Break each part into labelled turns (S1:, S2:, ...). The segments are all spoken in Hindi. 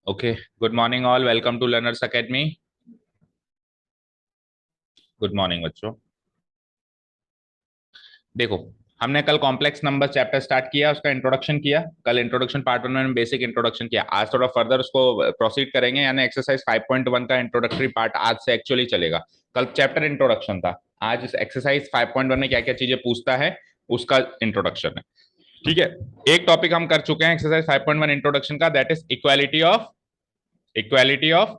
S1: Okay, good morning all, welcome to Learners Academy. Good morning बच्चों। देखो, हमने कल कॉम्प्लेक्स नंबर चैप्टर स्टार्ट किया, उसका इंट्रोडक्शन किया। कल इंट्रोडक्शन पार्ट 1 में बेसिक इंट्रोडक्शन किया। आज थोड़ा फर्दर उसको प्रोसीड करेंगे, यानी एक्सरसाइज 5.1 का इंट्रोडक्टरी पार्ट आज से एक्चुअली चलेगा। कल चैप्टर इंट्रोडक्शन था, आज इस एक्सरसाइज 5.1 में क्या क्या चीजें पूछता है उसका इंट्रोडक्शन है। ठीक है, एक टॉपिक हम कर चुके हैं एक्सरसाइज 5.1 इंट्रोडक्शन का, that is equality of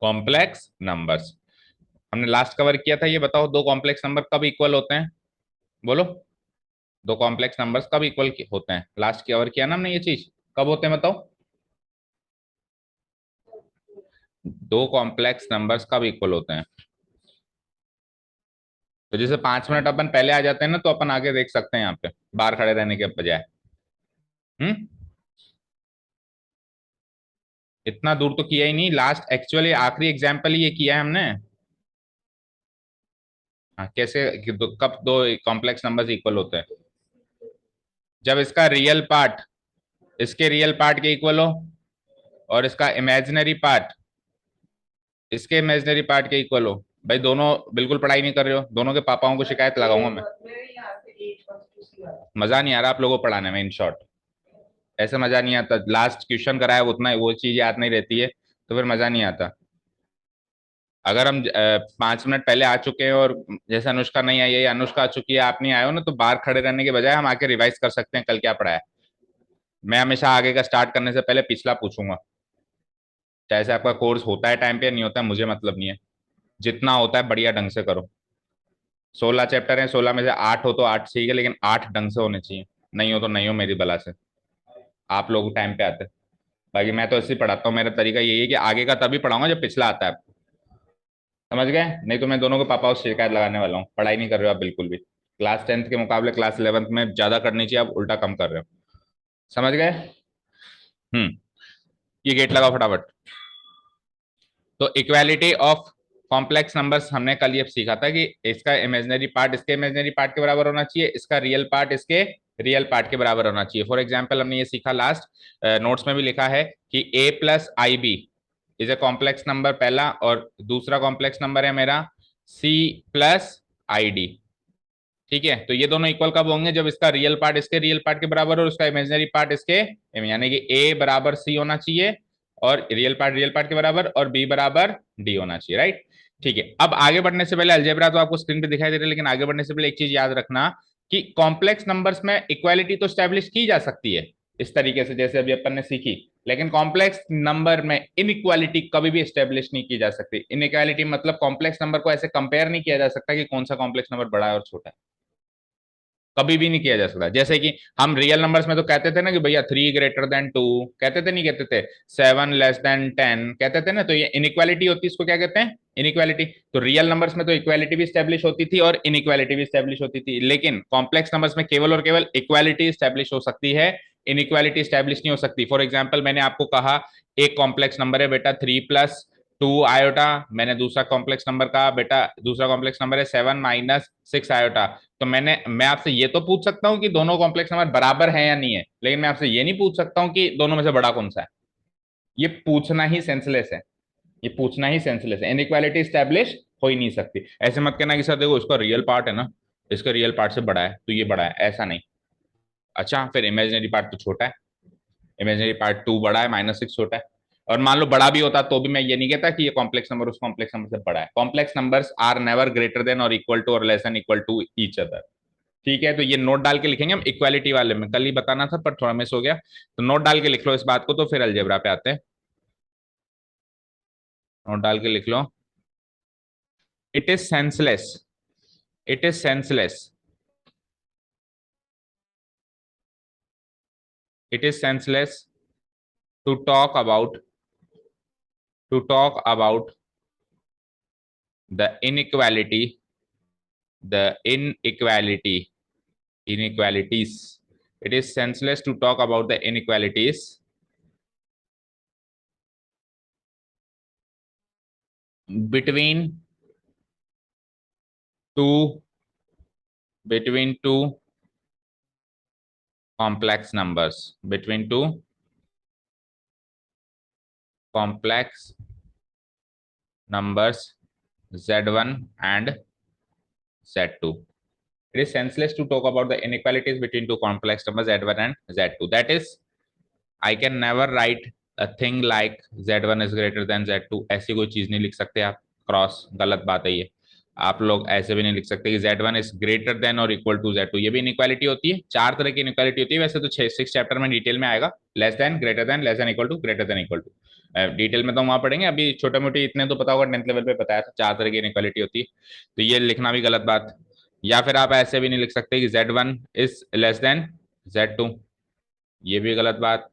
S1: complex numbers. हमने लास्ट कवर किया था। ये बताओ, दो कॉम्प्लेक्स नंबर कब इक्वल होते हैं? बोलो, दो कॉम्प्लेक्स नंबर्स कब इक्वल होते हैं? लास्ट कवर किया ना हमने ये चीज। कब होते हैं बताओ? दो कॉम्प्लेक्स नंबर्स कब इक्वल होते हैं? तो जैसे 5 मिनट अपन पहले आ जाते हैं ना, तो अपन आगे देख सकते हैं यहाँ पे, बाहर खड़े रहने के बजाय। हम्म। इतना दूर तो किया ही नहीं, लास्ट एक्चुअली आखिरी एग्जाम्पल ही ये किया है हमने। हाँ, कैसे कब दो कॉम्प्लेक्स नंबर्स इक्वल होते हैं? जब इसका रियल पार्ट इसके रियल पार्ट के इक्वल हो, और इसका इमेजिनरी पार्ट इसके इमेजिनरी पार्ट के इक्वल हो। भाई दोनों बिल्कुल पढ़ाई नहीं कर रहे हो, दोनों के पापाओं को शिकायत लगाऊंगा मैं। मजा नहीं आ रहा आप लोगों को पढ़ाने में, इन शॉर्ट। ऐसे मजा नहीं आता, लास्ट क्वेश्चन कराया उतना वो चीज याद नहीं रहती है, तो फिर मजा नहीं आता। अगर हम 5 मिनट पहले आ चुके हैं, और जैसे अनुष्का नहीं आई है या अनुष्का आ चुकी है, आप नहीं आए हो ना, तो बाहर खड़े रहने के बजाय हम आके रिवाइज कर सकते हैं कल क्या पढ़ा है। मैं हमेशा आगे का स्टार्ट करने से पहले पिछला पूछूंगा। चाहे से आपका कोर्स होता है टाइम पे या नहीं होता है, मुझे मतलब नहीं है। जितना होता है बढ़िया ढंग से करो। 16 चैप्टर हैं, 16 में से 8 हो तो 8 ठीक है, लेकिन 8 ढंग से होने चाहिए। नहीं हो तो नहीं हो, मेरी बला से। आप लोग टाइम पे आते। बाकी मैं तो ऐसे ही पढ़ाता हूँ, मेरा तरीका यही है कि आगे का तभी पढ़ाऊंगा जब पिछला आता है। समझ गए? नहीं तो मैं दोनों के पापा से शिकायत लगाने वाला हूँ, पढ़ाई नहीं कर रहे हो आप बिल्कुल भी। क्लास 10th के मुकाबले क्लास 11th में ज्यादा करनी चाहिए, आप उल्टा कम कर रहे हो। समझ गए? हम्म। ये गेट लगाओ फटाफट। तो इक्वालिटी ऑफ कॉम्प्लेक्स नंबर्स हमने कल ये सीखा था कि इसका इमेजिनरी पार्ट इसके इमेजिनरी पार्ट के बराबर होना चाहिए, इसका रियल पार्ट इसके रियल पार्ट के बराबर होना चाहिए। फॉर एग्जाम्पल हमने ये सीखा, लास्ट नोट्स में भी लिखा है कि a plus I B is a complex number पहला, और दूसरा कॉम्प्लेक्स नंबर है मेरा c प्लस आई डी। ठीक है, तो ये दोनों इक्वल कब होंगे? जब इसका रियल पार्ट इसके रियल पार्ट के बराबर और उसका इमेजिनरी पार्ट इसके, यानी कि ए बराबर सी होना चाहिए, और रियल पार्ट के बराबर, और बी बराबर डी होना चाहिए। राइट? ठीक है, अब आगे बढ़ने से पहले, अलजेब्रा तो आपको स्क्रीन पे दिखाई दे रहा है, लेकिन आगे बढ़ने से पहले एक चीज याद रखना कि कॉम्प्लेक्स नंबर्स में इक्वालिटी तो स्टैब्लिश की जा सकती है इस तरीके से जैसे अभी अपन ने सीखी, लेकिन कॉम्प्लेक्स नंबर में इनइक्वालिटी कभी भी स्टैब्लिश नहीं की जा सकती। इनइक्वालिटी मतलब कॉम्प्लेक्स नंबर को ऐसे कंपेयर नहीं किया जा सकता कि कौन सा कॉम्प्लेक्स नंबर बड़ा है और छोटा है। कभी भी नहीं किया जा सकता। जैसे कि हम रियल नंबर्स में तो कहते थे ना कि भैया 3 ग्रेटर देन 2, कहते थे नहीं कहते थे? 7 लेस देन 10 कहते थे ना, तो ये इनइक्वालिटी होती है, इसको क्या कहते हैं? इनइक्वालिटी। तो रियल नंबर्स में तो इक्वालिटी भी स्टैब्लिश होती थी और इनइक्वालिटी भी स्टैब्लिश होती थी, लेकिन कॉम्प्लेक्स नंबर्स में केवल और केवल इक्वालिटी स्टैब्लिश हो सकती है, इनइक्वालिटी स्टैब्लिश नहीं हो सकती। फॉर एग्जाम्पल, मैंने आपको कहा एक कॉम्प्लेक्स नंबर है बेटा 3 + 2 आयोटा, मैंने दूसरा कॉम्प्लेक्स नंबर कहा बेटा, दूसरा कॉम्प्लेक्स नंबर है 7 - 6 आयोटा। तो मैं आपसे ये तो पूछ सकता हूँ कि दोनों कॉम्प्लेक्स नंबर बराबर है या नहीं है, लेकिन मैं आपसे ये नहीं पूछ सकता हूँ कि दोनों में से बड़ा कौन सा है। ये पूछना ही सेंसलेस है। ये पूछना ही सेंसलेस है। इनइक्वालिटी स्टैब्लिश हो ही नहीं सकती। ऐसे मत कहना कि सर देखो इसका रियल पार्ट है ना, इसका रियल पार्ट से बड़ा है तो ये बड़ा है, ऐसा नहीं। अच्छा, फिर इमेजिनरी पार्ट तो छोटा है, इमेजिनरी पार्ट 2 बड़ा है, -6 छोटा है। और मान लो बड़ा भी होता तो भी मैं ये नहीं कहता कि ये कॉम्प्लेक्स नंबर उस कॉम्प्लेक्स नंबर से बड़ा है। Complex numbers are never greater than और इक्वल टू और less than equal to each other. ठीक है, तो ये नोट डाल के लिखेंगे हम इक्वालिटी वाले में, कल ही बताना था पर थोड़ा मिस हो गया, तो नोट डाल के लिख लो इस बात को, तो फिर अलजेब्रा पे आते हैं। नोट डाल के लिख लो। It is senseless, it is senseless, it is senseless to talk about to talk about the inequality, the inequalities. It is senseless to talk about the inequalities between two between two complex numbers, between two complex numbers Z1 and Z2. It is senseless to talk about the inequalities between two complex numbers Z1 and Z2. That is, I can never write a thing like Z1 is greater than Z2. ऐसी कोई चीज नहीं लिख सकते आप, क्रॉस, गलत बात है ये। आप लोग ऐसे भी नहीं लिख सकते कि Z1 इज ग्रेटर देन और इक्वल टू Z2। ये भी इनइक्वालिटी होती है, चार तरह की इनइक्वालिटी होती है। वैसे तो 6 चैप्टर में डिटेल में आएगा, less than, greater than, less than equal to, greater than equal to. Detail में तो वहां पढ़ेंगे, अभी छोटे मोटे इतने तो पता होगा, 10th लेवल पे बताया था, चार तरह की इनइक्वालिटी होती है। तो ये लिखना भी गलत बात। या फिर आप ऐसे भी नहीं लिख सकते कि Z1 is less than Z2, ये भी गलत बात।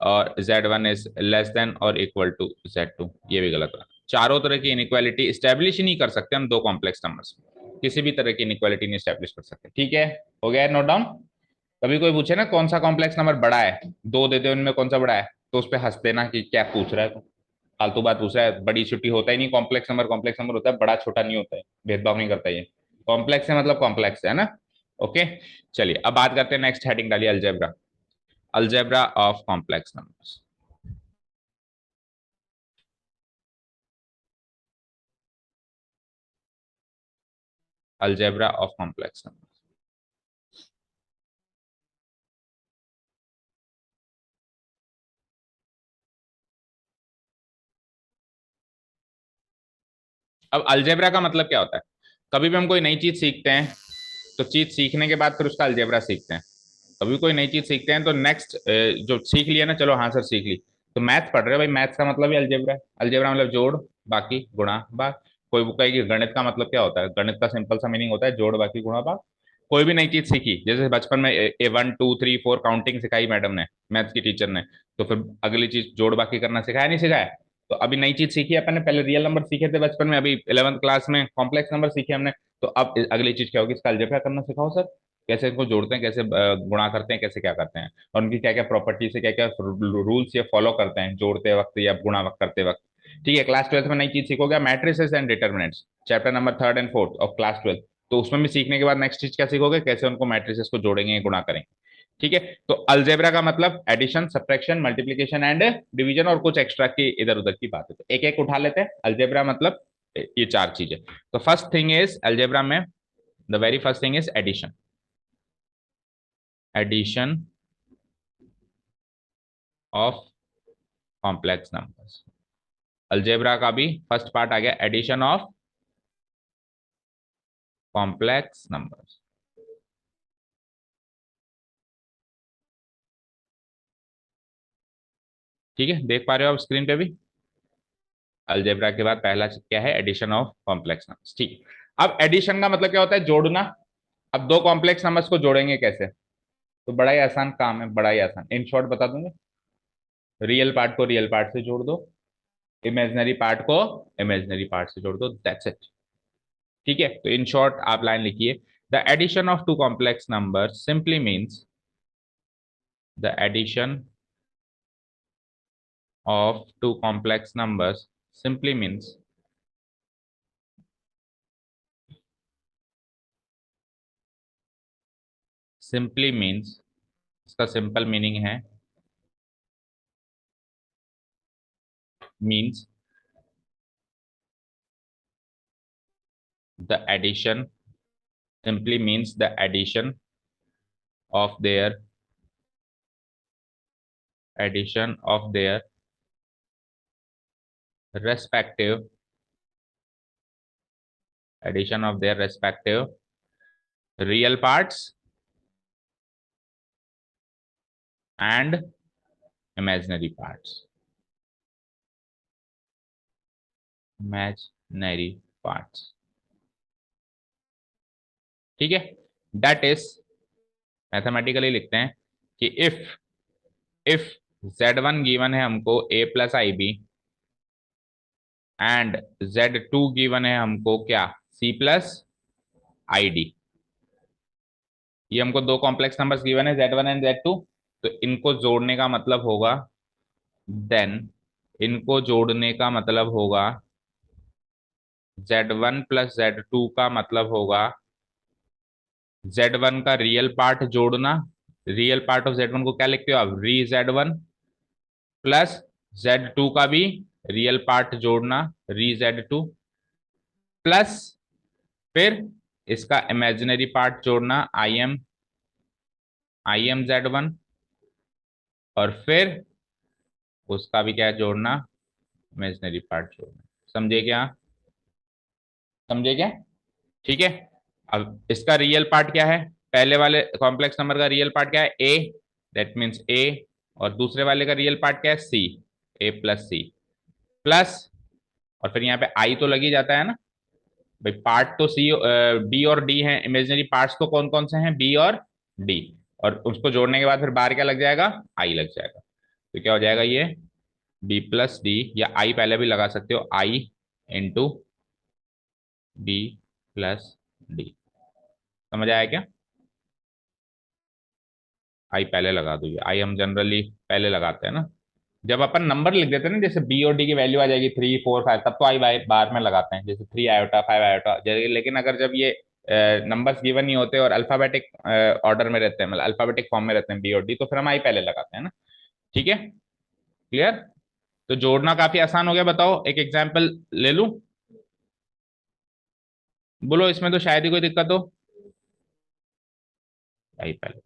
S1: और Z1 इज लेस देन और इक्वल टू Z2, ये भी गलत बात। चारों तरह की इनइक्वालिटी इस्टेब्लिश ही नहीं कर सकते हम दो कॉम्प्लेक्स नंबर्स, किसी भी तरह की इनइक्वालिटी नहीं इस्टेब्लिश कर सकते। ठीक है, हो गया नोट डाउन। कभी कोई पूछे ना कौन सा कॉम्प्लेक्स नंबर बड़ा है, दो दे दे उनमें कौन सा बड़ा है, तो उस पर हंस देना कि क्या पूछ रहा है, तो फालतू बात पूछ रहा है। बड़ी छोटी होता ही नहीं, कॉम्प्लेक्स नंबर होता है, बड़ा छोटा नहीं होता है, भेदभाव नहीं करता ये। कॉम्प्लेक्स है मतलब कॉम्प्लेक्स है ना। ओके, चलिए अब बात करते हैं, नेक्स्ट हेडिंग डालिए algebra, algebra of complex numbers. Algebra of complex number. अब अलजेब्रा का मतलब क्या होता है? कभी भी हम कोई नई चीज सीखते हैं तो चीज सीखने के बाद फिर उसका अलजेब्रा सीखते हैं। कभी कोई नई चीज सीखते हैं तो नेक्स्ट जो सीख लिया ना, चलो हाँ सर सीख ली, तो मैथ पढ़ रहे हो भाई, मैथ का मतलब ही अलजेब्रा है। अलजेब्रा मतलब जोड़ बाकी गुणा भाग। कोई वो कहेगी गणित का मतलब क्या होता है, गणित का सिंपल सा मीनिंग होता है जोड़ बाकी गुणा भाग। कोई भी नई चीज सीखी, जैसे बचपन में ए 1 2 3 4 काउंटिंग सिखाई मैडम ने, मैथ्स की टीचर ने, तो फिर अगली चीज जोड़ बाकी करना सिखाया नहीं सिखाया? तो अभी नई चीज सीखी अपन ने, पहले रियल नंबर सीखे थे बचपन में, अभी 11th क्लास में कॉम्प्लेक्स नंबर सीखे हमने, तो अब अगली चीज क्या होगी, इसका अलजेब्रा करना सिखाओ सर। कैसे इनको जोड़ते हैं, कैसे गुणा करते हैं, कैसे क्या करते हैं, और उनकी क्या क्या प्रॉपर्टीज है, क्या क्या रूल्स ये फॉलो करते हैं जोड़ते वक्त या गुणा वक्त करते वक्त। ठीक है, क्लास 12th में नई चीज सीखोगे, matrices and determinants, chapter number 3rd and 4th of class 12। तो उसमें भी सीखने के बाद नेक्स्ट चीज क्या सीखोगे, कैसे उनको मैट्रिसेस को जोड़ेंगे गुणा करेंगे। ठीक है, तो अलजेब्रा का मतलब addition, subtraction, multiplication and division, और कुछ एक्स्ट्रा की इधर उधर की बात है, तो एक एक उठा लेते हैं। अलजेब्रा मतलब ये चार चीजें। तो फर्स्ट थिंग इज अलजेब्रा में, the very first thing is addition, addition of complex numbers. Algebra का भी फर्स्ट पार्ट आ गया, एडिशन ऑफ कॉम्प्लेक्स नंबर्स। ठीक है, देख पा रहे हो आप स्क्रीन पे भी? अलजेब्रा के बाद पहला क्या है, एडिशन ऑफ कॉम्प्लेक्स नंबर्स। ठीक, अब एडिशन का मतलब क्या होता है, जोड़ना। अब दो कॉम्प्लेक्स नंबर्स को जोड़ेंगे कैसे, तो बड़ा ही आसान काम है, बड़ा ही आसान, इन शॉर्ट बता दूंगा। रियल पार्ट को रियल पार्ट से जोड़ दो, इमेजिनरी पार्ट को इमेजिनरी पार्ट से जोड़ दो, दैट्स इट। ठीक है, तो इन शॉर्ट आप लाइन लिखिए, the addition of two complex number simply means, the addition of two complex numbers simply means, simply means, इसका सिंपल मीनिंग है, means the addition, simply means the addition of their, addition of their respective, addition of their respective real parts and imaginary parts, imaginary parts। ठीक है, दैट इज, मैथमेटिकली लिखते हैं कि इफ Z1 गिवन है हमको a plus I B, and Z2 given है हमको क्या, C प्लस आई डी। ये हमको दो कॉम्प्लेक्स नंबर्स गिवन है, Z1 एंड Z2, तो इनको जोड़ने का मतलब होगा, देन इनको जोड़ने का मतलब होगा, Z1 प्लस Z2 का मतलब होगा Z1 का रियल पार्ट जोड़ना। रियल पार्ट ऑफ Z1 को क्या लिखते हो आप, री Z1 प्लस Z2 का भी रियल पार्ट जोड़ना, री Z2, प्लस फिर इसका इमेजिनरी पार्ट जोड़ना, आई एम Z1, और फिर उसका भी क्या है जोड़ना, इमेजिनरी पार्ट जोड़ना। समझे क्या? समझे क्या? ठीक है। अब इसका रियल पार्ट क्या है, पहले वाले कॉम्प्लेक्स नंबर का रियल पार्ट क्या है, ए, दैट मीन्स ए, और दूसरे वाले का रियल पार्ट क्या है, सी, ए प्लस सी, प्लस, और फिर यहाँ पे आई तो लग ही जाता है ना भाई, पार्ट तो सी, बी और डी है, इमेजिनरी पार्ट्स तो कौन कौन से हैं, बी और डी, और उसको जोड़ने के बाद फिर बाहर क्या लग जाएगा, आई लग जाएगा। तो क्या हो जाएगा ये, बी प्लस डी, या आई पहले भी लगा सकते हो, आई इंटू बी प्लस डी। समझ आया क्या? आई पहले लगा दो, ये आई हम जनरली पहले लगाते हैं ना, जब अपन नंबर लिख देते हैं ना, जैसे बी और डी की वैल्यू आ जाएगी 3 4 5, तब तो आई बार में लगाते हैं, जैसे 3 आयोटा 5 आयोटा। लेकिन अगर जब ये नंबर्स गिवन नहीं होते और अल्फाबेटिक ऑर्डर में रहते हैं, मतलब अल्फाबेटिक फॉर्म में रहते हैं बी और डी, तो फिर हम आई पहले लगाते हैं ना। ठीक है, क्लियर? तो जोड़ना काफी आसान हो गया। बताओ एक एग्जाम्पल ले लूं? बोलो, इसमें तो शायद ही कोई दिक्कत हो। आई पहले,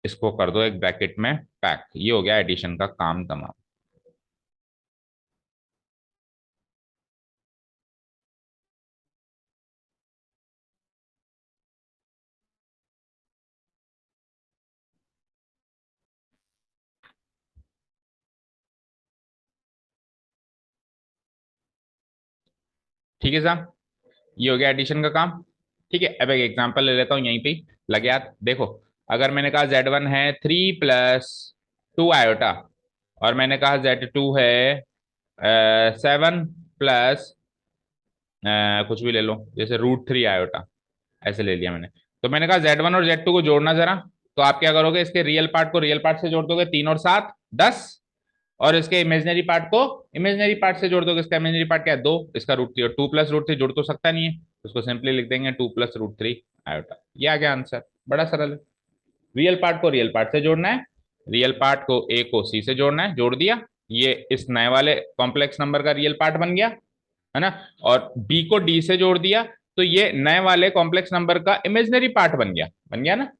S1: इसको कर दो एक ब्रैकेट में पैक, ये हो गया एडिशन का काम तमाम। ठीक है साहब, ये हो गया एडिशन का काम। ठीक है, अब एक एग्जांपल ले लेता हूँ यहीं पे ही, लगे हाथ। देखो, अगर मैंने कहा Z1 है 3 + 2 आयोटा, और मैंने कहा Z2 है 7 कुछ भी ले लो, जैसे √3 आयोटा, ऐसे ले लिया मैंने। तो मैंने कहा Z1 और Z2 को जोड़ना जरा। तो आप क्या करोगे, इसके रियल पार्ट को रियल पार्ट से जोड़ दोगे, 3 और 7 10, और इसके इमेजिनरी पार्ट को इमेजिनरी पार्ट से जोड़ दोगे। इसका इमेजिनरी पार्ट क्या है, 2, इसका √3, और 2 + √3 जुड़ तो सकता नहीं है, तो उसको सिंपली लिख देंगे 2 + √3 आयोटा। ये आ गया आंसर, बड़ा सरल है। रियल पार्ट को रियल पार्ट से जोड़ना है, रियल पार्ट को ए को सी से जोड़ना है, जोड़ दिया, ये इस नए वाले कॉम्प्लेक्स नंबर का रियल पार्ट बन गया, है ना, और बी को डी से जोड़ दिया, तो ये नए वाले कॉम्प्लेक्स नंबर का इमेजिनरी पार्ट बन गया ना।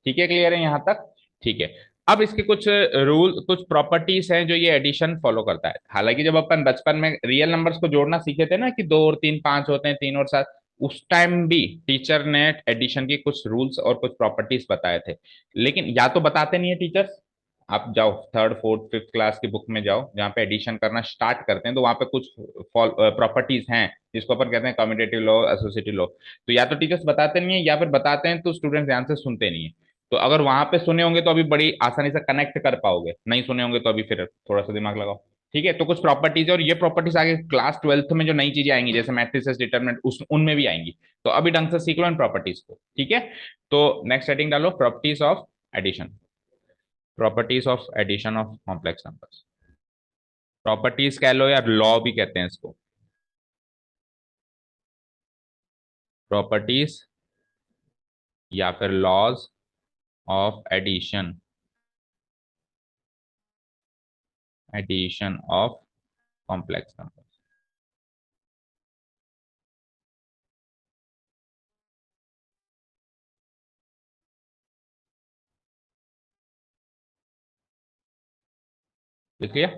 S1: ठीक है, क्लियर है यहां तक? ठीक है। अब इसके कुछ रूल, कुछ प्रॉपर्टीज हैं जो ये एडिशन फॉलो करता है। हालांकि जब अपन बचपन में रियल नंबर्स को जोड़ना सीखे थे ना, कि 2 और 3 5 होते हैं, 3 और 7, उस टाइम भी टीचर ने एडिशन की कुछ रूल्स और कुछ प्रॉपर्टीज बताए थे। लेकिन या तो बताते नहीं है टीचर्स, आप जाओ 3rd 4th 5th क्लास की बुक में जाओ, जहाँ पे एडिशन करना स्टार्ट करते हैं, तो वहां पे कुछ प्रॉपर्टीज हैं जिसको अपन कहते हैं कम्यूटेटिव लॉ, एसोसिएटिव लॉ। तो या तो टीचर्स बताते नहीं है, या फिर बताते हैं तो स्टूडेंट्स ध्यान से सुनते नहीं है। तो अगर वहां पे सुने होंगे तो अभी बड़ी आसानी से कनेक्ट कर पाओगे, नहीं सुने होंगे तो अभी फिर थोड़ा सा दिमाग लगाओ। ठीक है, तो कुछ प्रॉपर्टीज है, और ये प्रॉपर्टीज आगे क्लास 12th में जो नई चीजें आएंगी, जैसे मैट्रिसेस, डिटरमिनेंट, उस उनमें भी आएंगी। तो अभी ढंग से सीख लो इन प्रॉपर्टीज को। ठीक है, तो नेक्स्ट हेडिंग डालो, properties of addition. Properties of addition of complex numbers. Properties कह लो या लॉ भी कहते हैं इसको, प्रॉपर्टीज या फिर laws of addition, addition of complex number. लिख लिया?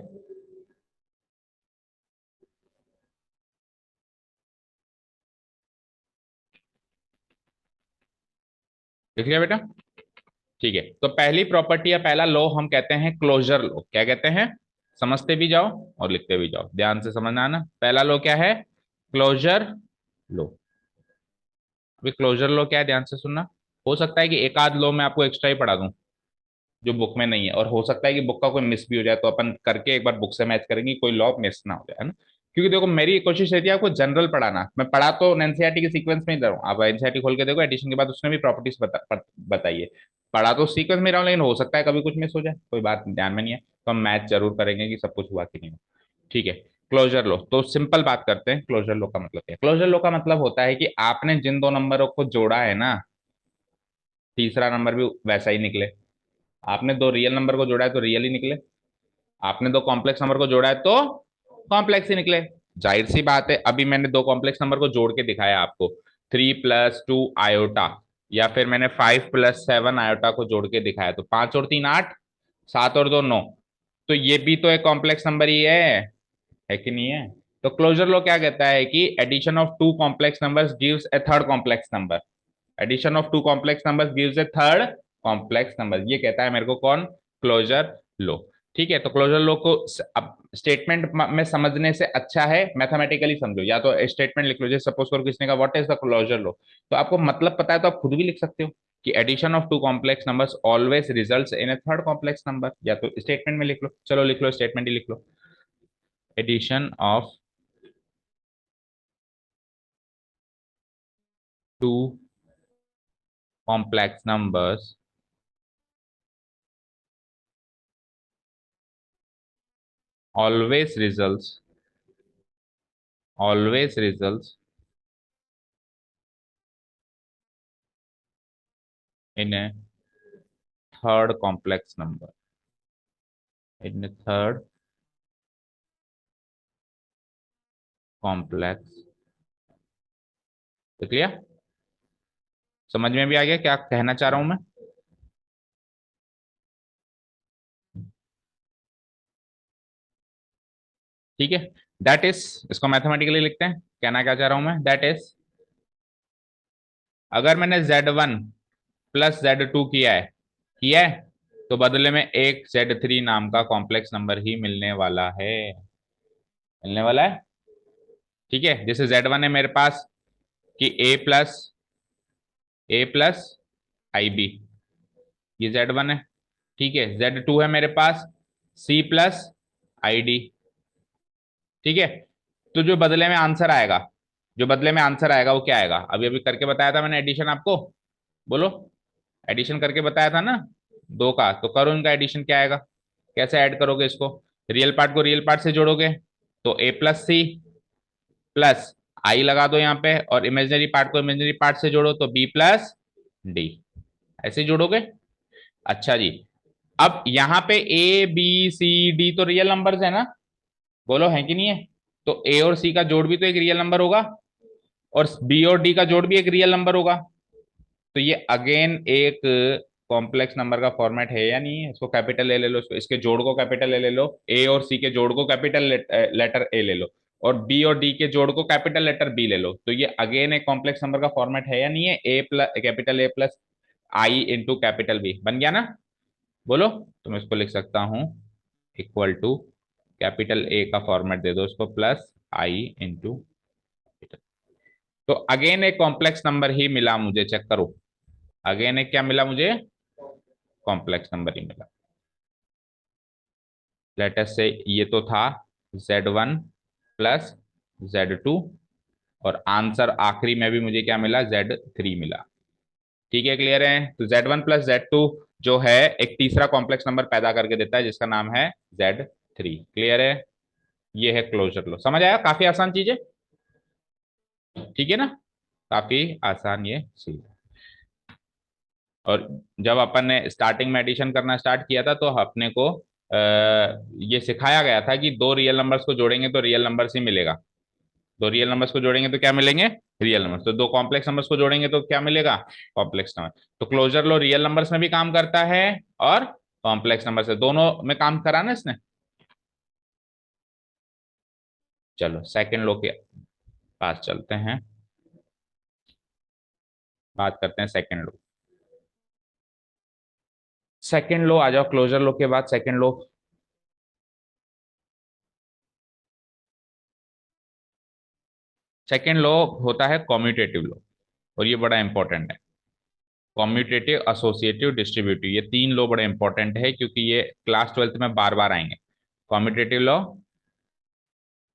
S1: लिख लिया बेटा? ठीक है, तो पहली प्रॉपर्टी या पहला लॉ हम कहते हैं क्लोजर लॉ। क्या कहते हैं? समझते भी जाओ और लिखते भी जाओ, ध्यान से समझना ना। पहला लॉ क्या है? Closure law. अभी क्लोजर लॉ क्या है, ध्यान से सुनना। हो सकता है कि एक आध लॉ मैं आपको एक्स्ट्रा ही पढ़ा दूं जो बुक में नहीं है, और हो सकता है कि बुक का कोई मिस भी हो जाए, तो अपन करके एक बार बुक से मैच करेंगे, कोई लॉ मिस ना हो जाए, है ना। क्योंकि देखो, मेरी कोशिश रहती है आपको जनरल पढ़ाना। मैं पढ़ा तो एनसीईआरटी के सीक्वेंस में ही दे रहा हूँ, आप एनसीईआरटी खोल के देखो, एडिशन के बाद उसने भी प्रॉपर्टीज बताइए। पढ़ा तो सीक्वेंस में रहा हूँ, लेकिन हो सकता है कभी कुछ मिस हो जाए, कोई बात ध्यान में नहीं है, तो हम मैच जरूर करेंगे कि सब कुछ हुआ कि नहीं हुआ। ठीक है, क्लोजर लो, तो सिंपल बात करते हैं, क्लोजर लो का मतलब क्या है। क्लोजर लो का मतलब होता है कि आपने जिन दो नंबरों को जोड़ा है ना, तीसरा नंबर भी वैसा ही निकले। आपने दो रियल नंबर को जोड़ा है तो रियल ही निकले, आपने दो कॉम्प्लेक्स नंबर को जोड़ा है तो कॉम्प्लेक्स ही निकले। जाहिर सी बात है, अभी मैंने दो कॉम्प्लेक्स नंबर को जोड़ के दिखाया आपको, 3 + 2 आयोटा, या फिर मैंने 5 + 7 आयोटा को जोड़ के दिखाया, तो 5 और 3 8, 7 और 2 9, तो ये भी तो एक कॉम्प्लेक्स नंबर ही है कि नहीं है? तो क्लोजर लॉ क्या कहता है कि addition of two complex numbers gives a third complex number, addition of two complex numbers gives a third complex number, ये कहता है मेरे को कौन? Closure law. ठीक है, तो क्लोजर लॉ को अब स्टेटमेंट में समझने से अच्छा है मैथमेटिकली समझो, या तो स्टेटमेंट लिख लो, जैसे सपोज करो किसने का what is the closure law, तो आपको मतलब पता है तो आप खुद भी लिख सकते हो कि addition of two complex numbers always results in a third complex number, या तो स्टेटमेंट में लिख लो, चलो लिख लो, स्टेटमेंट ही लिख लो, addition of two complex numbers always results in a third complex number, in a third complex। तो क्लियर? समझ में भी आ गया क्या कहना चाह रहा हूं मैं? ठीक है, दैट इज, इसको मैथमेटिकली लिखते हैं, कहना क्या चाह रहा हूं मैं, दैट इज, अगर मैंने Z1 + Z2 किया है तो बदले में एक Z3 नाम का कॉम्प्लेक्स नंबर ही मिलने वाला है, मिलने वाला है। ठीक है, जैसे Z1 है मेरे पास कि A+I B, ये Z1 है। ठीक है, Z2 है मेरे पास C+ID। ठीक है, तो जो बदले में आंसर आएगा, जो बदले में आंसर आएगा वो क्या आएगा? अभी अभी करके बताया था मैंने एडिशन आपको, बोलो, एडिशन करके बताया था ना दो का, तो करो इनका एडिशन, क्या आएगा? कैसे ऐड करोगे इसको? रियल पार्ट को रियल पार्ट से जोड़ोगे, तो A+C+ आई लगा दो यहाँ पे, और इमेजिनरी पार्ट को इमेजिनरी पार्ट से जोड़ो तो B+D, ऐसे ही जोड़ोगे। अच्छा जी, अब यहाँ पे A B C D तो रियल नंबर्स है ना, बोलो है कि नहीं है? तो ए और सी का जोड़ भी तो एक रियल नंबर होगा, और बी और डी का जोड़ भी एक रियल नंबर होगा, तो ये अगेन एक कॉम्प्लेक्स नंबर का फॉर्मेट है या नहीं है? इसको कैपिटल ए ले लो, इसको, इसके जोड़ को कैपिटल ए ले लो, ए और सी के जोड़ को कैपिटल लेटर ए ले लो, और बी और डी के जोड़ को कैपिटल लेटर बी ले लो, तो ये अगेन एक कॉम्प्लेक्स नंबर का फॉर्मेट है या नहीं है? A+I × कैपिटल बी बन गया ना, बोलो। तो मैं इसको लिख सकता हूं इक्वल टू, कैपिटल ए का फॉर्मेट दे दो इसको, +I × कैपिटल। तो अगेन एक कॉम्प्लेक्स नंबर ही मिला मुझे, चेक करो, अगेन एक क्या मिला मुझे? कॉम्प्लेक्स नंबर ही मिला। लेट अस से ये तो था Z1 + Z2, और आंसर आखिरी में भी मुझे क्या मिला? Z3 मिला। ठीक है, क्लियर है? तो Z1 + Z2 जो है एक तीसरा कॉम्प्लेक्स नंबर पैदा करके देता है जिसका नाम है Z3। क्लियर है? ये है क्लोजर लो, समझ आया? काफी आसान चीज है, ठीक है ना, काफी आसान ये चीज है। और जब अपन ने स्टार्टिंग में एडिशन करना स्टार्ट किया था तो अपने को ये सिखाया गया था कि दो रियल नंबर्स को जोड़ेंगे तो रियल नंबर्स ही मिलेगा, दो रियल नंबर्स को जोड़ेंगे तो क्या मिलेंगे? Real numbers. तो दो कॉम्प्लेक्स नंबर्स को जोड़ेंगे तो क्या मिलेगा? Complex number. तो क्लोजर लो रियल नंबर्स में भी काम करता है और कॉम्प्लेक्स नंबर से, दोनों में काम करा ना इसने। चलो सेकंड लो के पास चलते हैं, बात करते हैं सेकंड लो। सेकंड लो आ जाओ, क्लोजर लो के बाद सेकंड लो। सेकंड लॉ होता है कॉम्यूटेटिव लॉ, और ये बड़ा इंपॉर्टेंट है। कॉम्यूटेटिव, एसोसिएटिव, डिस्ट्रीब्यूटिव, ये तीन लॉ बड़े इंपॉर्टेंट है क्योंकि ये क्लास 12th में बार बार आएंगे। कॉम्यूटेटिव लॉ,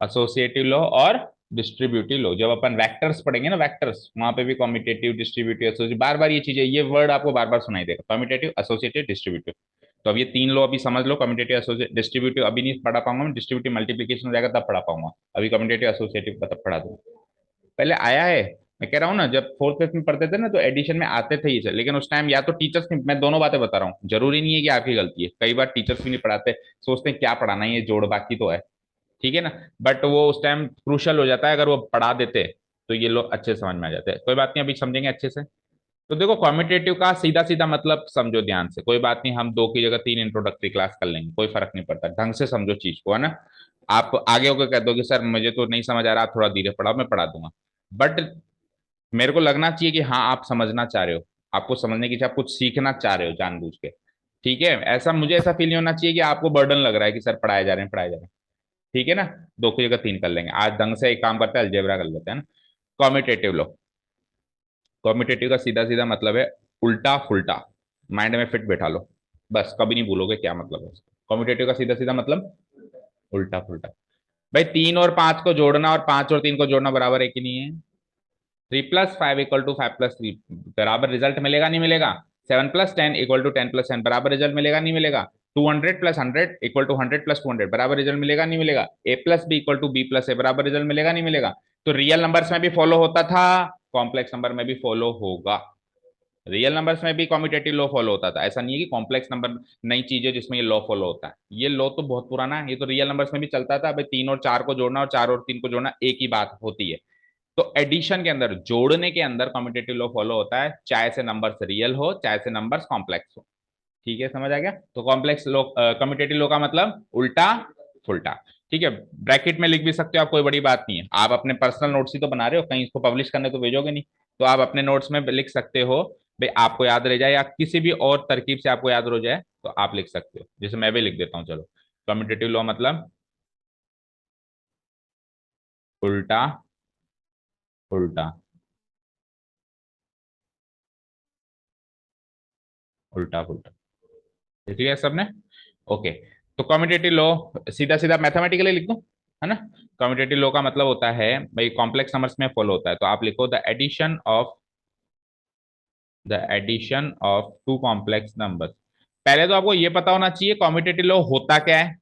S1: एसोसिएटिव लॉ और डिस्ट्रीब्यूटिव लॉ। जब अपन वेक्टर्स पढ़ेंगे ना, वेक्टर्स, वहां पे भी कॉम्यूटेटिव, डिस्ट्रीब्यूटिव, एसोसिएटिव, बार बार ये चीजें, ये वर्ड आपको बार बार सुनाई देगा, कॉम्यूटेटिव, एसोसिएटिव, डिस्ट्रीब्यूटिव। तो अब ये तीन लॉ अभी समझ लो, कम्यूटेटिव, एसोसिएटिव, डिस्ट्रीब्यूटिव अभी नहीं पढ़ा पाऊंगा मैं, डिस्ट्रीब्यूटिव मल्टीप्लीकेशन हो जाएगा तब पढ़ा पाऊंगा, अभी कम्यूटेटिव एसोसिएटिव तब पढ़ा दूंगा। पहले आया है मैं कह रहा हूँ ना, जब फोर्थ फिफ्थ में पढ़ते थे ना तो एडिशन में आते थे ये, लेकिन उस टाइम या तो टीचर्स नहीं, मैं दोनों बातें बता रहा हूँ, जरूरी नहीं है कि आपकी गलती है, कई बार टीचर्स भी नहीं पढ़ाते, सोचते हैं क्या पढ़ाना है, ये जोड़ बाकी तो है, ठीक है ना। बट वो उस टाइम क्रूशल हो जाता है, अगर वो पढ़ा देते तो ये लोग अच्छे से समझ में आ जाते हैं। कोई बात नहीं, अभी समझेंगे अच्छे से। तो देखो कॉम्पिटेटिव का सीधा सीधा मतलब समझो ध्यान से, कोई बात नहीं, हम 2 की जगह 3 इंट्रोडक्टरी क्लास कर लेंगे, कोई फर्क नहीं पड़ता, ढंग से समझो चीज को, है ना। आप आगे होकर कह दो कि सर मुझे तो नहीं समझ आ रहा, आप थोड़ा धीरे पढ़ाओ, मैं पढ़ा दूंगा, बट मेरे को लगना चाहिए कि हाँ आप समझना चाह रहे हो, आपको समझने की इच्छा, आप कुछ सीखना चाह रहे हो जानबूझ के, ठीक है। ऐसा मुझे ऐसा फील नहीं होना चाहिए कि आपको बर्डन लग रहा है कि सर पढ़ाए जा रहे हैं, पढ़ाए जा रहे हैं, ठीक है ना। 2 की जगह 3 कर लेंगे आज, ढंग से एक काम करते हैं, अलजेब्रा कर लेते हैं ना। कॉम्पिटेटिव लो, कॉम्पिटेटिव का सीधा सीधा मतलब है उल्टा फुल्टा, माइंड में फिट बैठा लो, बस कभी नहीं भूलोगे क्या मतलब है। कॉम्पिटेटिव का सीधा सीधा मतलब उल्टा फुल्टा। भाई 3 और 5 को जोड़ना और 5 और 3 को जोड़ना बराबर है कि नहीं है। 3+5 = 5+3 बराबर रिजल्ट मिलेगा नहीं मिलेगा। 7+10 = 10+10 बराबर रिजल्ट मिलेगा नहीं मिलेगा। 200+100 = 100 + 200 बराबर रिजल्ट मिलेगा नहीं मिलेगा। A+B = B+A बराबर रिजल्ट मिलेगा नहीं मिलेगा। तो रियल नंबर्स में भी फॉलो होता था, कॉम्प्लेक्स नंबर में भी फॉलो होगा। रियल नंबर्स में भी कॉम्पिटेटिव लॉ फॉलो होता था, ऐसा नहीं है कि कॉम्प्लेक्स नंबर नई चीज है जिसमें ये लॉ फॉलो होता है, ये लॉ तो बहुत पुराना है, ये तो रियल नंबर्स में भी चलता था। भाई 3 और 4 को जोड़ना और 4 और 3 को जोड़ना एक ही बात होती है। तो एडिशन के अंदर, जोड़ने के अंदर कॉम्पिटेटिव लॉ फॉलो होता है, चाहे से नंबर्स रियल हो चाहे से नंबर्स कॉम्प्लेक्स हो, ठीक है, समझ आ गया। तो कॉम्प्लेक्स लॉ, कम्यूटेटिव लॉ का मतलब उल्टा फुल्टा, ठीक है। ब्रैकेट में लिख भी सकते हो आप, कोई बड़ी बात नहीं है, आप अपने पर्सनल नोट्स ही तो बना रहे हो, कहीं इसको पब्लिश करने तो भेजोगे नहीं, तो आप अपने नोट्स में लिख सकते हो, भाई आपको याद रह जाए या किसी भी और तरकीब से आपको याद हो जाए तो आप लिख सकते हो, जैसे मैं भी लिख देता हूँ, चलो। कम्यूटेटिव लॉ मतलब उल्टा उल्टा, उल्टा फुल्टा, ठीक है सबने, ओके। तो कम्यूटेटिव लॉ सीधा सीधा मैथमेटिकली लिख दूं, है ना। कम्यूटेटिव लॉ का मतलब होता है भाई कॉम्प्लेक्स नंबर्स में फॉलो होता है, तो आप लिखो the addition of two complex numbers. पहले तो आपको ये पता होना चाहिए कम्यूटेटिव लॉ होता क्या है,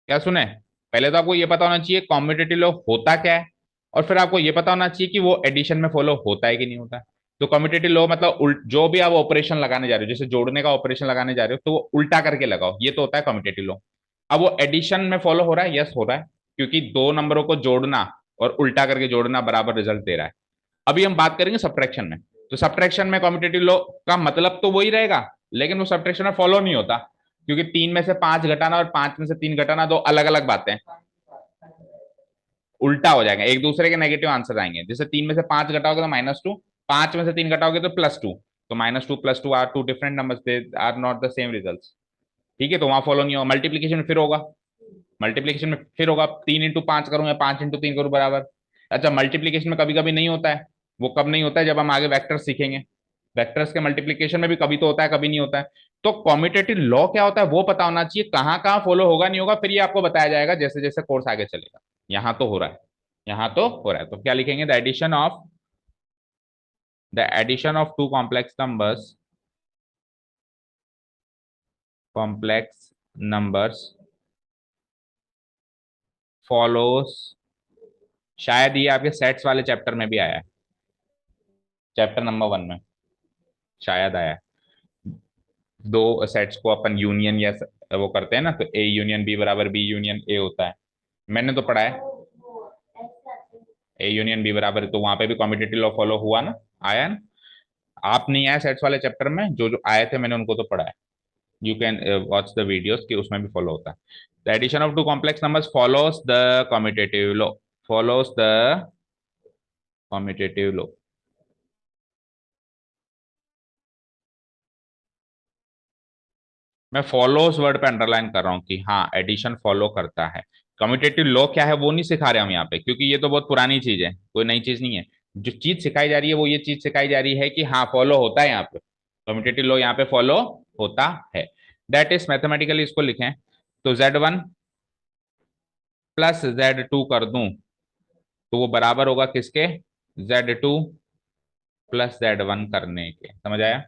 S1: क्या सुने, पहले तो आपको ये पता होना चाहिए कॉम्पिटेटिव लॉ होता क्या है, और फिर आपको ये पता होना चाहिए कि वो एडिशन में फॉलो होता है कि नहीं होता है। तो कम्यूटेटिव लॉ मतलब जो भी आप ऑपरेशन लगाने जा रहे हो, जैसे जोड़ने का ऑपरेशन लगाने जा रहे हो तो वो उल्टा करके लगाओ, ये तो होता है कम्यूटेटिव लॉ। अब वो एडिशन में फॉलो हो रहा है, यस हो रहा है, क्योंकि 2 नंबरों को जोड़ना और उल्टा करके जोड़ना बराबर रिजल्ट दे रहा है। अभी हम बात करेंगे सब्ट्रैक्शन में, तो सब्ट्रैक्शन में कॉम्पिटेटिव लॉ का मतलब तो वही रहेगा, लेकिन वो सब्ट्रैक्शन में फॉलो नहीं होता, क्योंकि 3 में से 5 घटाना और 5 में से 3 घटाना दो अलग अलग बातें हैं, उल्टा हो जाएगा, एक दूसरे के नेगेटिव आंसर आएंगे। जैसे 3 में से 5 घटाओगे तो -2, 5 में से 3 घटाओगे तो +2, तो -2 + 2 are two different numbers, they are not the same result, ठीक है, तो वहां फॉलो नहीं होगा। मल्टीप्लीकेशन में फिर होगा, मल्टीप्लीकेशन में फिर होगा, 3 × 5 करूं या 5 × 3 करूं बराबर। अच्छा मल्टीप्लीकेशन में कभी कभी नहीं होता है, वो कब नहीं होता है, जब हम आगे वेक्टर्स सीखेंगे, वेक्टर्स के मल्टीप्लीकेशन में भी कभी तो होता है कभी नहीं होता है। तो कॉम्यूटेटिव लॉ क्या होता है वो पता होना चाहिए, कहाँ कहाँ फॉलो होगा नहीं होगा, फिर ये आपको बताया जाएगा जैसे जैसे कोर्स आगे चलेगा। यहाँ तो हो रहा है, यहाँ तो हो रहा है, तो क्या लिखेंगे, the addition of two complex numbers follows, शायद ये आपके सेट्स वाले चैप्टर में भी आया है, चैप्टर नंबर 1 में शायद आया है। दो सेट्स को अपन यूनियन या वो करते हैं ना, तो A union B = B union A होता है, मैंने तो पढ़ा है A यूनियन B बराबर, तो वहां पे भी कॉम्पिटेटिव लॉ फॉलो हुआ ना, आया ना। आप नहीं आए सेट्स वाले चैप्टर में, जो जो आए थे मैंने उनको तो पढ़ा है, you can watch the videos कि उसमें भी फॉलो होता है। The addition of two complex numbers follows the commutative law, follows the commutative law. मैं फॉलोज वर्ड पे अंडरलाइन कर रहा हूँ कि हाँ एडिशन फॉलो करता है। कम्यूटेटिव लॉ क्या है वो नहीं सिखा रहे हम यहाँ पे, क्योंकि ये तो बहुत पुरानी चीज है, कोई नई चीज नहीं है। जो चीज सिखाई जा रही है वो ये चीज सिखाई जा रही है कि हाँ फॉलो होता है यहाँ पे, कम्यूटेटिव लॉ यहाँ पे फॉलो होता है। दैट इज मैथमेटिकली इसको लिखें तो Z1 + Z2 कर दूं तो वो बराबर होगा किसके, Z2 + Z1 करने के, समझ आया।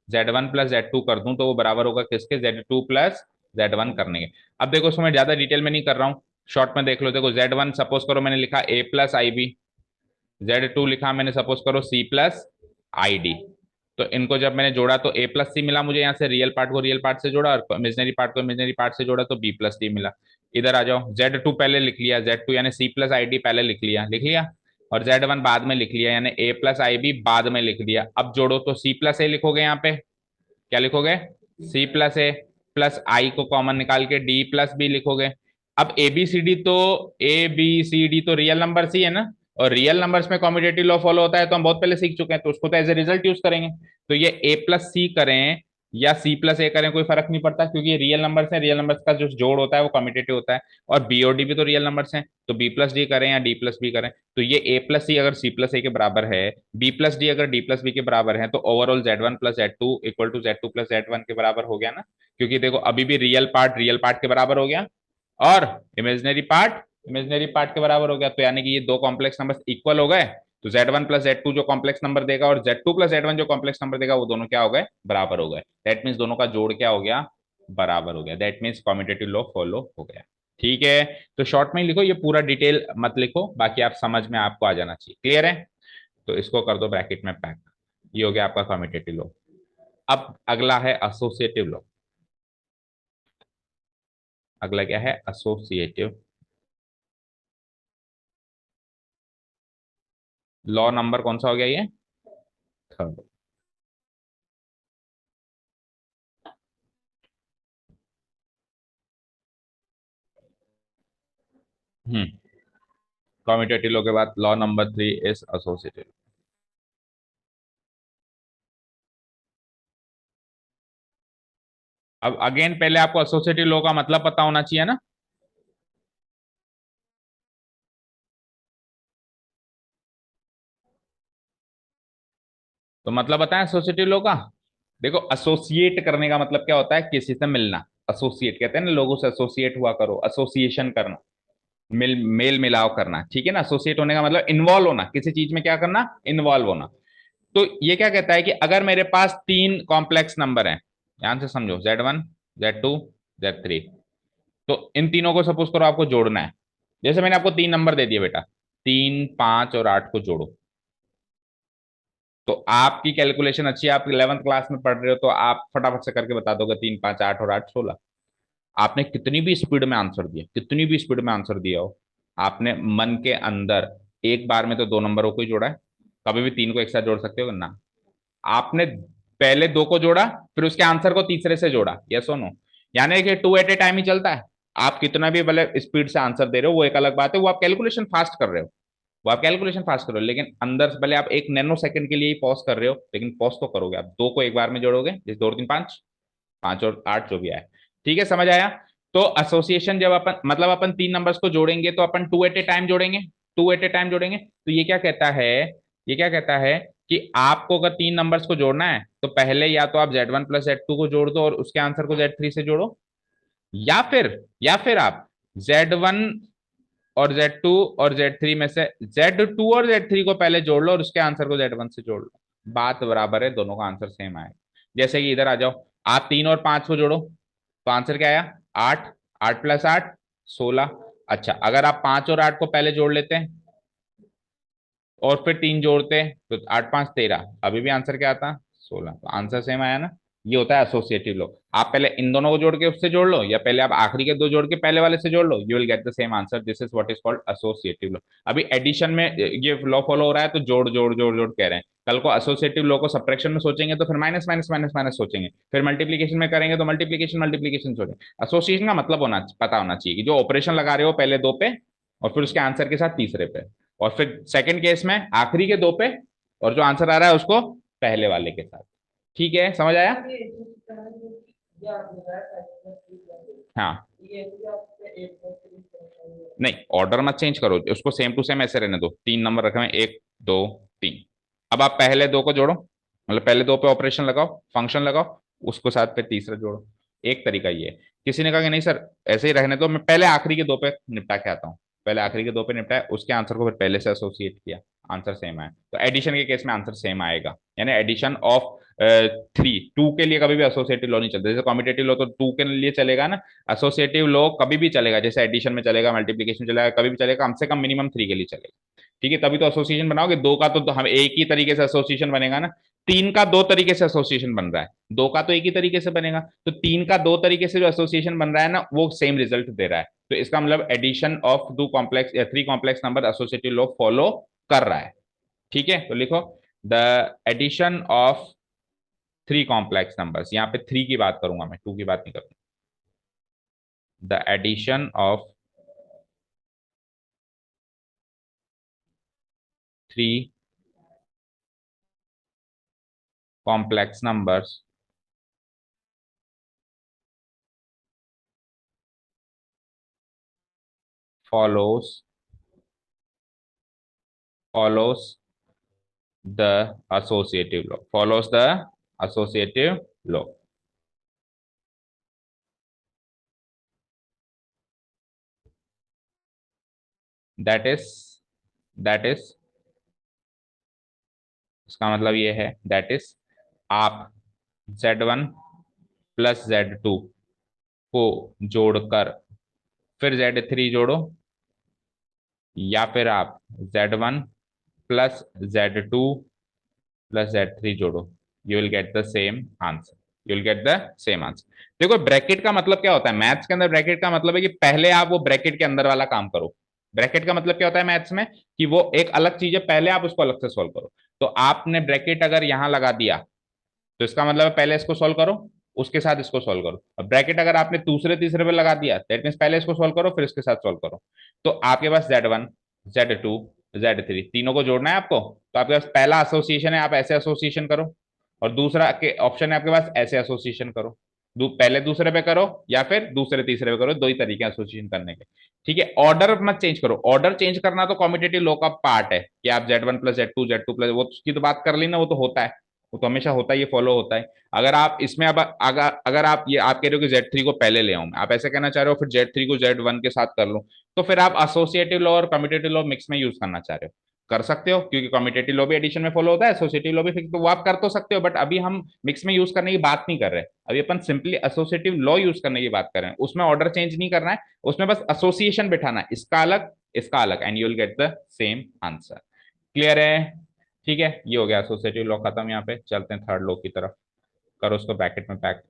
S1: Z1 + Z2 कर दूं तो वो बराबर होगा किसके, Z2 + Z1 करने के। अब देखो इसको मैं ज्यादा डिटेल में नहीं कर रहा हूँ, शॉर्ट में देख लो, देखो Z1 सपोज करो मैंने लिखा A + IB, Z2 लिखा मैंने, सपोज करो C प्लस ID। तो इनको जब मैंने जोड़ा तो A प्लस सी मिला मुझे, यहाँ से रियल पार्ट को रियल पार्ट से जोड़ा और इमेजिनरी पार्ट को इमेजिनरी पार्ट से जोड़ा तो B प्लस डी मिला। इधर आ जाओ, Z2 पहले लिख लिया, Z2 यानी C प्लस ID पहले लिख लिया, और Z1 बाद में लिख लिया, यानी A प्लस IB बाद में लिख दिया। अब जोड़ो तो C प्लस ए लिखोगे, यहाँ पे क्या लिखोगे, C प्लस ए प्लस आई को कॉमन निकाल के D प्लस बी लिखोगे। अब ए बी सी डी तो रियल नंबर ही है ना, और रियल नंबर्स में कॉम्यूटेटिव लॉ फॉलो होता है, तो हम बहुत पहले सीख चुके हैं, तो उसको तो एज ए रिजल्ट यूज करेंगे। तो ये ए प्लस सी करें या सी प्लस ए करें कोई फर्क नहीं पड़ता, क्योंकि ये रियल नंबर्स हैं, रियल नंबर्स का जो जोड़ होता है वो कॉम्यूटेटिव होता है, और बी और डी भी तो रियल नंबर्स हैं, तो बी प्लस डी करें या डी प्लस बी करें, तो ये ए प्लस सी अगर सी प्लस ए के बराबर है, बी प्लस डी अगर डी प्लस बी के बराबर है, तो overall Z1 plus Z2 equal to Z2 plus Z1 के बराबर हो गया ना। क्योंकि देखो अभी भी रियल पार्ट के बराबर हो गया, और इमेजिनरी पार्ट के बराबर हो गया, तो यानी कि ये दो कॉम्प्लेक्स नंबर इक्वल हो गए। तो Z1 प्लस Z2 जो कॉम्प्लेक्स नंबर देगा और Z2 प्लस Z1 जो कॉम्प्लेक्स नंबर देगा, वो दोनों क्या हो गए, बराबर हो गए। दैट मीन्स दोनों का जोड़ क्या हो गया, बराबर हो गया। That means commutative law follow हो गया। ठीक है, तो शॉर्ट में ही लिखो, ये पूरा डिटेल मत लिखो, बाकी आप समझ में आपको आ जाना चाहिए। क्लियर है, तो इसको कर दो ब्रैकेट में पैक। ये हो गया आपका कॉम्यूटेटिव लॉ। अब अगला है एसोसिएटिव लॉ। अगला क्या है, एसोसिएटिव लॉ। नंबर कौन सा हो गया ये, थर्ड। हम्म, कॉम्यूटेटिव लॉ के बाद लॉ नंबर 3 इज एसोसिएटिव। अब अगेन पहले आपको एसोसिएटिव लॉ का मतलब पता होना चाहिए ना। तो मतलब बताएं एसोसिएटिव लॉ का। देखो एसोसिएट करने का मतलब क्या होता है, किसी से मिलना। एसोसिएट कहते हैं ना, लोगों से एसोसिएट हुआ करो, एसोसिएशन करना, मेल मिलाव करना। ठीक है ना, एसोसिएट होने का मतलब इन्वॉल्व होना, किसी चीज में क्या करना, इन्वॉल्व होना। तो ये क्या कहता है कि अगर मेरे पास तीन कॉम्प्लेक्स नंबर हैं, ध्यान से समझो, Z1 Z2 Z3, तो इन तीनों को सपोज करो आपको जोड़ना है। जैसे मैंने आपको तीन नंबर दे दिए बेटा, 3 5 और 8 को जोड़ो। तो आपकी कैलकुलेशन अच्छी है, आप 11th क्लास में पढ़ रहे हो, तो आप फटाफट से करके बता दोगे 3 5 8 और 8 16। आपने कितनी भी स्पीड में आंसर दिया, कितनी भी स्पीड में आंसर दिया हो, आपने मन के अंदर एक बार में तो दो नंबरों को ही जोड़ा है। कभी भी तीन को एक साथ जोड़ सकते हो ना। आपने पहले दो को जोड़ा, फिर उसके आंसर को तीसरे से जोड़ा, यस और नो। यानी कि टू एट ए टाइम ही चलता है। आप कितना भी भले स्पीड से आंसर दे रहे हो वो एक अलग बात है, वो आप कैलकुलेशन फास्ट कर रहे हो, वो आप कैलकुलेशन फास्ट करो, लेकिन अंदर से भले आप एक नैनो सेकंड के लिए ही पॉज कर रहे हो, लेकिन पॉज तो करोगे। आप दो को एक बार में जोड़ोगे, जैसे 2 और 3 5, 5 और 8 जो भी आए। ठीक है, समझ आया। तो एसोसिएशन जब अपन मतलब अपन तीन नंबर्स को जोड़ेंगे तो अपन टू एट ए टाइम जोड़ेंगे, टू एट ए टाइम जोड़ेंगे। तो ये क्या कहता है, ये क्या कहता है कि आपको अगर तीन नंबर्स को जोड़ना है तो पहले या तो आप Z1 प्लस Z2 को जोड़ दो और उसके आंसर को Z3 से जोड़ो, या फिर आप Z1 और Z2 और Z3 में से Z2 और Z3 को पहले जोड़ लो और उसके आंसर को Z1 से जोड़ लो। बात बराबर है, दोनों का आंसर सेम आएगा। जैसे कि इधर आ जाओ, आप 3 और 5 को जोड़ो तो आंसर क्या आया, 8, 8 + 8 16। अच्छा, अगर आप 5 और 8 को पहले जोड़ लेते हैं और फिर तीन जोड़ते हैं तो 8 5 13, अभी भी आंसर क्या आता, 16। तो आंसर सेम आया ना। ये होता है एसोसिएटिव लॉ। आप पहले इन दोनों को जोड़ के उससे जोड़ लो, या पहले आप आखिरी के दो जोड़ के पहले वाले से जोड़ लो, you will get the same answer. This is what is called associative law. अभी एडिशन में ये लॉ फॉलो हो रहा है तो जोड़ जोड़ जोड़ जोड़ कह रहे हैं। कल को एसोसिएटिव लॉ को सब्ट्रैक्शन में सोचेंगे तो फिर माइनस माइनस माइनस माइनस सोचेंगे, फिर मल्टीप्लीकेशन में करेंगे तो मल्टीप्लीकेशन मल्टीप्लीकेशन सोचेंगे। एसोसिएशन का मतलब होना पता होना चाहिए कि जो ऑपरेशन लगा रहे हो पहले दो पे और फिर उसके आंसर के साथ तीसरे पे, और फिर सेकंड केस में आखिरी के दो पे और जो आंसर आ रहा है उसको पहले वाले के साथ। ठीक है, समझ आया। हाँ, नहीं ऑर्डर मत चेंज करो, उसको सेम टू सेम ऐसे रहने दो। तीन नंबर रखे हुए हैं, 1 2 3। अब आप पहले दो को जोड़ो, मतलब पहले दो पे ऑपरेशन लगाओ, फंक्शन लगाओ, उसको साथ पे तीसरा जोड़ो। एक तरीका ये है। किसी ने कहा कि नहीं सर ऐसे ही रहने दो, मैं पहले आखिरी के दो पे निपटा के आता हूँ, पहले आखिरी के दो पे निपटाया, उसके आंसर को फिर पहले से एसोसिएट किया। आंसर सेम आया, तो एडिशन के केस में आंसर सेम आएगा, यानी एडिशन ऑफ 3, 2 के लिए कभी भी एसोसिएटिव लॉ नहीं चलता, जैसे कॉम्पिटेटिव लॉ तो 2 के लिए चलेगा ना, एसोसिएटिव लॉ कभी भी चलेगा, जैसे एडिशन में चलेगा, मल्टीप्लीकेशन चलेगा, कभी भी चलेगा, कम से कम मिनिमम 3 के लिए चलेगा। ठीक है, तभी तो एसोसिएशन बनाओगे, 2 का तो हम एक ही तरीके से एसोसिएशन बनेगा ना, 3 का 2 तरीके से एसोसिएशन बन रहा है, 2 का तो एक ही तरीके से बनेगा, तो 3 का 2 तरीके से जो एसोसिएशन बन रहा है ना, वो सेम रिजल्ट दे रहा है, तो इसका मतलब एडिशन ऑफ 2 कॉम्प्लेक्स या 3 complex number associative law follow कर रहा है। ठीक है, तो लिखो the addition of 3 complex numbers, यहाँ पे 3 की बात करूंगा मैं, 2 की बात नहीं करूंगा, the addition of 3 complex numbers follows follows the associative law, follows the associative law, that is इसका मतलब ये है, दैट इज आप Z1 प्लस Z2 को जोड़कर फिर Z3 जोड़ो, या फिर आप Z1 plus Z2 plus Z3 जोड़ो, you will get the same answer, you will get the same answer. देखो ब्रैकेट का मतलब क्या होता है मैथ्स के अंदर, ब्रैकेट का मतलब है कि पहले आप वो ब्रैकेट के अंदर वाला काम करो। ब्रैकेट का मतलब क्या होता है मैथ्स में, कि वो एक अलग चीज है, पहले आप उसको अलग से सोल्व करो। तो आपने ब्रैकेट अगर यहां लगा दिया, तो इसका मतलब है पहले इसको सोल्व करो, उसके साथ इसको सोल्व करो। अब ब्रैकेट अगर आपने दूसरे तीसरे पे लगा दिया, दैट मीन्स पहले इसको सोल्व करो फिर इसके साथ सोल्व करो। तो आपके पास Z1, Z2, Z3 तीनों को जोड़ना है आपको, तो आपके पास पहला एसोसिएशन है, आप ऐसे एसोसिएशन करो, और दूसरा के ऑप्शन है आपके पास ऐसे एसोसिएशन करो। पहले दूसरे पे करो या फिर दूसरे तीसरे पे करो, दो ही तरीके एसोसिएशन करने के। ठीक है, ऑर्डर मत चेंज करो, ऑर्डर चेंज करना तो कॉम्पिटेटिव लॉ का पार्ट है, कि आप Z1 प्लस Z2 प्लस, वो उसकी तो बात कर ली ना, वो तो होता है, वो तो हमेशा होता है, ये फॉलो होता है। अगर आप इसमें अब अगर अगर आप ये आप कह रहे हो कि Z3 को पहले ले आऊं, आप ऐसे कहना चाह रहे हो, फिर Z3 को Z1 के साथ कर लूं, तो फिर आप एसोसिएटिव लॉ और कम्यूटेटिव लॉ मिक्स में यूज करना चाह रहे हो, कर सकते हो, क्योंकि कम्यूटेटिव लॉ भी एडिशन में फॉलो होता है, एसोसिएटिव लॉ भी फिक्स, तो वो आप कर तो सकते हो, बट अभी हम मिक्स में यूज करने की बात नहीं कर रहे, अभी अपन सिंपली एसोसिएटिव लॉ यूज करने की बात कर रहे हैं, उसमें ऑर्डर चेंज नहीं करना है, उसमें बस एसोसिएशन बिठाना है, इसका अलग and you will get the same answer. Clear है? ठीक है, ये हो गया एसोसिएटिव लॉ खत्म, यहाँ पे चलते हैं थर्ड लॉ की तरफ, करो उसको ब्रैकेट में पैक।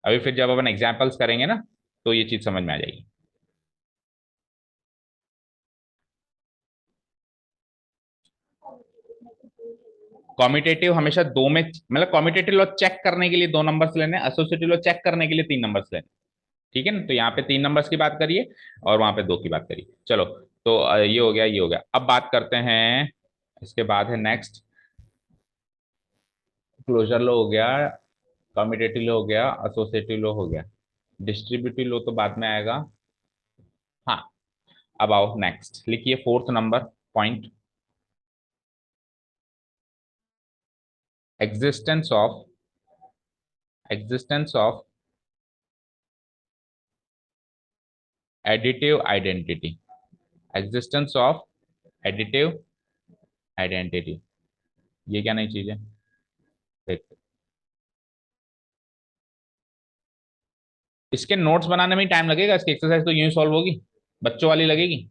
S1: अभी फिर जब अपन एग्जाम्पल्स करेंगे ना, तो ये चीज समझ में आ जाएगी। कॉम्यूटेटिव हमेशा दो में, मतलब कॉम्यूटेटिव लॉ चेक करने के लिए 2 नंबर्स लेने, एसोसिएटिव लॉ चेक करने के लिए 3 नंबर्स लेने। ठीक है ना, तो यहाँ पे 3 नंबर्स की बात करिए और वहां पे 2 की बात करिए। चलो, तो ये हो गया, ये हो गया, अब बात करते हैं, इसके बाद है नेक्स्ट, क्लोजर लॉ हो गया, कम्यूटेटिव लॉ हो गया, एसोसिएटिव लॉ हो गया, डिस्ट्रीब्यूटिव लॉ तो बाद में आएगा। हाँ, अब आओ नेक्स्ट, लिखिए fourth number point, existence of existence of additive identity, existence of additive identity, ये क्या नई चीज है? देख, इसके नोट्स बनाने में ही टाइम लगेगा, इसकी एक्सरसाइज तो यूं ही सॉल्व होगी, बच्चों वाली लगेगी,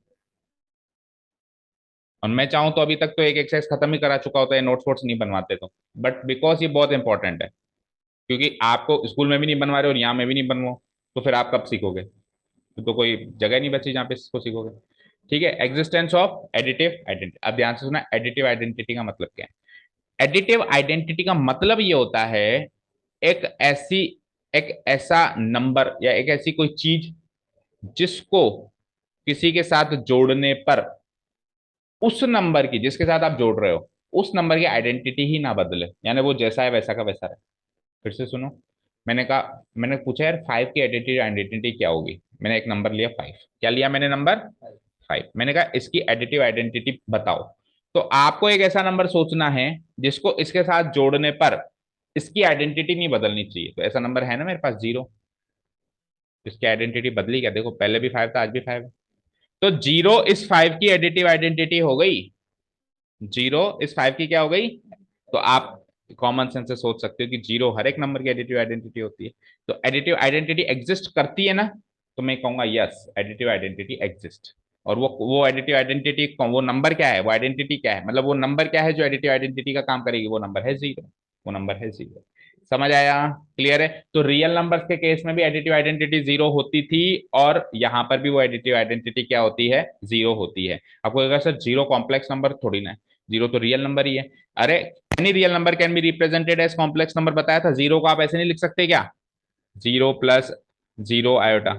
S1: और मैं चाहूं तो अभी तक तो एक एक्सरसाइज खत्म ही करा चुका होता है, नोट्स वोट्स नहीं बनवाते तो, बट बिकॉज ये बहुत इंपॉर्टेंट है, क्योंकि आपको स्कूल में भी नहीं बनवा रहे और यहाँ में भी नहीं बनवाओ, तो फिर आप कब सीखोगे? तो कोई जगह नहीं बची जहाँ पे इसको सीखोगे। ठीक है, एग्जिस्टेंस ऑफ एडिटिव आइडेंटिटी, अब ध्यान से सुना, एडिटिव आइडेंटिटी का मतलब क्या है? एडिटिव आइडेंटिटी का मतलब ये होता है, एक ऐसी एक ऐसा नंबर या एक ऐसी कोई चीज जिसको किसी के साथ जोड़ने पर उस नंबर की, जिसके साथ आप जोड़ रहे हो, उस नंबर की आइडेंटिटी ही ना बदले, यानी वो जैसा है वैसा का वैसा रहे। फिर से सुनो, मैंने कहा, मैंने पूछा यार 5 की आइडेंटिटी आइडेंटिटी क्या होगी, मैंने एक नंबर लिया 5, क्या लिया मैंने नंबर 5, मैंने कहा इसकी एडिटिव आइडेंटिटी बताओ। तो आपको एक ऐसा नंबर सोचना है जिसको इसके साथ जोड़ने पर इसकी आइडेंटिटी नहीं बदलनी चाहिए, तो ऐसा नंबर है ना मेरे पास 0, इसकी आइडेंटिटी बदली क्या? देखो पहले भी 5 था, आज भी 5 है, तो 0 इस 5 की एडिटिव आइडेंटिटी हो गई, जीरो इस 5 की क्या हो गई? तो आप कॉमन सेंस से सोच सकते हो कि जीरो हर एक नंबर की एडिटिव आइडेंटिटी होती है। तो एडिटिव आइडेंटिटी एग्जिस्ट करती है ना, तो मैं कहूंगा यस, एडिटिव आइडेंटिटी एग्जिस्ट। और वो एडिटिव आइडेंटिटी, वो नंबर क्या है, वो आइडेंटिटी क्या है, मतलब वो नंबर क्या है जो एडिटिव आइडेंटिटी का काम करेगी, वो नंबर है जीरो। वो नंबर है जीरो। समझ आया? क्लियर है? तो रियल नंबर्स के केस में भी एडिटिव आइडेंटिटी जीरो होती थी, और यहां पर भी वो एडिटिव आइडेंटिटी क्या होती है? जीरो होती है। आपको अगर सर जीरो कॉम्प्लेक्स नंबर थोड़ी ना है, जीरो तो रियल नंबर ही है। अरे any real number can be represented as complex number बताया था, जीरो को आप ऐसे नहीं लिख सकते क्या? Zero plus zero iota,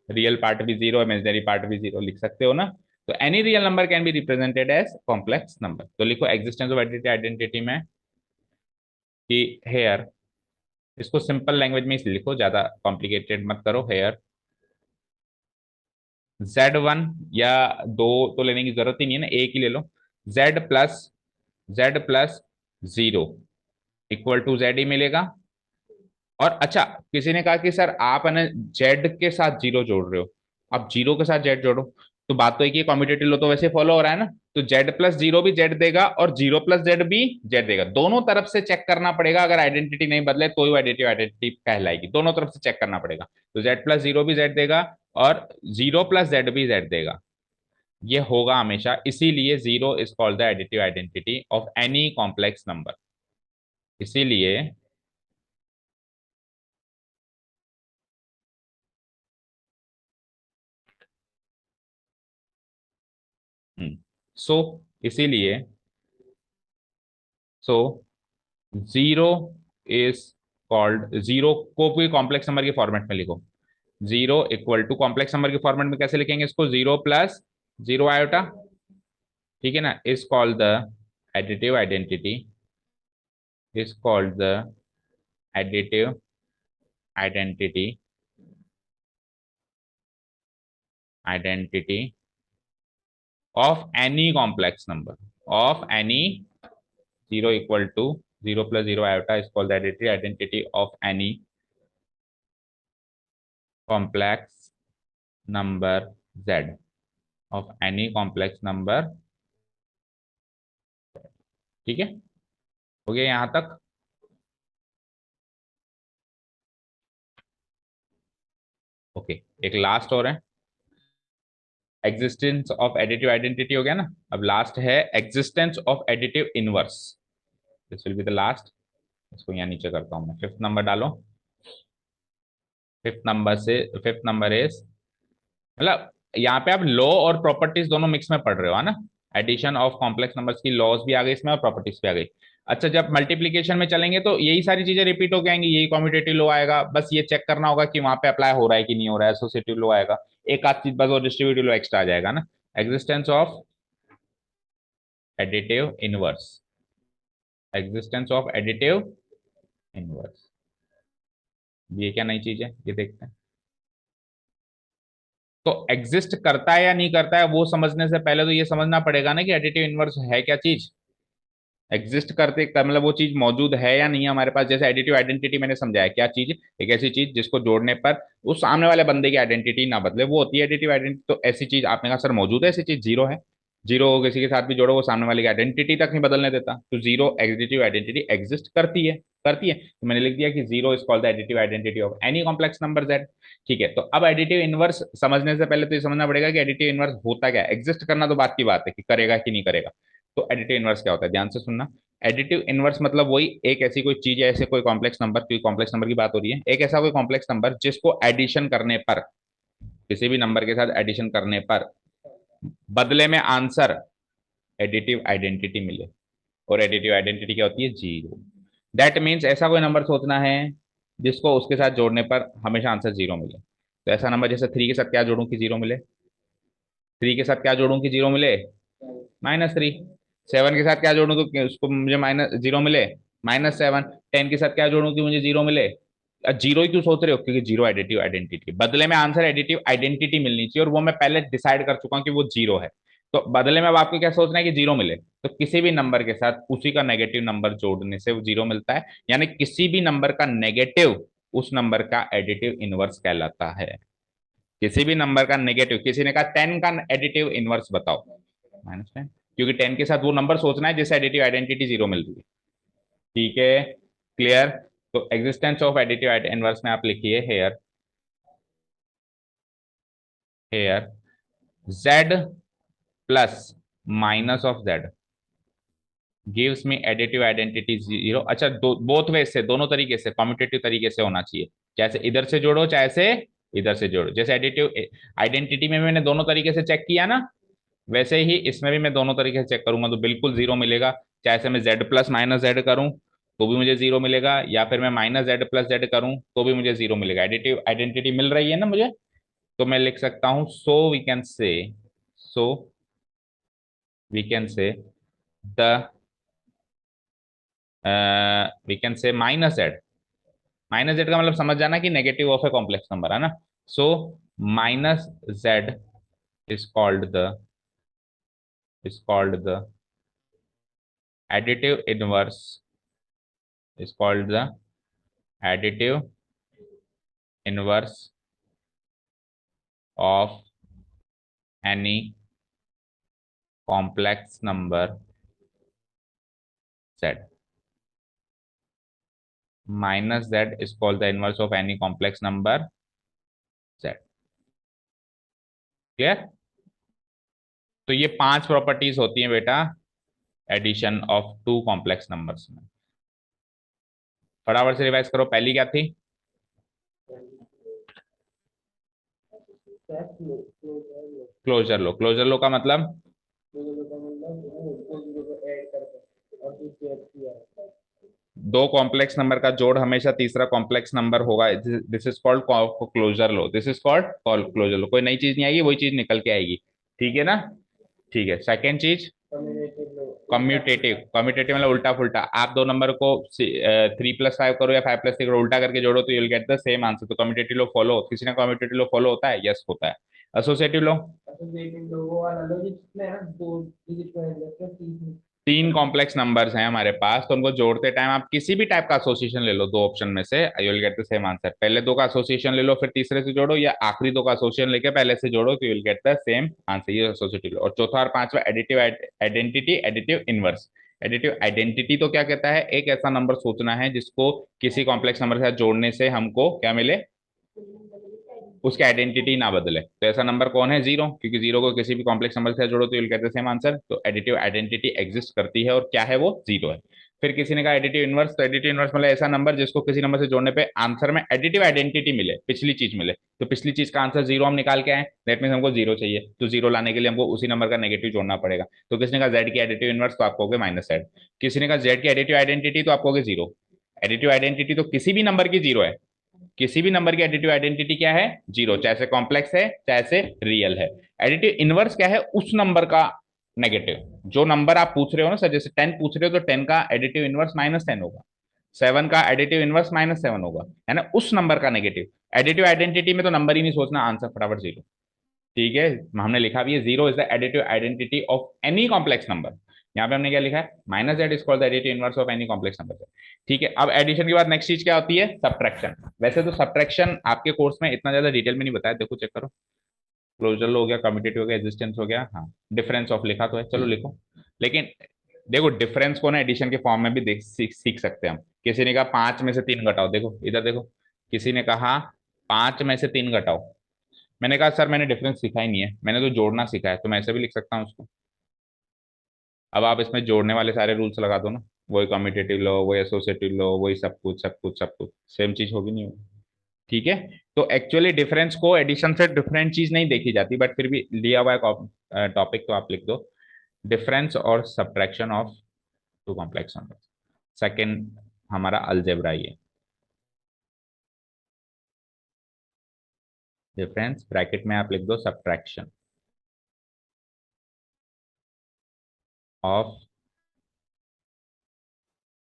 S1: real part भी जीरो, इमेजिनरी पार्ट भी जीरो लिख सकते हो ना। तो any real number can be represented as complex number. तो लिखो एग्जिस्टेंस ऑफ एडिटिव आइडेंटिटी में कि हेयर, इसको सिंपल लैंग्वेज में ही लिखो, ज्यादा कॉम्प्लिकेटेड मत करो। हेयर Z1, या दो तो लेने की जरूरत ही नहीं है ना, एक ही ले लो। Z plus zero equal to Z ही मिलेगा। और अच्छा, किसी ने कहा कि सर आप है ना जेड के साथ जीरो जोड़ रहे हो, आप जीरो के साथ जेड जोड़ो। तो बात तो एक ही, कॉम्यूटेटिव लो तो वैसे फॉलो हो रहा है ना। तो जेड प्लस जीरो भी जेड देगा, और जीरो प्लस जेड भी जेड देगा। दोनों तरफ से चेक करना पड़ेगा, अगर आइडेंटिटी नहीं बदले तो ही आइडेंटिटी आइडेंटिटी कहलाएगी। दोनों तरफ से चेक करना पड़ेगा। तो जेड प्लस जीरो भी जेड देगा, और जीरो प्लस जेड भी जेड देगा। ये होगा हमेशा, इसीलिए zero is called the additive identity of any complex number. इसीलिए सो इसीलिए so zero is called, zero को कोई कॉम्प्लेक्स नंबर के फॉर्मेट में लिखो। Zero equal to complex number के फॉर्मेट में कैसे लिखेंगे इसको? जीरो प्लस जीरो आयोटा, ठीक है ना, is called the additive identity, is called the additive identity, identity of any complex number, of any, zero equal to zero plus zero iota is called the additive identity of any complex number z, of any complex number. ठीक है, हो गया यहां तक? ओके, एक लास्ट और है, एग्जिस्टेंस ऑफ एडिटिव आइडेंटिटी हो गया ना। अब लास्ट है existence of additive inverse. This will be the last. इसको यहाँ नीचे करता हूँ मैं, फिफ्थ नंबर डालो। फिफ्थ नंबर इज, मतलब यहाँ पे आप लॉ और प्रॉपर्टीज दोनों मिक्स में पढ़ रहे हो, है ना। एडिशन ऑफ कॉम्प्लेक्स नंबर्स की लॉज भी आ गई इसमें, और प्रॉपर्टीज भी आ गई। अच्छा, जब मल्टीप्लीकेशन में चलेंगे तो यही सारी चीजें रिपीट हो जाएंगी, यही कॉम्यूटेटिव लॉ आएगा, बस ये चेक करना होगा कि वहां पे अप्लाई हो रहा है कि नहीं हो रहा है। एसोसिएटिव लॉ आएगा, एक आध चीज बस, और डिस्ट्रीब्यूटिव लॉ एक्स्ट्रा आ जाएगा ना। Existence of additive inverse, existence of additive inverse, ये क्या नई चीज है, ये देखते हैं। तो एग्जिस्ट करता है या नहीं करता है, वो समझने से पहले तो ये समझना पड़ेगा ना कि एडिटिव इनवर्स है क्या चीज। एग्जिस्ट करते मतलब वो चीज मौजूद है या नहीं है हमारे पास। जैसे एडिटिव आइडेंटिटी मैंने समझाया, क्या चीज? एक ऐसी चीज जिसको जोड़ने पर उस सामने वाले बंदे की आइडेंटिटी ना बदले, वो होती है एडिटिव आइडेंटिटी। तो ऐसी चीज आपने कहा सर मौजूद है, ऐसी चीज जीरो है। जीरो को किसी के साथ भी जोड़ो, वो सामने वाले की आइडेंटिटी तक नहीं बदलने देता। तो जीरो एडिटिव आइडेंटिटी एग्जिस्ट करती है, करती है। तो मैंने लिख दिया कि zero is called the additive identity of any complex number z। ठीक है, तो अब एडिटिव इनवर्स समझने से पहले तो ये समझना पड़ेगा कि एडिटिव इनवर्स होता क्या है। एग्जिस्ट करना तो बात की बात है कि करेगा कि नहीं करेगा। तो एडिटिव इनवर्स क्या होता है, ध्यान से सुनना। एडिटिव इनवर्स मतलब वही, एक ऐसी कोई चीज है, ऐसे कोई कॉम्प्लेक्स नंबर, कोई कॉम्प्लेक्स नंबर की बात हो रही है, एक ऐसा कोई कॉम्प्लेक्स नंबर जिसको एडिशन करने पर, किसी भी नंबर के साथ एडिशन करने पर बदले में आंसर एडिटिव आइडेंटिटी मिले। और एडिटिव आइडेंटिटी क्या होती है? जीरो। दैट मीन्स ऐसा कोई नंबर सोचना है जिसको उसके साथ जोड़ने पर हमेशा आंसर जीरो मिले। तो ऐसा नंबर, जैसे थ्री के साथ क्या जोड़ूं कि जीरो मिले? थ्री के साथ क्या जोड़ूं कि जीरो मिले? -3। सेवन के साथ क्या जोड़ूं तो उसको मुझे माइनस जीरो मिले? -7। टेन के साथ क्या जोड़ूं कि मुझे जीरो मिले? जीरो ही क्यों सोच रहे हो? क्योंकि जीरो एडिटिव आइडेंटिटी, बदले में आंसर एडिटिव आइडेंटिटी मिलनी चाहिए, और वो मैं पहले डिसाइड कर चुका हूं कि वो जीरो है। तो बदले में अब आपको क्या सोचना है कि जीरो मिले। तो किसी भी नंबर के साथ उसी का नेगेटिव नंबर जोड़ने से वो जीरो मिलता है, यानी किसी भी नंबर का नेगेटिव उस नंबर का एडिटिव इनवर्स कहलाता है। किसी भी नंबर का नेगेटिव, किसी ने कहा 10 का एडिटिव इनवर्स बताओ, -10। क्योंकि 10 के साथ वो नंबर सोचना है जिससे एडिटिव आइडेंटिटी जीरो मिल रही है। ठीक है, क्लियर। तो एग्जिस्टेंस ऑफ एडिटिव इनवर्स में आप लिखिए here, here z plus minus of z gives me additive identity zero. अच्छा, बोथ वे से, दोनों तरीके से, कम्यूटेटिव तरीके से होना चाहिए, जैसे इधर से जोड़ो चाहे से इधर से जोड़ो। जैसे एडिटिव आइडेंटिटी में मैंने दोनों तरीके से चेक किया ना, वैसे ही इसमें भी मैं दोनों तरीके से चेक करूंगा तो बिल्कुल जीरो मिलेगा। चाहे से मैं z प्लस माइनस जेड करूं तो भी मुझे जीरो मिलेगा, या फिर मैं माइनस जेड प्लस जेड करूं तो भी मुझे जीरो मिलेगा। एडिटिव आइडेंटिटी मिल रही है ना मुझे, तो मैं लिख सकता हूं so we can say the we can say minus z. Minus z का मतलब समझ जाना कि negative of a complex number है ना। So minus z is called the is called the additive inverse is called the additive inverse of any complex number z. Minus z is called the inverse of any complex number z. Clear. तो ये 5 प्रॉपर्टीज होती हैं बेटा addition of two complex numbers में। फटाफट से रिवाइज करो, पहली क्या थी? क्लोजर लो। क्लोजर लो का मतलब दो कॉम्प्लेक्स नंबर का जोड़ हमेशा तीसरा कॉम्प्लेक्स नंबर होगा। This is called closure law, this is called closure law. कोई नई चीज नहीं आएगी, वही चीज निकल के आएगी। ठीक है ना। ठीक है, सेकेंड चीज कम्यूटेटिव। कम्यूटेटिव मतलब उल्टा फुल्टा। आप दो नंबर को 3+5 करो या 5+3 करो, उल्टा करके जोड़ो तो you'll get the same answer. तो कम्यूटेटिव लो फॉलो, किसी ने कम्यूटेटिव लो फॉलो होता है? यस होता है। एसोसिएटिव लो, तीन कॉम्प्लेक्स नंबर्स हैं हमारे पास, तो उनको जोड़ते टाइम आप किसी भी टाइप का एसोसिएशन ले लो, दो ऑप्शन में से, you will get the same answer. पहले दो का एसोसिएशन ले लो फिर तीसरे से जोड़ो, या आखिरी दो का एसोसिएशन लेके पहले से जोड़ो तो you will get the same answer. ये एसोसिएटिव लो। और चौथा और पांचवा additive identity, additive inverse. Additive identity तो क्या कहता है? एक ऐसा नंबर सोचना है जिसको किसी कॉम्प्लेक्स नंबर के साथ जोड़ने से हमको क्या मिले, उसकी आइडेंटिटी ना बदले। तो ऐसा नंबर कौन है? जीरो, क्योंकि जीरो को किसी भी कॉम्प्लेक्स नंबर से जोड़ो तो you'll get the same answer. तो एडिटिव आइडेंटिटी एग्जिस्ट करती है, और क्या है वो? जीरो है। फिर किसी ने कहा एडिटिव इनवर्स, तो एडिटिव इनवर्स मतलब ऐसा नंबर जिसको किसी नंबर से जोड़ने पे आंसर में एडिटिव आइडेंटिटी मिले, पिछली चीज मिले। तो पिछली चीज का आंसर जीरो हम निकाल के आए, दैट मीन हमको जीरो चाहिए, तो जीरो लाने के लिए हमको उसी नंबर का नेगेटिव जोड़ना पड़ेगा। तो किसी ने कहा जेड की एडिटिव इनवर्स, तो आप कहोगे माइनस जेड। किसी ने कहा जेड की एडिटिव आइडेंटिटी, तो आप कहोगे जीरो। एडिटिव आइडेंटिटी तो किसी भी नंबर की जीरो है, किसी भी नंबर की एडिटिव आइडेंटिटी क्या है? जीरो, चाहे से कॉम्प्लेक्स है चाहे से रियल है। एडिटिव इनवर्स क्या है? उस नंबर का नेगेटिव। जो नंबर आप पूछ रहे हो ना सर, जैसे 10 पूछ रहे हो तो 10 का एडिटिव इनवर्स -10 होगा, 7 का एडिटिव इनवर्स -7 होगा, है ना, उस नंबर का नेगेटिव। एडिटिव आइडेंटिटी में तो नंबर ही नहीं सोचना, आंसर फटाफट जीरो। ठीक है, हमने लिखा भी है zero is the additive identity of any complex number. यहाँ पे हमने क्या लिखा है? Minus z is called the additive inverse of any complex number. ठीक है, अब एडिशन के बाद नेक्स्ट चीज क्या होती है? सब्ट्रैक्शन। वैसे तो सब्ट्रैक्शन आपके कोर्स में इतना ज्यादा डिटेल में नहीं बताया, देखो चेक करो। क्लोजर हो गया, कम्यूटेटिव हो गया, एग्जिस्टेंस हो गया, हाँ डिफरेंस ऑफ लिखा तो है, चलो लिखो। लेकिन देखो डिफरेंस को ना एडिशन के फॉर्म में भी सीख सकते हैं हम। किसी ने कहा 5 में से 3 घटाओ, देखो इधर देखो, किसी ने कहा 5 में से 3 घटाओ, मैंने कहा सर मैंने डिफरेंस सीखा ही नहीं है, मैंने तो जोड़ना सीखा है, तो मैं ऐसे भी लिख सकता हूँ उसको। अब आप इसमें जोड़ने वाले सारे रूल्स लगा दो ना, वही कम्यूटेटिव लो, वही एसोसिएटिव लो, वही सब कुछ सब कुछ सब कुछ, सेम चीज होगी नहीं होगी। ठीक है, तो एक्चुअली डिफरेंस को एडिशन से डिफरेंट चीज नहीं देखी जाती, बट फिर भी लिया हुआ है टॉपिक तो आप लिख दो, डिफरेंस और subtraction of two complex number. Second हमारा अलजेब्रा ये, डिफरेंस ब्रैकेट में आप लिख दो subtraction of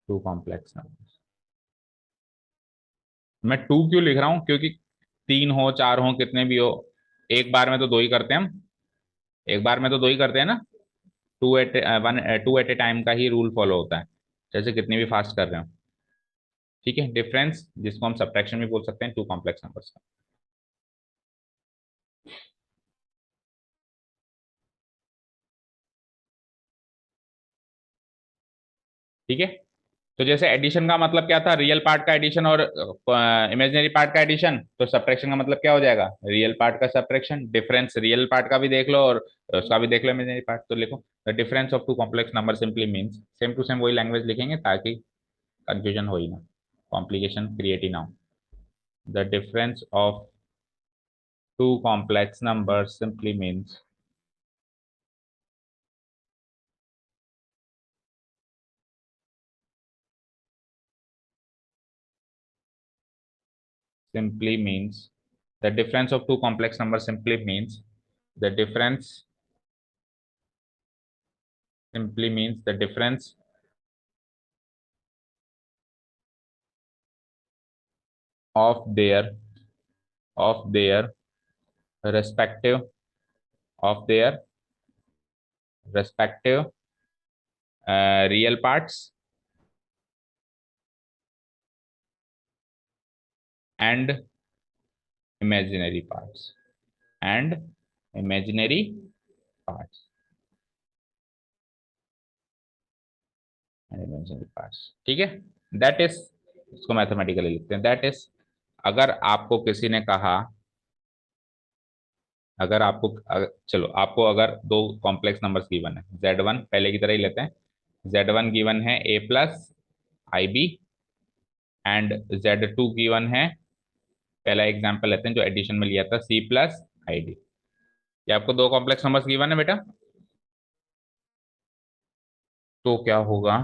S1: two complex number. मैं टू क्यों लिख रहा हूं? क्योंकि 3 हो 4 हो कितने भी हो, एक बार में तो दो ही करते हैं हम, एक बार में तो दो ही करते हैं ना। टू एट ए टाइम का ही रूल फॉलो होता है, जैसे कितनी भी फास्ट कर रहे हो। ठीक है, डिफरेंस जिसको हम सब्ट्रैक्शन भी बोल सकते हैं टू कॉम्प्लेक्स नंबर्स का। ठीक है। तो जैसे एडिशन का मतलब क्या था, रियल पार्ट का एडिशन और इमेजिनरी पार्ट का एडिशन, तो सब्ट्रैक्शन का मतलब क्या हो जाएगा, रियल पार्ट का सब्ट्रैक्शन। डिफरेंस रियल पार्ट का भी देख लो और उसका भी देख लो इमेजिनरी पार्ट, तो लिखो the difference of two complex number simply means, same to same वही लैंग्वेज लिखेंगे ताकि कंफ्यूजन हो ही ना, कॉम्प्लिकेशन क्रिएट ही ना हो। The difference of two complex numbers simply means the difference of two complex numbers simply means the difference simply means the difference of their respective of their respective real parts and imaginary parts and imaginary parts and imaginary parts। ठीक है, दैट इज, इसको मैथमेटिकली लिखते हैं, दैट इज अगर आपको किसी ने कहा, अगर आपको चलो आपको अगर दो कॉम्प्लेक्स नंबर्स गिवन है, Z1 पहले की तरह ही लेते हैं, Z1 गिवन है A+IB एंड Z2 गिवन है, पहला एग्जांपल लेते हैं जो एडिशन में लिया था, C+ID। ये आपको दो कॉम्प्लेक्स नंबर्स गिवन है बेटा, तो क्या होगा,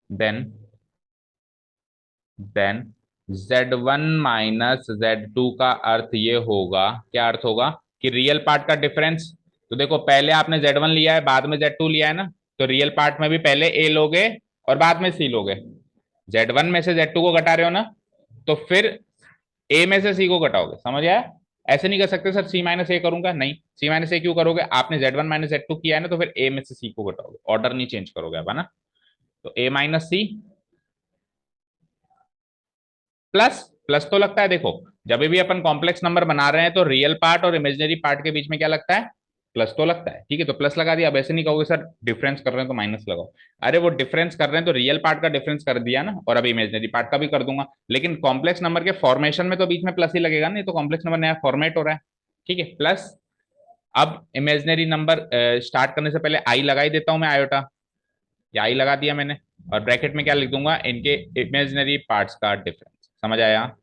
S1: then then Z1 minus Z2 का अर्थ ये होगा, क्या अर्थ होगा कि रियल पार्ट का डिफरेंस, तो देखो पहले आपने Z1 लिया है बाद में Z2 लिया है ना, तो रियल पार्ट में भी पहले A लोगे और बाद में C लोगे। Z1 में से Z2 को घटा रहे हो ना, तो फिर A में से C को घटाओगे, समझ आया। ऐसे नहीं कर सकते सर C-A करूंगा, नहीं, C-A क्यों करोगे, आपने Z1 माइनस Z2 किया है ना, तो फिर A में से C को घटाओगे, ऑर्डर नहीं चेंज करोगे अब, है ना। तो A-C प्लस, प्लस तो लगता है, देखो जब भी अपन कॉम्प्लेक्स नंबर बना रहे हैं तो रियल पार्ट और इमेजिनरी पार्ट के बीच में क्या लगता है, प्लस तो लगता है, ठीक है। तो प्लस लगा दिया, अब ऐसे नहीं कहोगे सर डिफरेंस कर रहे हैं तो माइनस लगाओ, अरे वो डिफरेंस कर रहे हैं तो रियल पार्ट का डिफरेंस कर दिया ना, और अभी इमेजिनरी पार्ट का भी कर दूंगा, लेकिन कॉम्प्लेक्स नंबर के फॉर्मेशन में तो बीच में प्लस ही लगेगा, नहीं तो कॉम्प्लेक्स नंबर नया फॉर्मेट हो रहा है, ठीक है, प्लस। अब इमेजिनरी नंबर स्टार्ट करने से पहले आई लगा ही देता हूं मैं, आयोटा, या आई लगा दिया मैंने, और ब्रैकेट में क्या लिख दूंगा, इनके इमेजिनरी पार्ट्स का डिफरेंस, समझ आया।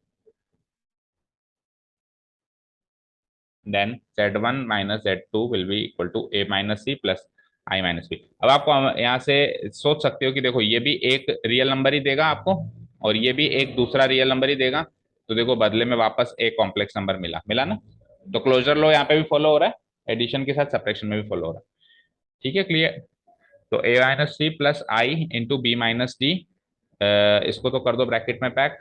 S1: Then Z1 minus Z2 will be equal to A-C plus I-B। अब आपको यहाँ से सोच सकते हो कि देखो ये भी एक रियल नंबर ही देगा आपको और ये भी एक दूसरा रियल नंबर ही देगा, तो देखो बदले में वापस एक कॉम्प्लेक्स नंबर मिला, मिला ना। तो क्लोजर लो यहाँ पे भी फॉलो हो रहा है, एडिशन के साथ सब्ट्रैक्शन में भी फॉलो हो रहा है, ठीक है, क्लियर। तो A-C प्लस आई इंटू B-D, इसको तो कर दो ब्रैकेट में पैक,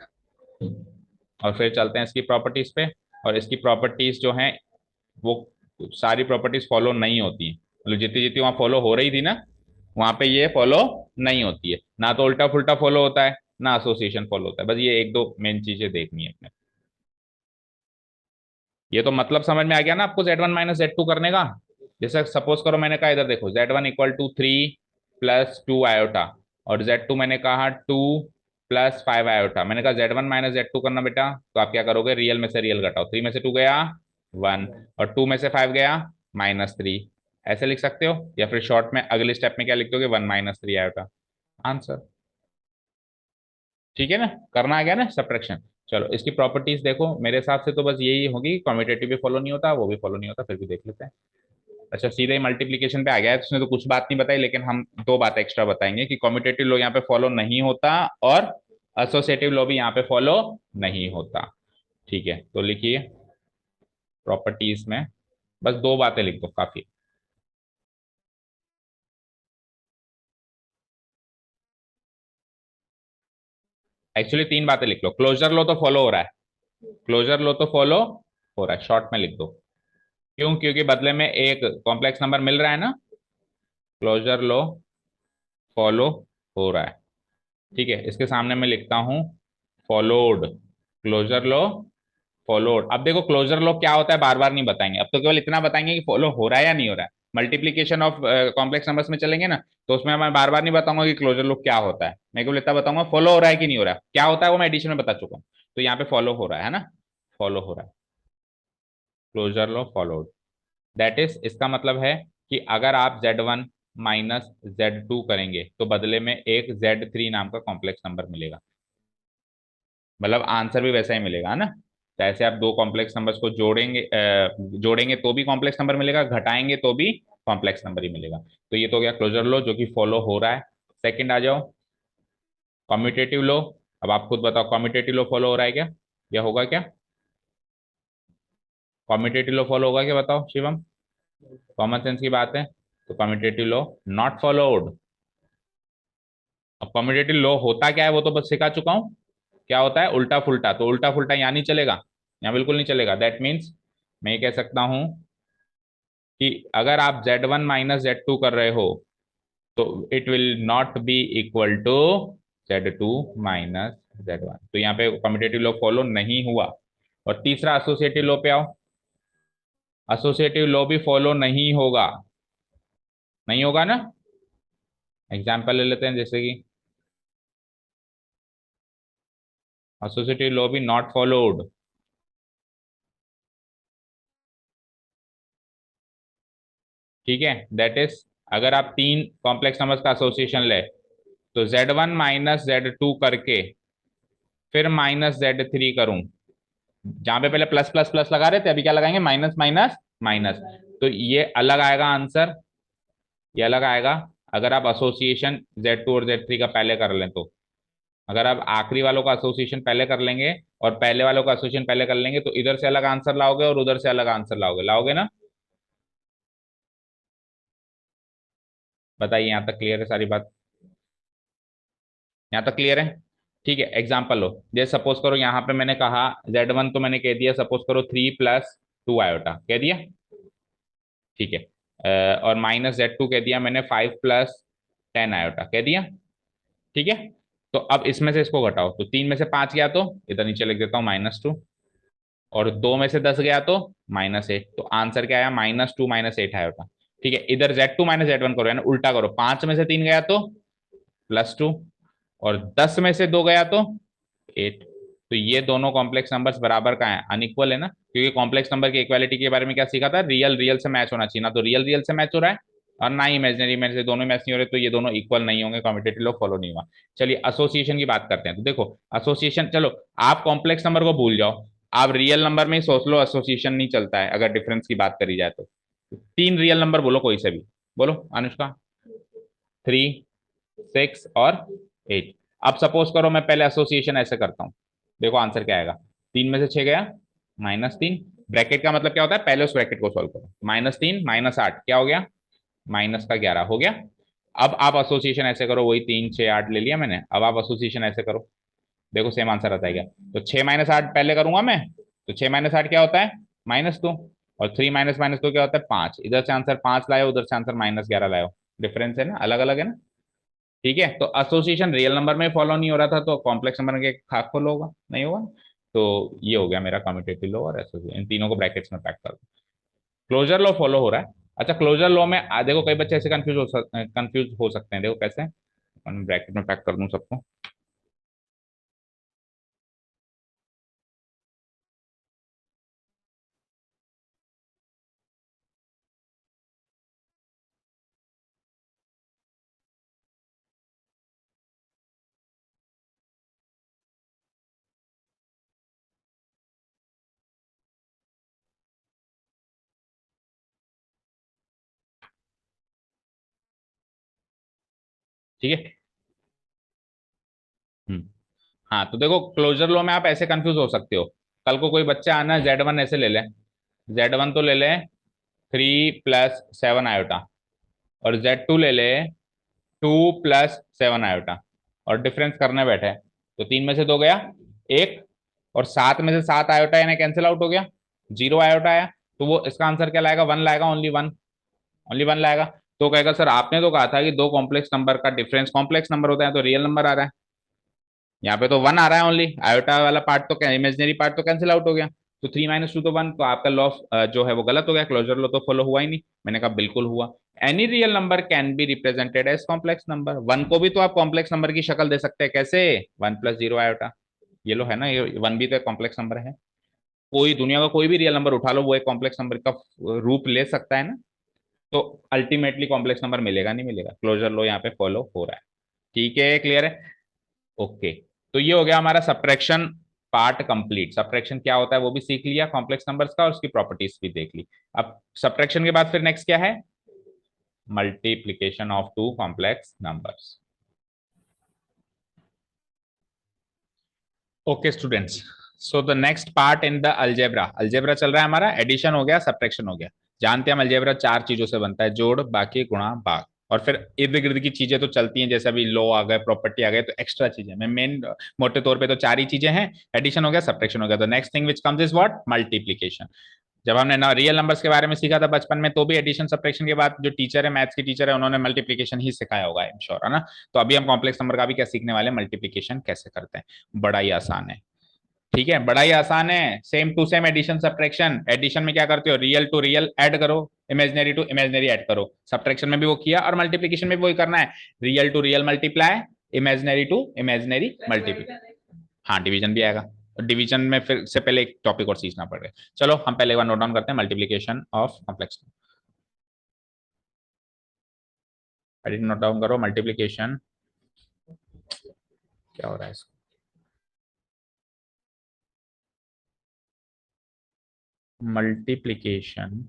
S1: और फिर चलते हैं इसकी प्रॉपर्टीज पे। और इसकी प्रॉपर्टीज जो हैं वो सारी प्रॉपर्टीज फॉलो नहीं होती है, मतलब जितनी जितनी वहां फॉलो हो रही थी ना, वहां पे ये फॉलो नहीं होती है, ना तो उल्टा फुल्टा फॉलो होता है ना एसोसिएशन फॉलो होता है, बस ये एक दो मेन चीजें देखनी है अपने। ये तो मतलब समझ में आ गया ना आपको Z1 माइनस Z2 करने का। जैसे सपोज करो मैंने कहा इधर देखो Z1 इक्वल टू 3 + 2 आयोटा, और Z2 मैंने कहा 2 + 5 आयोटा, मैंने कहा Z1 माइनस Z2 करना बेटा, तो आप क्या करोगे, रियल में से रियल घटाओ, 3 में से 2 गया 1, और 2 में से 5 गया -3, ऐसे लिख सकते हो, या फिर शॉर्ट में अगले स्टेप में क्या लिख दोगे, 1 - 3 आयोटा, आंसर। ठीक है ना, करना आ गया ना सब्ट्रैक्शन। चलो इसकी प्रॉपर्टीज देखो, मेरे हिसाब से तो बस यही होगी, कम्यूटेटिव भी फॉलो नहीं होता, वो भी फॉलो नहीं होता, फिर भी देख लेते हैं। अच्छा सीधे ही मल्टीप्लीकेशन पे आ गया है, तो उसने तो कुछ बात नहीं बताई, लेकिन हम दो बातें एक्स्ट्रा बताएंगे कि कम्यूटेटिव लॉ यहाँ पे फॉलो नहीं होता और एसोसिएटिव लॉ भी यहाँ पे फॉलो नहीं होता। ठीक है, तो लिखिए प्रॉपर्टीज में बस दो बातें लिख दो काफी। एक्चुअली तीन बातें लिख लो, क्लोजर लो तो फॉलो हो रहा है, क्लोजर लो तो फॉलो हो रहा है, शॉर्ट में लिख दो। क्यों, क्योंकि बदले में एक कॉम्प्लेक्स नंबर मिल रहा है ना, क्लोजर लो फॉलो हो रहा है, ठीक है। इसके सामने मैं लिखता हूं फॉलोड, क्लोजर लो फॉलोड। अब देखो क्लोजर लो क्या होता है बार बार नहीं बताएंगे, अब तो केवल इतना बताएंगे कि फॉलो हो रहा है या नहीं हो रहा है, मल्टीप्लीकेशन ऑफ कॉम्प्लेक्स नंबर्स में चलेंगे ना, तो उसमें मैं बार बार नहीं बताऊंगा कि क्लोजर लॉ क्या होता है, मैं केवल इतना बताऊंगा फॉलो हो रहा है कि नहीं हो रहा है, क्या होता है वो मैं एडिशन में बता चुका हूँ। तो यहाँ पे फॉलो हो रहा है ना, फॉलो हो रहा है, closure law followed. That is, इसका मतलब है कि अगर आप Z1 माइनस Z2 करेंगे तो बदले में एक Z3 नाम का कॉम्प्लेक्स नंबर मिलेगा, मतलब आंसर भी वैसा ही मिलेगा, है ना। तो ऐसे आप दो कॉम्प्लेक्स नंबर्स को जोड़ेंगे, जोड़ेंगे तो भी कॉम्प्लेक्स नंबर मिलेगा, घटाएंगे तो भी कॉम्प्लेक्स नंबर ही मिलेगा। तो ये तो हो गया क्लोजर लॉ जो कि फॉलो हो रहा है। सेकंड आ जाओ, कॉम्यूटेटिव लॉ। अब आप खुद बताओ कॉम्यूटेटिव लॉ फॉलो हो रहा है क्या, या होगा क्या? कॉम्यूटेटिव लॉ फॉलो होगा क्या, बताओ शिवम। कॉमन सेंस की बात है, तो कॉम्यूटेटिव लॉ नॉट फॉलोड। अब कॉम्यूटेटिव लॉ होता क्या है वो तो बस सिखा चुका हूं, क्या होता है उल्टा फुल्टा, तो उल्टा फुल्टा यहाँ नहीं चलेगा, यहाँ बिल्कुल नहीं चलेगा। दैट मीन्स मैं ये कह सकता हूं कि अगर आप Z1 माइनस Z2 कर रहे हो तो it will not be equal to Z2 minus Z1, तो यहाँ पे कम्यूटेटिव लॉ फॉलो नहीं हुआ। और तीसरा एसोसिएटिव लॉ पे आओ, एसोसिएटिव लॉ भी फॉलो नहीं होगा, नहीं होगा ना। एग्जाम्पल ले लेते हैं, जैसे कि एसोसिएटिव लॉ भी नॉट फॉलोड। ठीक है, दैट इज, अगर आप तीन कॉम्प्लेक्स नंबर्स का एसोसिएशन ले तो Z1 माइनस Z2 करके फिर माइनस Z3 करूं, जहां पे पहले प्लस प्लस प्लस लगा रहे थे अभी क्या लगाएंगे, माइनस माइनस माइनस, तो ये अलग आएगा आंसर, ये अलग आएगा। अगर आप एसोसिएशन Z2 और Z3 का पहले कर लें तो, अगर आप आखिरी वालों का एसोसिएशन पहले कर लेंगे और पहले वालों का एसोसिएशन पहले कर लेंगे तो इधर से अलग आंसर लाओगे और उधर से अलग आंसर लाओगे, लाओगे ना। बताइए, यहाँ तक क्लियर है सारी बात, यहाँ तक क्लियर है। ठीक है, एग्जाम्पल लो, जैसे सपोज करो यहाँ पे मैंने कहा Z1 तो मैंने कह दिया, सपोज करो 3 + 2 आयोटा कह दिया, ठीक है। और माइनस Z2 कह दिया मैंने 5 + 10 आयोटा कह दिया, ठीक है। तो अब इसमें से इसको घटाओ, तो 3 में से 5 गया तो इधर नीचे लिख देता हूँ -2, और 2 में से 10 गया तो -8, तो आंसर क्या आया, -2 - 8 आयोटा। ठीक है, इधर Z2 माइनस Z1 करो, यानी उल्टा करो, 5 में से 3 गया तो +2, और 10 में से 2 गया तो 8। तो ये दोनों कॉम्प्लेक्स नंबर्स बराबर का है, अनइक्वल है ना, क्योंकि कॉम्प्लेक्स नंबर की इक्वालिटी के बारे में क्या सीखा था, रियल रियल से मैच होना चाहिए, ना तो रियल रियल से मैच हो रहा है और ना ही इमेजिनरी में से दोनों मैच नहीं हो रहे, तो ये दोनों इक्वल नहीं होंगे, कम्यूटेटिव लॉ फॉलो नहीं हुआ। चलिए एसोसिएशन की बात करते हैं, तो देखो एसोसिएशन, चलो आप कॉम्प्लेक्स नंबर को भूल जाओ, आप रियल नंबर में ही सोच लो, एसोसिएशन नहीं चलता है अगर डिफरेंस की बात करी जाए तो। तीन रियल नंबर बोलो कोई से भी, बोलो अनुष्का। 3, 6 और 8। अब सपोज करो मैं पहले एसोसिएशन ऐसे करता हूँ, देखो आंसर क्या आएगा, 3 में से 6 गया -3, ब्रैकेट का मतलब क्या होता है, पहले उस ब्रैकेट को सॉल्व करो, -3 -8 क्या हो गया, -11 हो गया। अब आप एसोसिएशन ऐसे करो, वही 3 6 8 ले लिया मैंने, अब आप एसोसिएशन ऐसे करो, देखो सेम आंसर आता है क्या। तो 6 - 8 पहले करूंगा मैं, तो 6 - 8 क्या होता है, -2, और 3 माइनस -2 क्या होता है, 5, इधर से आंसर 5 लाए, उधर से आंसर -11 लाए, डिफरेंस है ना, अलग अलग है ना। ठीक है, तो एसोसिएशन रियल नंबर में फॉलो नहीं हो रहा था, तो कॉम्प्लेक्स नंबर के खाक फॉलो होगा, नहीं होगा। तो ये हो गया मेरा कम्यूटेटिव लॉ और एसोसिएशन, इन तीनों को ब्रैकेट्स में पैक कर दो। क्लोजर लॉ फॉलो हो रहा है। अच्छा, क्लोजर लॉ में देखो कई बच्चे ऐसे कंफ्यूज हो सकते हैं, देखो कैसे, ब्रैकेट में पैक कर दूं सबको। ठीक है। हम्म। हाँ, तो देखो क्लोजर लॉ में आप ऐसे कंफ्यूज हो सकते हो, कल को कोई बच्चा आना Z1 ऐसे ले ले, Z1 तो ले ले 3 + 7 आयोटा, और Z2 ले ले 2 + 7 आयोटा, और डिफरेंस करने बैठे, तो 3 में से 2 गया 1, और 7 में से 7 आयोटा यानी कैंसिल आउट हो गया, 0 आयोटा आया, तो वो इसका आंसर क्या लाएगा, 1 लाएगा, ओनली 1, ओनली 1 लाएगा। तो कहेगा सर आपने तो कहा था कि दो कॉम्प्लेक्स नंबर का डिफरेंस कॉम्प्लेक्स नंबर होता है, तो रियल नंबर आ रहा है, यहाँ पे तो 1 आ रहा है ओनली, आयोटा वाला पार्ट तो क्या, इमेजिनरी पार्ट तो कैंसिल आउट हो गया। तो 3 - 2 तो 1, तो आपका लॉ जो है वो गलत हो गया, क्लोजर लॉ तो फॉलो हुआ ही नहीं। मैंने कहा बिल्कुल हुआ। Any real number can be represented as complex number. 1 को भी तो आप कॉम्प्लेक्स नंबर की शक्ल दे सकते हैं, कैसे? 1 + 0 आयोटा। ये लो है ना, ये 1 भी तो कॉम्प्लेक्स नंबर है। कोई दुनिया का कोई भी रियल नंबर उठा लो, वो एक कॉम्प्लेक्स नंबर का रूप ले सकता है ना। तो अल्टीमेटली कॉम्प्लेक्स नंबर मिलेगा, नहीं मिलेगा? क्लोजर लॉ यहाँ पे फॉलो हो रहा है। ठीक है, क्लियर है? ओके। तो ये हो गया हमारा सब्ट्रैक्शन पार्ट कंप्लीट। सब्ट्रैक्शन क्या होता है वो भी सीख लिया, कॉम्प्लेक्स नंबर्स का, और उसकी प्रॉपर्टीज भी देख ली। अब सब्ट्रैक्शन के बाद फिर नेक्स्ट क्या है? Multiplication of two complex numbers. Okay students, so the next part in the algebra. Algebra चल रहा है हमारा, एडिशन हो गया, सब्ट्रैक्शन हो गया। जानते हैं हम अलजेब्रा 4 चीजों से बनता है, जोड़, बाकी, गुणा, भाग। और फिर इर्द गिर्द की चीजें तो चलती हैं, जैसे अभी लॉ आ गए, प्रॉपर्टी आ गए, तो एक्स्ट्रा चीजें। मैं मेन मोटे तौर पे तो 4 ही चीजें हैं, एडिशन हो गया, सब्ट्रैक्शन हो गया। तो next thing which comes is what? Multiplication. जब हमने ना रियल नंबर्स के बारे में सीखा था बचपन में, तो भी एडिशन सब्ट्रैक्शन के बाद जो टीचर है, मैथ्स की टीचर है, उन्होंने मल्टीप्लीकेशन ही सिखाया होगा, आई एम श्योर, है ना। तो अभी हम कॉम्प्लेक्स नंबर का भी क्या सीखने वाले हैं? मल्टीप्लीकेशन कैसे करते हैं। बड़ा ही आसान है। ठीक है, बड़ा ही आसान है। Same to same addition subtraction. Addition में क्या करते हो? रियल टू रियल ऐड करो, इमेजिनरी टू इमेजिनरी ऐड करो। सब्ट्रैक्शन में भी वो किया, और मल्टीप्लीकेशन में भी वही करना है। Real to real multiply, imaginary to imaginary multiply. हाँ, डिवीजन भी आएगा। डिवीजन में फिर से पहले एक टॉपिक और सीखना पड़ेगा। चलो हम पहले एक बार नोट डाउन करते हैं, multiplication of complex. Edit note down करो, मल्टीप्लीकेशन। क्या हो रहा है इसको? Multiplication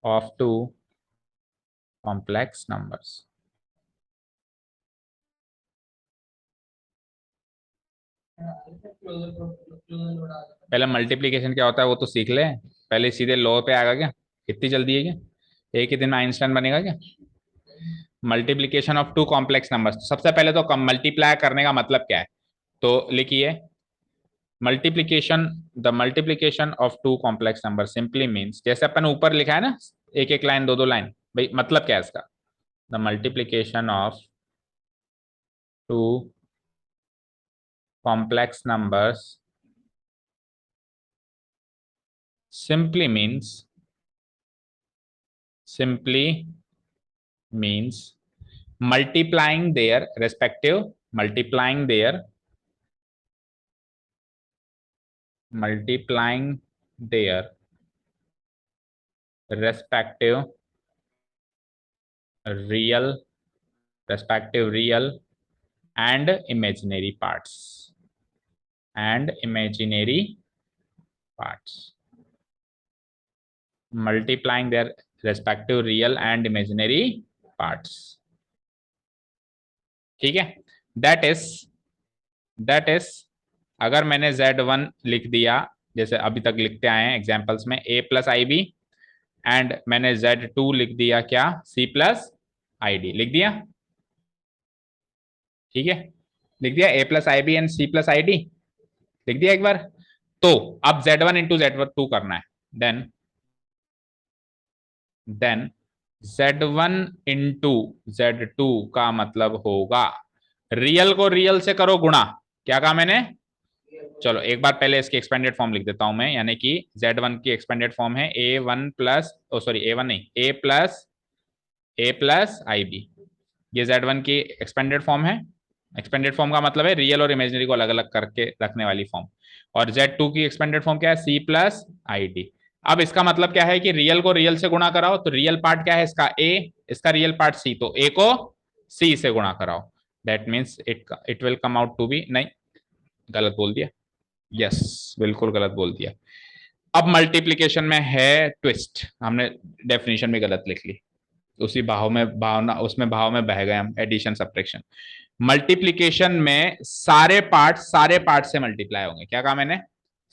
S1: of two complex numbers. पहले मल्टीप्लीकेशन क्या होता है वो तो सीख ले। पहले सीधे लॉ पे आएगा क्या? इतनी जल्दी है क्या? एक ही दिन में आइंस्टाइन बनेगा क्या? Multiplication of two complex numbers. सबसे पहले तो मल्टीप्लाई करने का मतलब क्या है, तो लिखिए। Multiplication, the multiplication of two complex number simply means, जैसे अपन ऊपर लिखा है ना, एक एक लाइन, दो दो लाइन, भाई मतलब क्या है इसका? The multiplication of two complex numbers simply means simply means multiplying their respective multiplying their respective real and imaginary parts multiplying their respective real and imaginary parts। ठीक है, दैट इज अगर मैंने Z1 लिख दिया, जैसे अभी तक लिखते आए हैं एग्जाम्पल्स में, A+IB, एंड मैंने Z2 लिख दिया क्या? C+ID लिख दिया। ठीक है, लिख दिया A+IB एंड C+ID, लिख दिया एक बार। तो अब Z1 इंटू Z2 करना है। देन Z1 इंटू Z2 का मतलब होगा, रियल को रियल से करो गुणा। क्या कहा मैंने? चलो एक बार पहले इसकी एक्सपेंडेड फॉर्म लिख देता हूं मैं, यानी कि Z1 की एक्सपेंडेड फॉर्म है A1 प्लस, ओ सॉरी A1 नहीं, A+IB। ये Z1 की एक्सपेंडेड फॉर्म है। एक्सपेंडेड फॉर्म का मतलब है रियल और इमेजिनरी को अलग अलग करके रखने वाली फॉर्म। और Z2 की एक्सपेंडेड फॉर्म क्या है? C+ID। अब इसका मतलब क्या है कि रियल को रियल से गुणा कराओ, तो रियल पार्ट क्या है इसका? A, इसका रियल पार्ट C, तो A को C से गुणा कराओ। That means it will come out to be, नहीं गलत बोल दिया, यस बिल्कुल गलत बोल दिया। अब मल्टीप्लीकेशन में है ट्विस्ट, हमने डेफिनेशन भी गलत लिख ली, उसी भाव में भावना, उसमें भाव में बह गए हम। एडिशन सब्ट्रैक्शन, मल्टीप्लीकेशन में सारे पार्ट से मल्टीप्लाई होंगे। क्या कहा मैंने?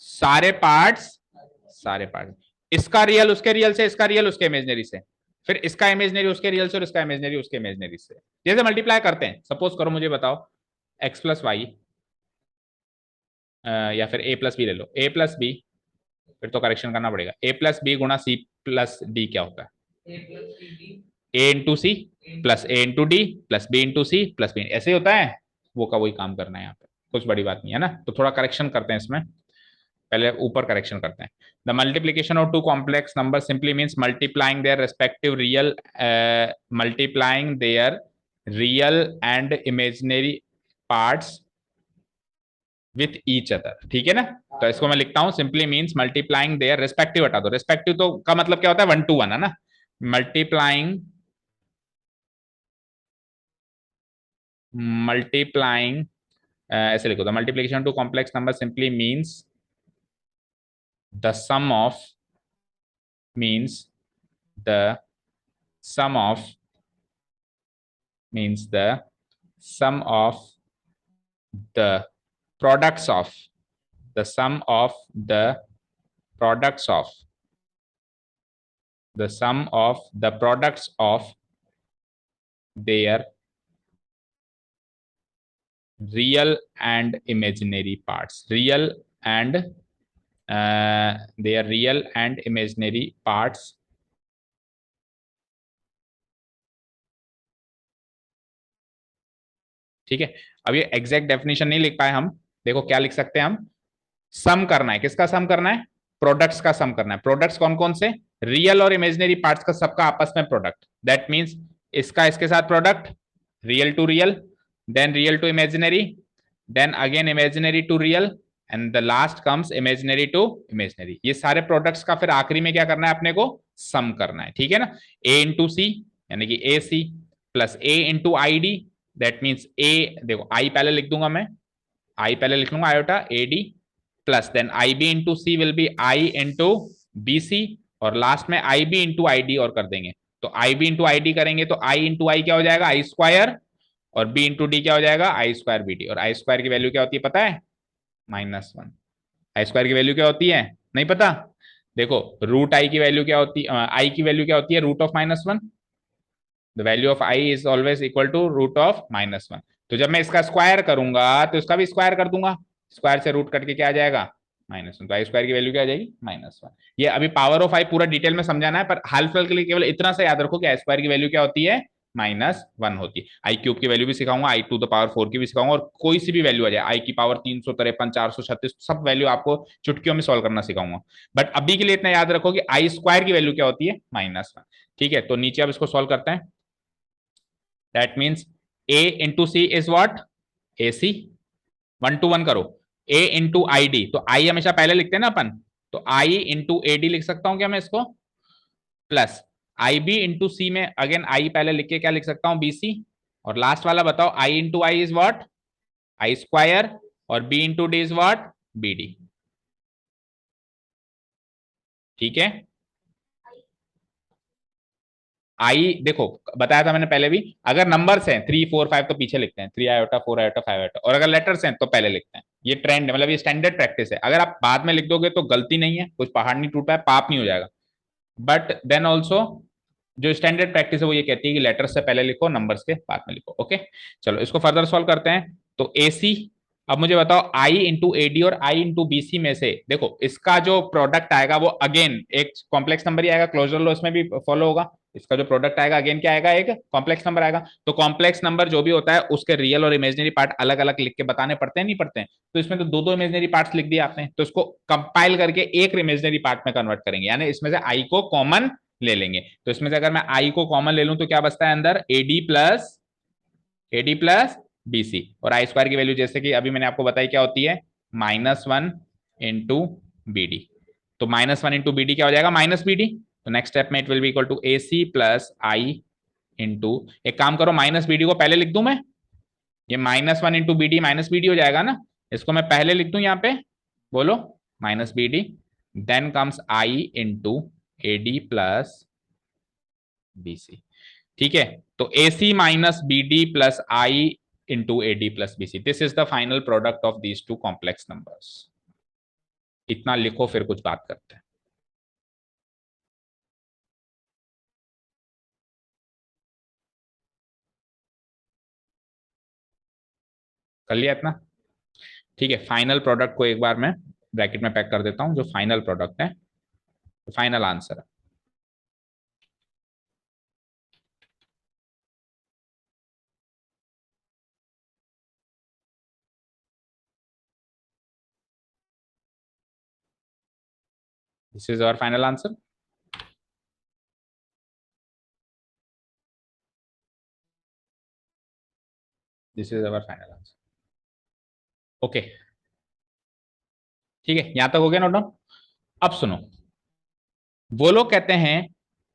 S1: सारे पार्ट। इसका रियल उसके रियल से, इसका रियल उसके इमेजिनरी से, फिर इसका इमेजिनरी उसके रियल से, और इसका इमेजिनरी उसके इमेजिनरी से। जैसे मल्टीप्लाई करते हैं, सपोज करो मुझे बताओ X+Y, या फिर A+B ले लो, A+B, फिर तो करेक्शन करना पड़ेगा, A+B गुणा C+D क्या होता है? A×C plus A×D plus B×C+B, ऐसे ही होता है। वो का वही काम करना है यहाँ पे, कुछ बड़ी बात नहीं है ना। तो थोड़ा करेक्शन करते हैं इसमें। पहले ऊपर करेक्शन करते हैं। The multiplication of two complex number simply means multiplying their respective real, multiplying their real and imaginary parts with each other, ठीक है ना। तो इसको मैं लिखता हूं simply means multiplying their, respective हटा दो, रेस्पेक्टिव तो का मतलब क्या होता है, 1 to 1 है ना। मल्टीप्लाइंग, मल्टीप्लाइंग ऐसे लिखो, the multiplication two complex number simply means the sum of, means the sum of, means the sum of the products of, the sum of the products of, the sum of the products of their real and imaginary parts, real and their real and imaginary parts, ठीक है। अब ये एग्जैक्ट डेफिनेशन नहीं लिख पाए हम, देखो क्या लिख सकते हैं हम, सम करना है, किसका सम करना है, प्रोडक्ट्स का सम करना है। प्रोडक्ट्स कौन कौन से, रियल और इमेजिनरी पार्ट्स का सबका आपस में प्रोडक्ट, दैट मींस इसका इसके साथ product, real to real, then real to imaginary, then again imaginary to real, and the last comes imaginary to imaginary. ये सारे प्रोडक्ट्स का फिर आखिरी में क्या करना है अपने को, सम करना है, ठीक है ना। ए इंटू सी यानी कि A C plus A into I D, that means A, देखो आई पहले लिख दूंगा मैं, आई पहले लिख लूंगा iota a D, plus then i B into c will be i into b c, और लास्ट में i B into I d और कर देंगे। तो i B into I d करेंगे तो आई इंटू आई क्या हो जाएगा, आई स्क्वायर, और बी इंटू डी क्या हो जाएगा, आई स्क्वायर बी डी। और आई स्क्वायर की वैल्यू क्या होती है पता है, -1। आई स्क्वायर की वैल्यू क्या होती है, नहीं पता, देखो रूट आई की वैल्यू क्या होती है, आई की वैल्यू क्या होती है, root of -1। The value of i is always equal to root of -1। तो जब मैं इसका स्क्वायर करूंगा तो इसका भी स्क्वायर कर दूंगा, स्क्वायर से रूट कट के क्या आ जाएगा, -1। तो आई स्क्वायर की वैल्यू क्या आ जाएगी, -1। ये अभी पावर ऑफ आई पूरा डिटेल में समझाना है, पर हाल फिलहाल के लिए केवल इतना सा याद रखो कि आई स्क्वायर की वैल्यू क्या होती है, -1 होती है। आई क्यूब की वैल्यू भी सिखाऊंगा, आई टू द पावर 4 की भी सिखाऊंगा, और कोई सी भी वैल्यू आ जाए, आई की पावर 353, 436, सब वैल्यू आपको चुटकियों में सॉल्व करना सिखाऊंगा। बट अभी के लिए इतना याद रखो कि आई स्क्वायर की वैल्यू क्या होती है, -1, ठीक है। तो नीचे अब इसको सॉल्व करते हैं, that means a into c is what, a c, 1 to 1 करो, ए इंटू आई डी, तो आई हमेशा पहले लिखते हैं ना अपन, तो आई इंटू ए डी लिख सकता हूं क्या मैं इसको, प्लस आई बी इंटू सी में अगेन आई पहले लिख के क्या लिख सकता हूं, बी सी, और लास्ट वाला बताओ I into I is what, I square, और B into D is what, B D, ठीक है। आई देखो बताया था मैंने पहले भी, अगर नंबर्स हैं 3 4 5 तो पीछे लिखते हैं, 3 आयोटा 4 आयोटा 5 आयोटा, और अगर लेटर्स हैं तो पहले लिखते हैं। ये ट्रेंड है, मतलब ये स्टैंडर्ड प्रैक्टिस है, अगर आप बाद में लिख दोगे तो गलती नहीं है, कुछ पहाड़ नहीं टूटा है, पाप नहीं हो जाएगा। बट देन ऑल्सो जो स्टैंडर्ड प्रैक्टिस है वो ये कहती है कि लेटर्स से पहले लिखो, नंबर्स के बाद में लिखो, ओके। चलो इसको फर्दर सॉल्व करते हैं। तो ए सी, अब मुझे बताओ आई इंटू ए डी और आई इंटू बी सी में से देखो इसका जो प्रोडक्ट आएगा वो अगेन एक कॉम्प्लेक्स नंबर ही आएगा, क्लोजर लॉ इसमें भी फॉलो होगा। इसका जो प्रोडक्ट आएगा अगेन क्या आएगा, एक कॉम्प्लेक्स नंबर आएगा। तो कॉम्प्लेक्स नंबर जो भी होता है उसके रियल और इमेजिनरी पार्ट अलग अलग लिख के बताने पड़ते हैं, नहीं पड़ते हैं। तो इसमें तो दो दो इमेजिनरी पार्ट्स लिख दिए आपने, तो इसको कंपाइल करके एक इमेजिनरी पार्ट में कन्वर्ट करेंगे, यानी इसमें से आई को कॉमन ले लेंगे। तो इसमें से अगर मैं आई को कॉमन ले लूं तो क्या बचता है अंदर, एडी प्लस बीसी, और आई स्क्वायर की वैल्यू जैसे कि अभी मैंने आपको बताई क्या होती है, -1 इंटू बी डी। तो -1 इंटू बी डी क्या हो जाएगा, माइनस बी डी। तो नेक्स्ट स्टेप में it will be equal to a C plus I into, एक काम करो माइनस बी डी को पहले लिख दूं मैं, ये -1 into B d minus B D हो जाएगा ना, इसको मैं पहले लिख दूं यहाँ पे, बोलो minus B D, then comes I into A D plus B C, ठीक है। तो A C minus B D plus I into A D plus B C, this is the final product of these two complex numbers. इतना लिखो फिर कुछ बात करते हैं। कर लिया इतना, ठीक है। फाइनल प्रोडक्ट को एक बार मैं ब्रैकेट में पैक कर देता हूं, जो फाइनल प्रोडक्ट है, फाइनल आंसर है। This is our final answer. This is our final answer. Okay, ठीक है, यहां तक हो गया नोट डाउन। अब सुनो, वो लोग कहते हैं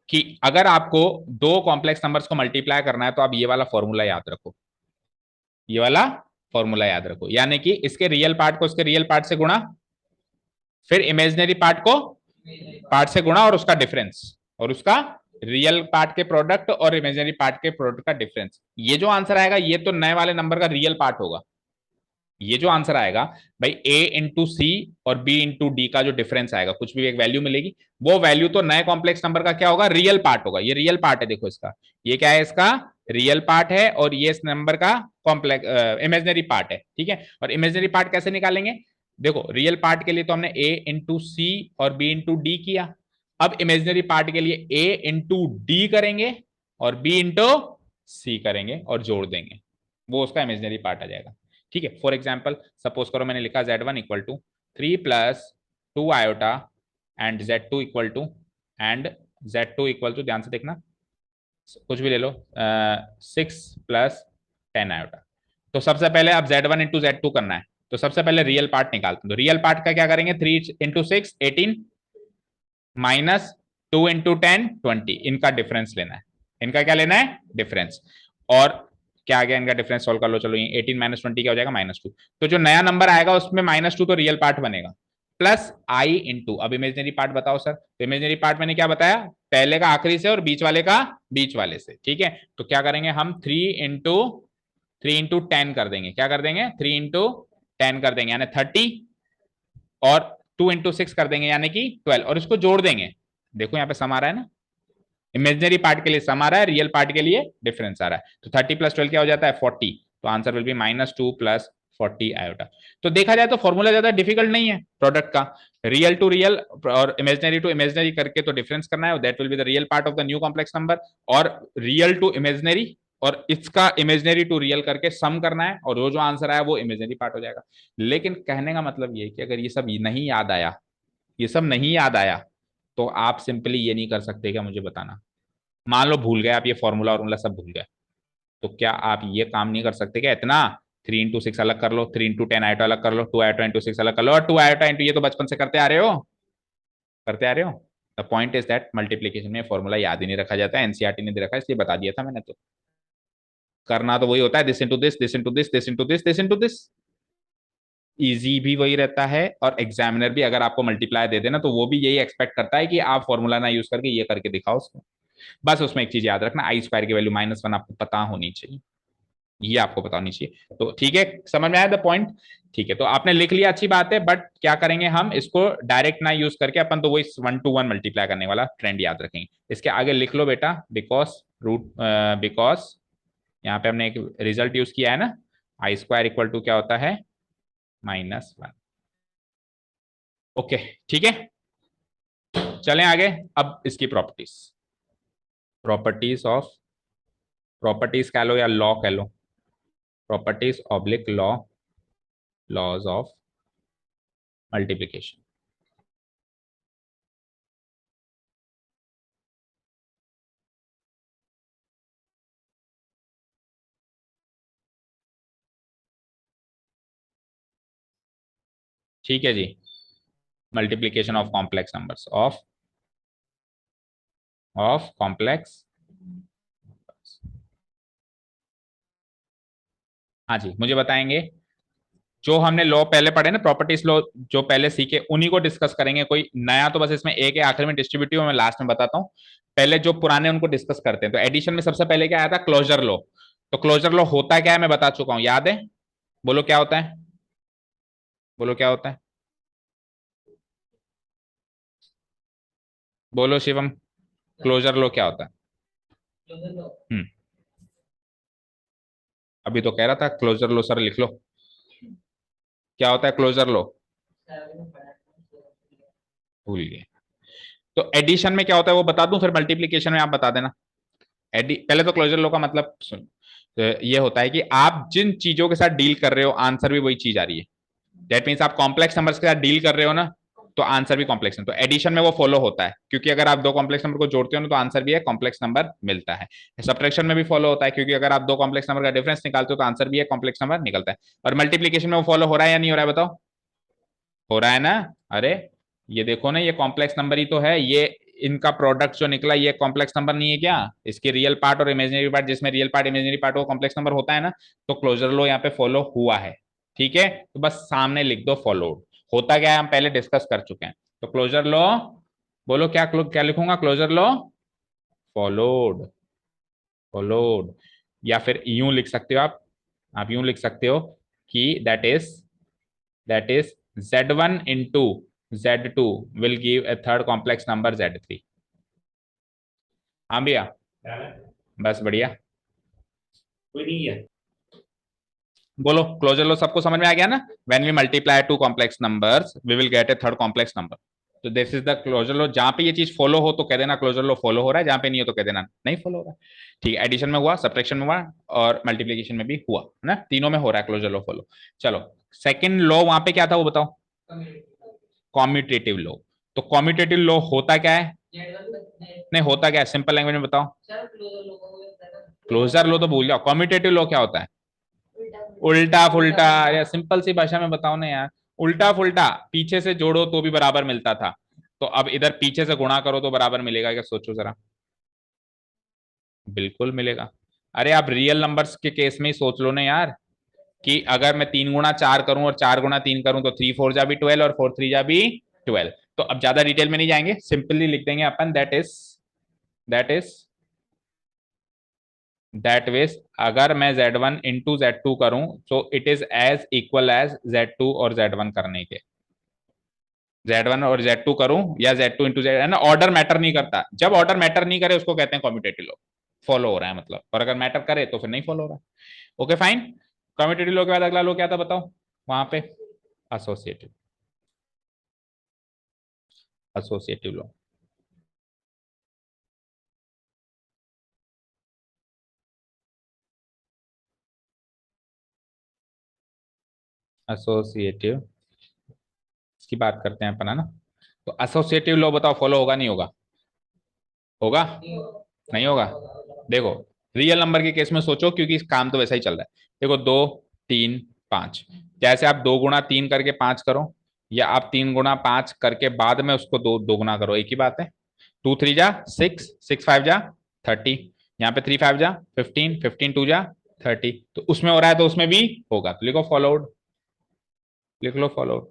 S1: कि अगर आपको दो कॉम्प्लेक्स नंबर्स को मल्टीप्लाई करना है तो आप ये वाला फॉर्मूला याद रखो, ये वाला फॉर्मूला याद रखो, यानी कि इसके रियल पार्ट को इसके रियल पार्ट से गुणा, फिर इमेजिनरी पार्ट से गुणा, और उसका डिफरेंस, और उसका रियल पार्ट के प्रोडक्ट और इमेजिनरी पार्ट के प्रोडक्ट का डिफरेंस। ये जो आंसर आएगा ये तो नए वाले नंबर का रियल पार्ट होगा। ये जो आंसर आएगा भाई, a इंटू सी और b इंटू डी का जो डिफरेंस आएगा, कुछ भी एक वैल्यू मिलेगी, वो वैल्यू तो नए कॉम्प्लेक्स नंबर का क्या होगा, रियल पार्ट होगा। ये रियल पार्ट है, देखो इसका, ये क्या है, इसका रियल पार्ट है, और ये इस नंबर का कॉम्प्लेक्स इमेजनरी पार्ट है, ठीक है। और इमेजनरी पार्ट कैसे निकालेंगे, देखो रियल पार्ट के लिए तो हमने a इंटू सी और b इंटू डी किया, अब इमेजनरी पार्ट के लिए a इंटू डी करेंगे और b इंटू सी करेंगे और जोड़ देंगे, वो उसका इमेजनरी पार्ट आ जाएगा, ठीक है। फॉर एग्जाम्पल सपोज करो मैंने लिखा z1 equal to 3 + 2 iota and z2 equal to, and z2 equal to, ध्यान से देखना, कुछ भी ले लो, 6 + 10 आयोटा। तो सबसे पहले अब z1 इंटू z2 करना है, तो सबसे पहले रियल पार्ट निकालते हैं। तो रियल पार्ट का क्या करेंगे, 3 × 6 18 माइनस 2 × 10 20, इनका डिफरेंस लेना है, इनका क्या लेना है, डिफरेंस। और क्या आ गया इनका डिफरेंस, सॉल्व कर लो, चलो ये 18 - 20 क्या हो जाएगा, -2। तो जो नया नंबर आएगा उसमें -2 तो रियल पार्ट बनेगा, प्लस आई इंटू, अब इमेजनरी पार्ट बताओ सर, तो इमेजनरी पार्ट मैंने क्या बताया, पहले का आखिरी से और बीच वाले का बीच वाले से, ठीक है। तो क्या करेंगे हम, 3 × 10 कर देंगे, क्या कर देंगे, 3 × 10 कर देंगे यानी 30, और 2 × 6 कर देंगे यानी कि 12, और इसको जोड़ देंगे। देखो यहाँ पे सम आ रहा है ना, इमेजिनरी पार्ट के लिए सम आ रहा है, रियल पार्ट के लिए डिफरेंस आ रहा है। तो 30 + 12 क्या हो जाता है, 40, तो आंसर विल बी -2 + 40 आयोटा। तो देखा जाए तो फॉर्मूला ज्यादा डिफिकल्ट नहीं है प्रोडक्ट का, रियल टू रियल और इमेजिनरी टू इमेजिनरी करके तो डिफरेंस करना है, that will be the real part of the new complex number, और रियल टू इमेजिनरी और इसका इमेजिनरी टू रियल करके सम करना है, और वो जो आंसर आया वो इमेजिनरी पार्ट हो जाएगा। लेकिन कहने का मतलब ये कि अगर ये सब नहीं याद आया, ये सब नहीं याद आया, तो आप सिंपली ये नहीं कर सकते क्या, मुझे बताना, मान लो भूल गए आप, ये फॉर्मूला और सब भूल गए, तो क्या आप ये काम नहीं कर सकते क्या, इतना 3 × 6 अलग कर लो, 3 × 10 आयोटा अलग कर लो, 2 आयोटा इंटू 6 अलग कर लो, और 2 आयोटा इंटू, ये तो बचपन से करते आ रहे हो, करते आ रहे हो। The point is that multiplication में फॉर्मूला याद ही नहीं रखा जाता है, एनसीईआरटी ने दे रखा है, इसलिए बता दिया था मैंने। तो करना तो वही होता है, this into this, this into this, this into this, this into this, easy भी वही रहता है, और एग्जामिनर भी अगर आपको मल्टीप्लाई दे देना तो वो भी यही एक्सपेक्ट करता है कि आप फॉर्मूला ना यूज करके ये करके दिखाओ उसको। बस उसमें एक चीज याद रखना, I² की वैल्यू -1 आपको पता होनी चाहिए, ये आपको पता होनी चाहिए। तो ठीक है, समझ में आया द पॉइंट, ठीक है। तो आपने लिख लिया, अच्छी बात है, बट क्या करेंगे हम इसको डायरेक्ट ना यूज करके, अपन तो वही 1 to 1 मल्टीप्लाई करने वाला ट्रेंड याद रखेंगे। इसके आगे लिख लो बेटा, बिकॉज यहाँ पे हमने एक रिजल्ट यूज किया है ना, I² इक्वल टू क्या होता है, -1। ओके, ठीक है, चलें आगे। अब इसकी प्रॉपर्टीज, प्रॉपर्टीज ऑफ, प्रॉपर्टीज कह लो या लॉ कह लो, properties oblique law, laws of multiplication. ठीक है जी, multiplication of complex numbers, of complex. हाँ जी, मुझे बताएंगे, जो हमने लॉ पहले पढ़े ना, प्रॉपर्टीज लॉ जो पहले सीखे, उन्हीं को डिस्कस करेंगे। कोई नया तो बस इसमें एक है, आखिर में डिस्ट्रीब्यूटिव मैं लास्ट में बताता हूँ, पहले जो पुराने उनको डिस्कस करते हैं। तो एडिशन में सबसे पहले क्या आया था, क्लोजर लॉ। तो क्लोजर लॉ होता क्या है मैं बता चुका हूँ, याद है, बोलो क्या होता है, बोलो क्या होता है, बोलो शिवम, क्लोजर लॉ क्या होता है। हम्म, अभी तो कह रहा था क्लोजर लॉ सर लिख लो, क्या होता है क्लोजर लॉ, भूल गए। तो एडिशन में क्या होता है वो बता दूं, फिर मल्टीप्लीकेशन में आप बता देना। पहले तो क्लोजर लॉ का मतलब सुन, तो ये होता है कि आप जिन चीजों के साथ डील कर रहे हो, आंसर भी वही चीज आ रही है। दैट मीन्स आप कॉम्प्लेक्स नंबर्स के साथ डील कर रहे हो ना, तो आंसर भी कॉम्प्लेक्स नंबर, तो एडिशन में वो फॉलो होता है, क्योंकि अगर आप दो कॉम्प्लेक्स नंबर को जोड़ते हो ना तो आंसर भी है कॉम्प्लेक्स नंबर मिलता है। सब्ट्रैक्शन में भी फॉलो होता है, क्योंकि अगर आप दो कॉम्प्लेक्स नंबर का डिफरेंस निकालते हो तो आंसर भी है कॉम्प्लेक्स नंबर निकलता है। और मल्टीप्लीकेशन में वो फॉलो हो रहा है या नहीं हो रहा है, बताओ? हो रहा है ना? अरे ये देखो ना, ये कॉम्प्लेक्स नंबर ही तो है, ये इनका प्रोडक्ट जो निकला ये कॉम्प्लेक्स नंबर नहीं है क्या? इसके रियल पार्ट और इमेजिनरी पार्ट, जिसमें रियल पार्ट इमेजिनरी पार्ट वो कॉम्प्लेक्स नंबर होता है ना, तो क्लोजर लॉ यहाँ पे फॉलो हुआ है। ठीक है, तो बस सामने लिख दो फॉलोड। होता क्या है हम पहले डिस्कस कर चुके हैं। तो क्लोजर लॉ, बोलो क्या क्या लिखूंगा? Closure law followed, followed. या फिर यूं लिख सकते हो आप यूं लिख सकते हो कि that is Z1 into Z2 will give a third complex number Z3। हाँ भैया, बस बढ़िया। कोई नहीं है, बोलो क्लोजर लो, सबको समझ में आ गया ना? When we multiply two complex numbers we will get a third complex number. तो this is the closure law. जहां पे ये चीज फॉलो हो तो कह देना क्लोजर लो फॉलो हो रहा है, जहां पे नहीं हो तो कह देना नहीं फॉलो हो रहा है। ठीक है, एडिशन में हुआ, सब्ट्रैक्शन में हुआ और मल्टीप्लीकेशन में भी हुआ है ना, तीनों में हो रहा है क्लोजर लो फॉलो। चलो सेकंड लॉ वहां पे क्या था वो बताओ? Commutative law. तो कॉम्यूटेटिव लॉ होता क्या है? नहीं होता क्या है, सिंपल लैंग्वेज में बताओ। क्लोजर लॉ तो भूल जाओ, कॉम्यूटेटिव लॉ क्या होता है? उल्टा फुल्टा। या सिंपल सी भाषा में बताओ ना यार, उल्टा फुल्टा। पीछे से जोड़ो तो भी बराबर मिलता था, तो अब इधर पीछे से गुणा करो तो बराबर मिलेगा क्या? सोचो जरा। बिल्कुल मिलेगा। अरे आप रियल नंबर्स के केस में ही सोच लो ना यार, कि अगर मैं 3 गुणा 4 करूं और 4 गुणा 3 करूं तो 3 4 जा भी 12 और 4 3 जा भी 12। तो अब ज्यादा डिटेल में नहीं जाएंगे, सिंपली लिख देंगे अपन दैट इज दैट मीन्स अगर मैं Z1 इंटू Z2 करूं तो it is as equal as Z2 और Z1 करने के। Z1 और Z2 करूं या Z2 इंटू Z, है ना, ऑर्डर मैटर नहीं करता। जब ऑर्डर मैटर नहीं करे उसको कहते हैं कॉम्यूटेटिव लॉ, फॉलो हो रहा है मतलब, और अगर मैटर करे तो फिर नहीं फॉलो हो रहा है। Okay fine. कॉम्यूटेटिव लॉ के बाद अगला लॉ क्या था बताओ वहां पे? Associative, associative law. एसोसिएटिव की बात करते हैं अपन, है ना? तो एसोसिएटिव लॉ बताओ फॉलो होगा नहीं होगा? होगा नहीं होगा? देखो रियल नंबर के केस में सोचो, क्योंकि इस काम तो वैसा ही चल रहा है। देखो 2 3 5, जैसे आप 2 गुणा 3 करके 5 करो, या आप 3 गुणा 5 करके बाद में उसको दो दो गुना करो, एक ही बात है। 2 3 जा 6, 6 5 जा 30, यहाँ पे 3 5 जा 15, 15 2 जा 30, तो उसमें हो रहा है तो उसमें भी होगा, तो लिखो फॉलोड, लिख लो फॉलोड।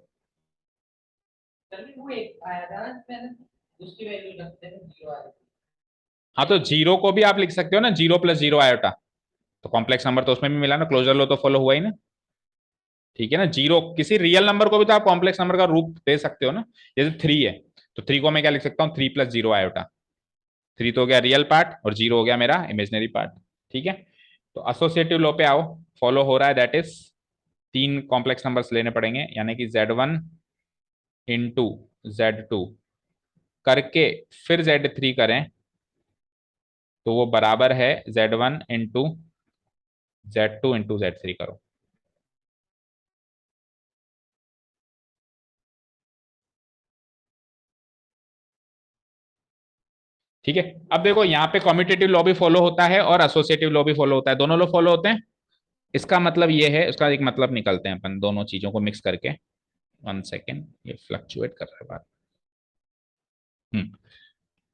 S1: हाँ तो जीरो को भी आप लिख सकते हो ना, 0 + 0 आयोटा, तो कॉम्प्लेक्स नंबर तो उसमें भी मिला ना, क्लोजर लो तो फॉलो हुआ ही ना। ठीक है ना, जीरो किसी रियल नंबर को भी तो आप कॉम्प्लेक्स नंबर का रूप दे सकते हो ना। जैसे 3 है, तो 3 को मैं क्या लिख सकता हूँ? 3 + 0 आयोटा। 3 तो हो गया रियल पार्ट और 0 हो गया मेरा इमेजनरी पार्ट। ठीक है, तो एसोसिएटिव लॉ पे आओ, फॉलो हो रहा है, दैट इज तीन कॉम्प्लेक्स नंबर्स लेने पड़ेंगे, यानी कि Z1 इंटू Z2 करके फिर Z3 करें तो वो बराबर है Z1 into Z2 into Z3 करो। ठीक है, अब देखो यहाँ पे कॉम्यूटेटिव लॉ भी फॉलो होता है और एसोसिएटिव लॉ भी फॉलो होता है, दोनों लॉ फॉलो होते हैं। इसका मतलब ये है, उसका एक मतलब निकलते हैं अपन दोनों चीजों को मिक्स करके। 1 सेकेंड, ये फ्लक्चुएट कर रहा है बात।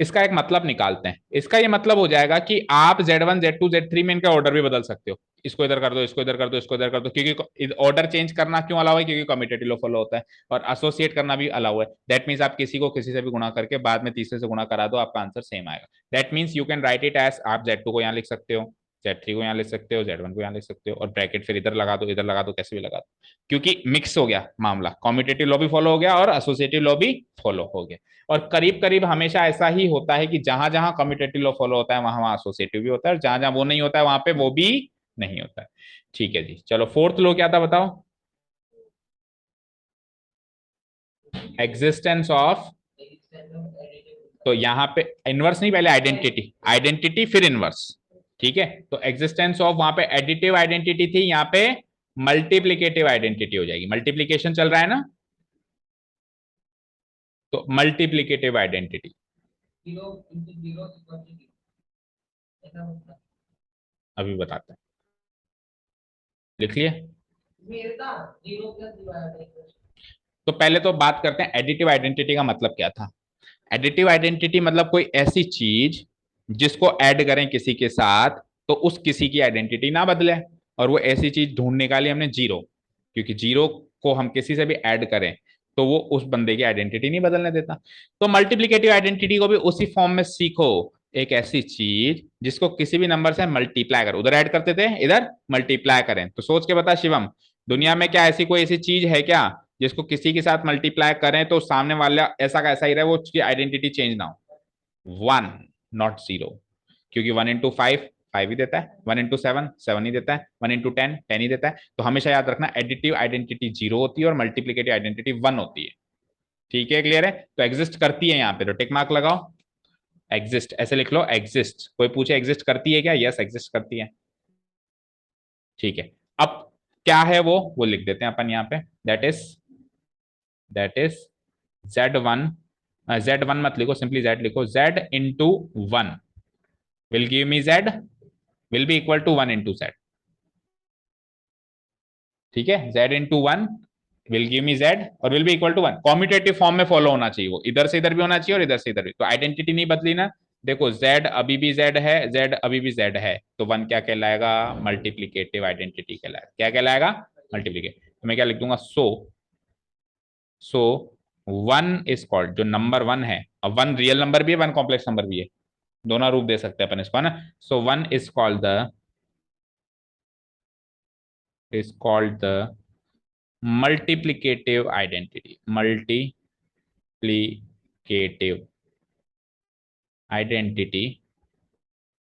S1: इसका एक मतलब निकालते हैं। इसका ये मतलब हो जाएगा कि आप Z1 Z2 Z3 में इनका ऑर्डर भी बदल सकते हो, इसको इधर कर दो, इसको इधर कर दो, इसको इधर कर दो, क्योंकि ऑर्डर चेंज करना क्यों अलाउ है? क्योंकि कम्यूटेटिव लॉ फॉलो होता है। और एसोसिएट करना भी अलाउ है। दैट मीन्स आप किसी को किसी से भी गुणा करके बाद में तीसरे से गुणा करा दो, आपका आंसर सेम आएगा। That means you can write it as, आप Z2 को यहाँ लिख सकते हो, Z3 को यहाँ लिख सकते हो, Z1 को यहाँ लिख सकते हो, और ब्रैकेट फिर इधर लगा दो, इधर लगा दो, कैसे भी लगा दो, क्योंकि मिक्स हो गया मामला, कॉम्यूटेटिव लॉ भी फॉलो हो गया और एसोसिएटिव लॉ भी फॉलो हो गया। और करीब करीब हमेशा ऐसा ही होता है कि जहां जहां कम्यूटेटिव लॉ फॉलो होता है वहां वहां एसोसिएटिव भी होता है, और जहां जहां वो नहीं होता है वहां पे वो भी नहीं होता है। ठीक है जी, चलो फोर्थ लॉ क्या था बताओ? एग्जिस्टेंस ऑफ, तो यहाँ पे इनवर्स नहीं, पहले आइडेंटिटी, आइडेंटिटी फिर इनवर्स। ठीक है, तो एग्जिस्टेंस ऑफ वहां पे एडिटिव आइडेंटिटी थी, यहाँ पे मल्टीप्लीकेटिव आइडेंटिटी हो जाएगी। मल्टीप्लीकेशन चल रहा है ना, तो मल्टीप्लीकेटिव आइडेंटिटी, अभी बताते हैं, लिख लिए। तो पहले तो बात करते हैं एडिटिव आइडेंटिटी का मतलब क्या था। एडिटिव आइडेंटिटी मतलब कोई ऐसी चीज जिसको ऐड करें किसी के साथ तो उस किसी की आइडेंटिटी ना बदले, और वो ऐसी चीज ढूंढ निकाली हमने जीरो, क्योंकि जीरो को हम किसी से भी ऐड करें तो वो उस बंदे की आइडेंटिटी नहीं बदलने देता। तो मल्टीप्लीकेटिव आइडेंटिटी को भी उसी फॉर्म में सीखो, एक ऐसी चीज जिसको किसी भी नंबर से मल्टीप्लाई करो, उधर ऐड करते थे इधर मल्टीप्लाई करें। तो सोच के बता शिवम, दुनिया में क्या ऐसी कोई ऐसी चीज है क्या जिसको किसी के साथ मल्टीप्लाई करें तो सामने वाला ऐसा का ऐसा ही रहे, वो उसकी आइडेंटिटी चेंज ना हो। वन, नॉट जीरो, क्योंकि वन इंटू फाइव फाइव ही देता है, वन इंटू सेवन सेवन ही देता है, वन इंटू टेन टेन ही देता है। तो हमेशा याद रखना एडिटिव आइडेंटिटी जीरो होती है और मल्टीप्लीकेटिव आइडेंटिटी वन होती है। ठीक है, क्लियर है? तो एग्जिस्ट करती है यहाँ पे, तो टिक मार्क लगाओ। एग्जिस्ट ऐसे लिख लो, एग्जिस्ट। कोई पूछे एग्जिस्ट करती है क्या, यस एग्जिस्ट करती है। ठीक है, अब क्या है वो लिख देते हैं अपन यहाँ पे। दैट इज Z1, Z1 मत लिखो, सिंपली Z लिखो, Z into one will give me Z will be equal to one into Z। ठीक है, Z into one will give me Z और will be equal to one. Commutative form में फॉलो होना चाहिए, वो इधर से इधर भी होना चाहिए और इधर से इधर भी। तो आइडेंटिटी नहीं बदली ना, देखो Z अभी भी Z है, Z अभी भी Z है, तो वन क्या कहलाएगा, मल्टीप्लीकेटिव आइडेंटिटी कहलाएगा। क्या कहलाएगा, मल्टीप्लीकेटिव। तो मैं क्या लिख दूंगा, सो वन इज कॉल्ड, जो नंबर वन है, अब वन रियल नंबर भी है वन कॉम्प्लेक्स नंबर भी है, दोनों रूप दे सकते हैं अपन इसको, है ना। So one is called the multiplicative identity, multiplicative identity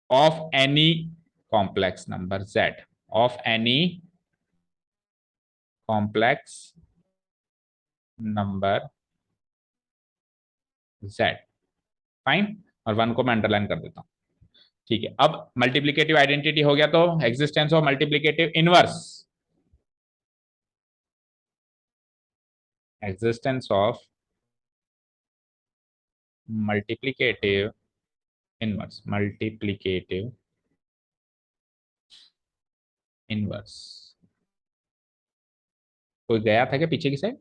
S1: of any complex number Z, of any complex number Z। Fine, और वन को मैं अंडरलाइन कर देता हूं। ठीक है, अब मल्टीप्लीकेटिव आइडेंटिटी हो गया, तो existence of multiplicative inverse, existence of multiplicative inverse, multiplicative inverse। कोई गया था क्या पीछे की साइड,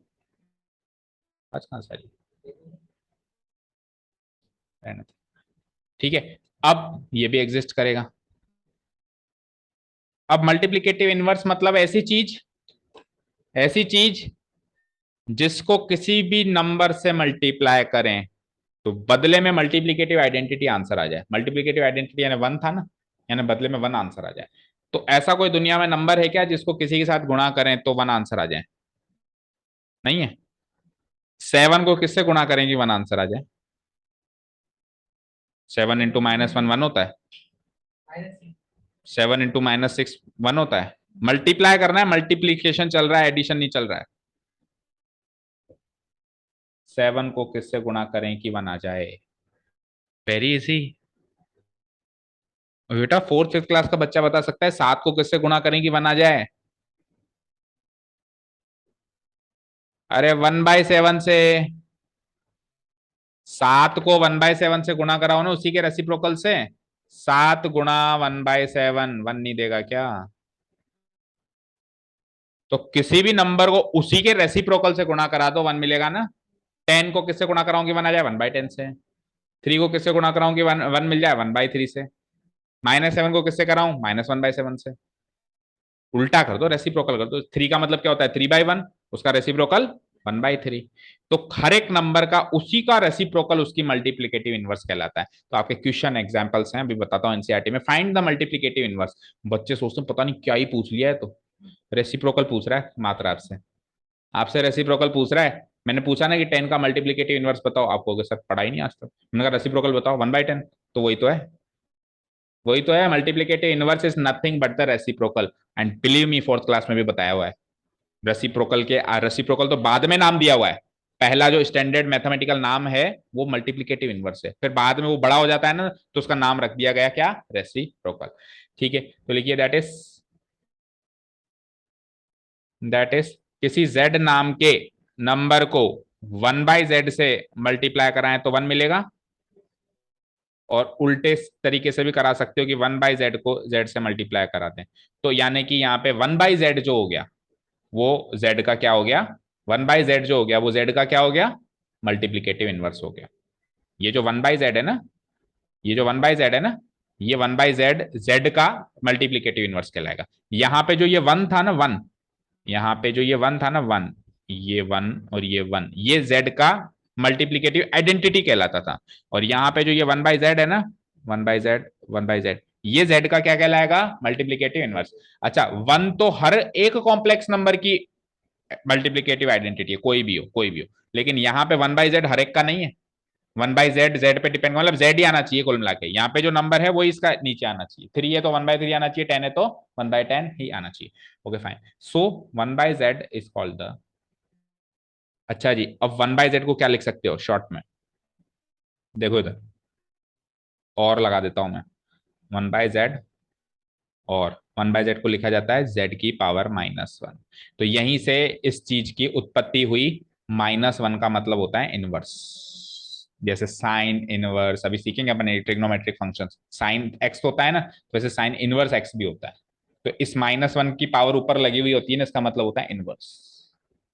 S1: आज कहां सारी रहने थे। ठीक है, अब ये भी एग्जिस्ट करेगा। अब मल्टीप्लीकेटिव इनवर्स मतलब ऐसी चीज जिसको किसी भी नंबर से मल्टीप्लाई करें तो बदले में मल्टीप्लीकेटिव आइडेंटिटी आंसर आ जाए। मल्टीप्लीकेटिव आइडेंटिटी यानी वन था ना, यानी बदले में वन आंसर आ जाए। तो ऐसा कोई दुनिया में नंबर है क्या जिसको किसी के साथ गुणा करें तो वन आंसर आ जाए, नहीं है। सेवन को किससे गुणा करेंगे वन आंसर आ जाए, seven into minus one one होता है, seven into minus six one होता है। मल्टीप्लाई करना है, मल्टीप्लीकेशन चल रहा है, एडिशन नहीं चल रहा है। सेवन को किससे गुणा करें कि वन आ जाए, वेरी इजी। बेटा फोर्थ फिफ्थ क्लास का बच्चा बता सकता है सात को किससे गुणा करें कि वन आ जाए। अरे वन बाय सेवन से, सात को वन बाय सेवन से गुणा कराओ ना, उसी के रेसिप्रोकल से। सात गुणा वन बाय सेवन वन नहीं देगा क्या, तो किसी भी नंबर को उसी के रेसिप्रोकल से गुणा करा दो वन मिलेगा ना। टेन को किससे गुणा कराऊंगी वन आ जाए, वन बाई टेन से। थ्री को किससे गुणा कराऊंगी वन वन मिल जाए, वन बाई थ्री से। माइनस सेवन को किससे कराऊं, माइनस वन बाई सेवन से। उल्टा कर दो, रेसिप्रोकल कर दो। थ्री का मतलब क्या होता है, थ्री बाई वन, उसका रेसिप्रोकल वन बाई थ्री। तो हर एक नंबर का उसी का रेसिप्रोकल उसकी मल्टीप्लीकेटिव इनवर्स कहलाता है। तो आपके क्वेश्चन एग्जांपल्स हैं, अभी बताता हूं एनसीईआरटी में, फाइंड द मल्टीप्लीकेटिव इनवर्स। बच्चे सोचते हैं पता नहीं क्या ही पूछ लिया है, तो रेसिप्रोकल पूछ रहा है मात्र आपसे, आपसे रेसिप्रोकल पूछ रहा है। मैंने पूछा ना कि टेन का मल्टीप्लीकेटिव इनवर्स बताओ, आपको सर पढ़ा ही नहीं आज तक। मैंने कहा रेसिप्रोकल बताओ, वन बाई टेन। तो वही तो है, वही तो है, multiplicative inverse is nothing but the reciprocal. And believe me fourth class में भी बताया हुआ है। रेसिप्रोकल के रेसिप्रोकल तो बाद में नाम दिया हुआ है, पहला जो स्टैंडर्ड मैथमेटिकल नाम है वो मल्टीप्लीकेटिव इनवर्स है, फिर बाद में वो बड़ा हो जाता है ना तो उसका नाम रख दिया गया क्या, रेसिप्रोकल। ठीक है, तो लिखिए दैट इज किसी z नाम के नंबर को 1/z से मल्टीप्लाई कराएं तो 1 मिलेगा, और उल्टे तरीके से भी करा सकते हो कि 1/z को z से मल्टीप्लाई कराते हैं। तो यानी कि यहाँ पे 1/z जो हो गया वो z का क्या हो गया, 1/z जो हो गया वो z का क्या हो गया, मल्टीप्लीकेटिव इनवर्स हो गया। ये जो 1/z है ना, ये जो 1/z है ना, ये 1/z z का मल्टीप्लीकेटिव इनवर्स कहलाएगा। यहाँ पे जो ये 1 था ना 1, यहाँ पे जो ये 1 था ना 1, ये 1 और ये 1, ये z का मल्टीप्लीकेटिव आइडेंटिटी कहलाता था। और यहाँ पे जो ये 1/z है ना, 1/z 1/z, ये z का क्या कहलाएगा, मल्टीप्लीकेटिव इनवर्स। अच्छा, 1 तो हर एक कॉम्प्लेक्स नंबर की मल्टीप्लीकेटिव आइडेंटिटी है, कोई भी हो कोई भी हो, लेकिन यहाँ पे 1/z हर एक का नहीं है। 1/z z पे डिपेंड, मतलब z ही आना चाहिए कुल मिला के, यहाँ पे जो नंबर है वो इसका नीचे आना चाहिए। 3 है तो 1/3 आना चाहिए, 10 है तो 1/10 ही आना चाहिए। Okay fine, so 1/z is called the, अच्छा जी, अब 1/z को क्या लिख सकते हो शॉर्ट में, देखो इधर और लगा देता हूं मैं, 1/z, और 1/z को लिखा जाता है z की पावर -1। तो यहीं से इस चीज की उत्पत्ति हुई, -1 का मतलब होता है इनवर्स। जैसे साइन इनवर्स अभी सीखेंगे अपन, ट्रिग्नोमेट्रिक फंक्शन, साइन एक्स होता है ना, तो वैसे साइन इनवर्स एक्स भी होता है। तो इस -1 की पावर ऊपर लगी हुई होती है ना, इसका मतलब होता है इनवर्स।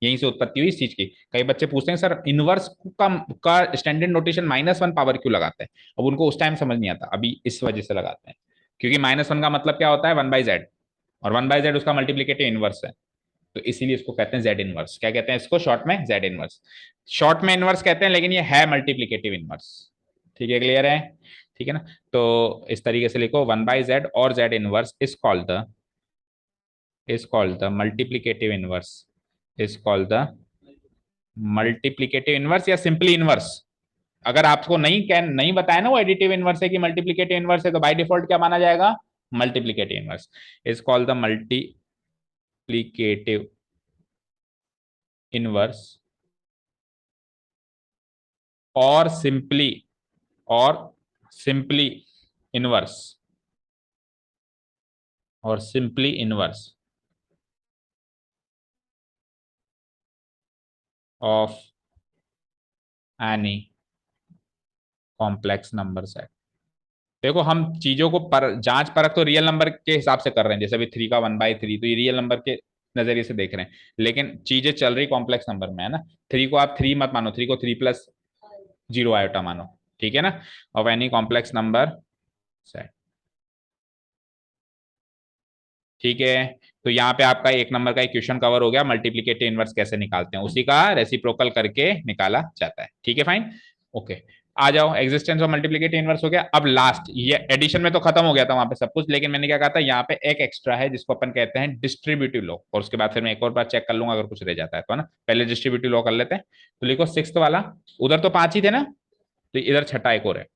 S1: यहीं से उत्पत्ति हुई इस चीज की। कई बच्चे पूछते हैं सर इनवर्स का स्टैंडर्ड नोटेशन -1 पावर क्यों लगाते हैं, अब उनको उस टाइम समझ नहीं आता, अभी इस वजह से लगाते हैं, क्योंकि -1 का मतलब क्या होता है, 1/z, और 1/z उसका मल्टीप्लीकेटिव इनवर्स है। तो इसीलिए इसको कहते हैं जेड इनवर्स। क्या कहते हैं इसको शॉर्ट में, जेड इनवर्स। शॉर्ट में इनवर्स कहते हैं, लेकिन ये है मल्टीप्लीकेटिव इनवर्स। ठीक है, क्लियर है, ठीक है ना। तो इस तरीके से लिखो, 1/z और Z inverse is called the multiplicative inverse, is called the multiplicative inverse या सिंपली इनवर्स। अगर आपको नहीं बताया ना वो एडिटिव इनवर्स है कि मल्टीप्लीकेटिव इनवर्स है, तो बाय डिफॉल्ट क्या माना जाएगा, multiplicative inverse. Is called the multiplicative inverse, और सिंपली इनवर्स, और simply inverse of any complex number set. देखो हम चीजों को जांच परख तो रियल नंबर के हिसाब से कर रहे हैं, जैसे अभी 3 का 1/3, तो ये रियल नंबर के नजरिए से देख रहे हैं, लेकिन चीजें चल रही कॉम्प्लेक्स नंबर में है ना। 3 को आप 3 मत मानो, 3 को 3+0 आयोटा मानो, ठीक है ना, of any complex number set. ठीक है, तो यहाँ पे आपका 1 नंबर का क्वेश्चन कवर हो गया, मल्टीप्लीकेटिव इनवर्स कैसे निकालते हैं, उसी का रेसिप्रोकल करके निकाला जाता है। ठीक है फाइन, ओके। आ जाओ, एग्जिस्टेंस ऑफ मल्टीप्लीकेटिव इनवर्स हो गया। अब लास्ट, ये एडिशन में तो खत्म हो गया था वहां पे सब कुछ, लेकिन मैंने क्या कहा था, यहाँ पे एक एक्स्ट्रा है जिसको अपन कहते हैं डिस्ट्रीब्यूटिव लॉ, और उसके बाद फिर मैं एक और बार चेक कर लूंगा अगर कुछ रह जाता है तो, है ना। पहले डिस्ट्रीब्यूटिव लॉ कर लेते हैं, तो लिखो 6th वाला, उधर तो 5 ही थे ना, तो इधर छठा एक और है।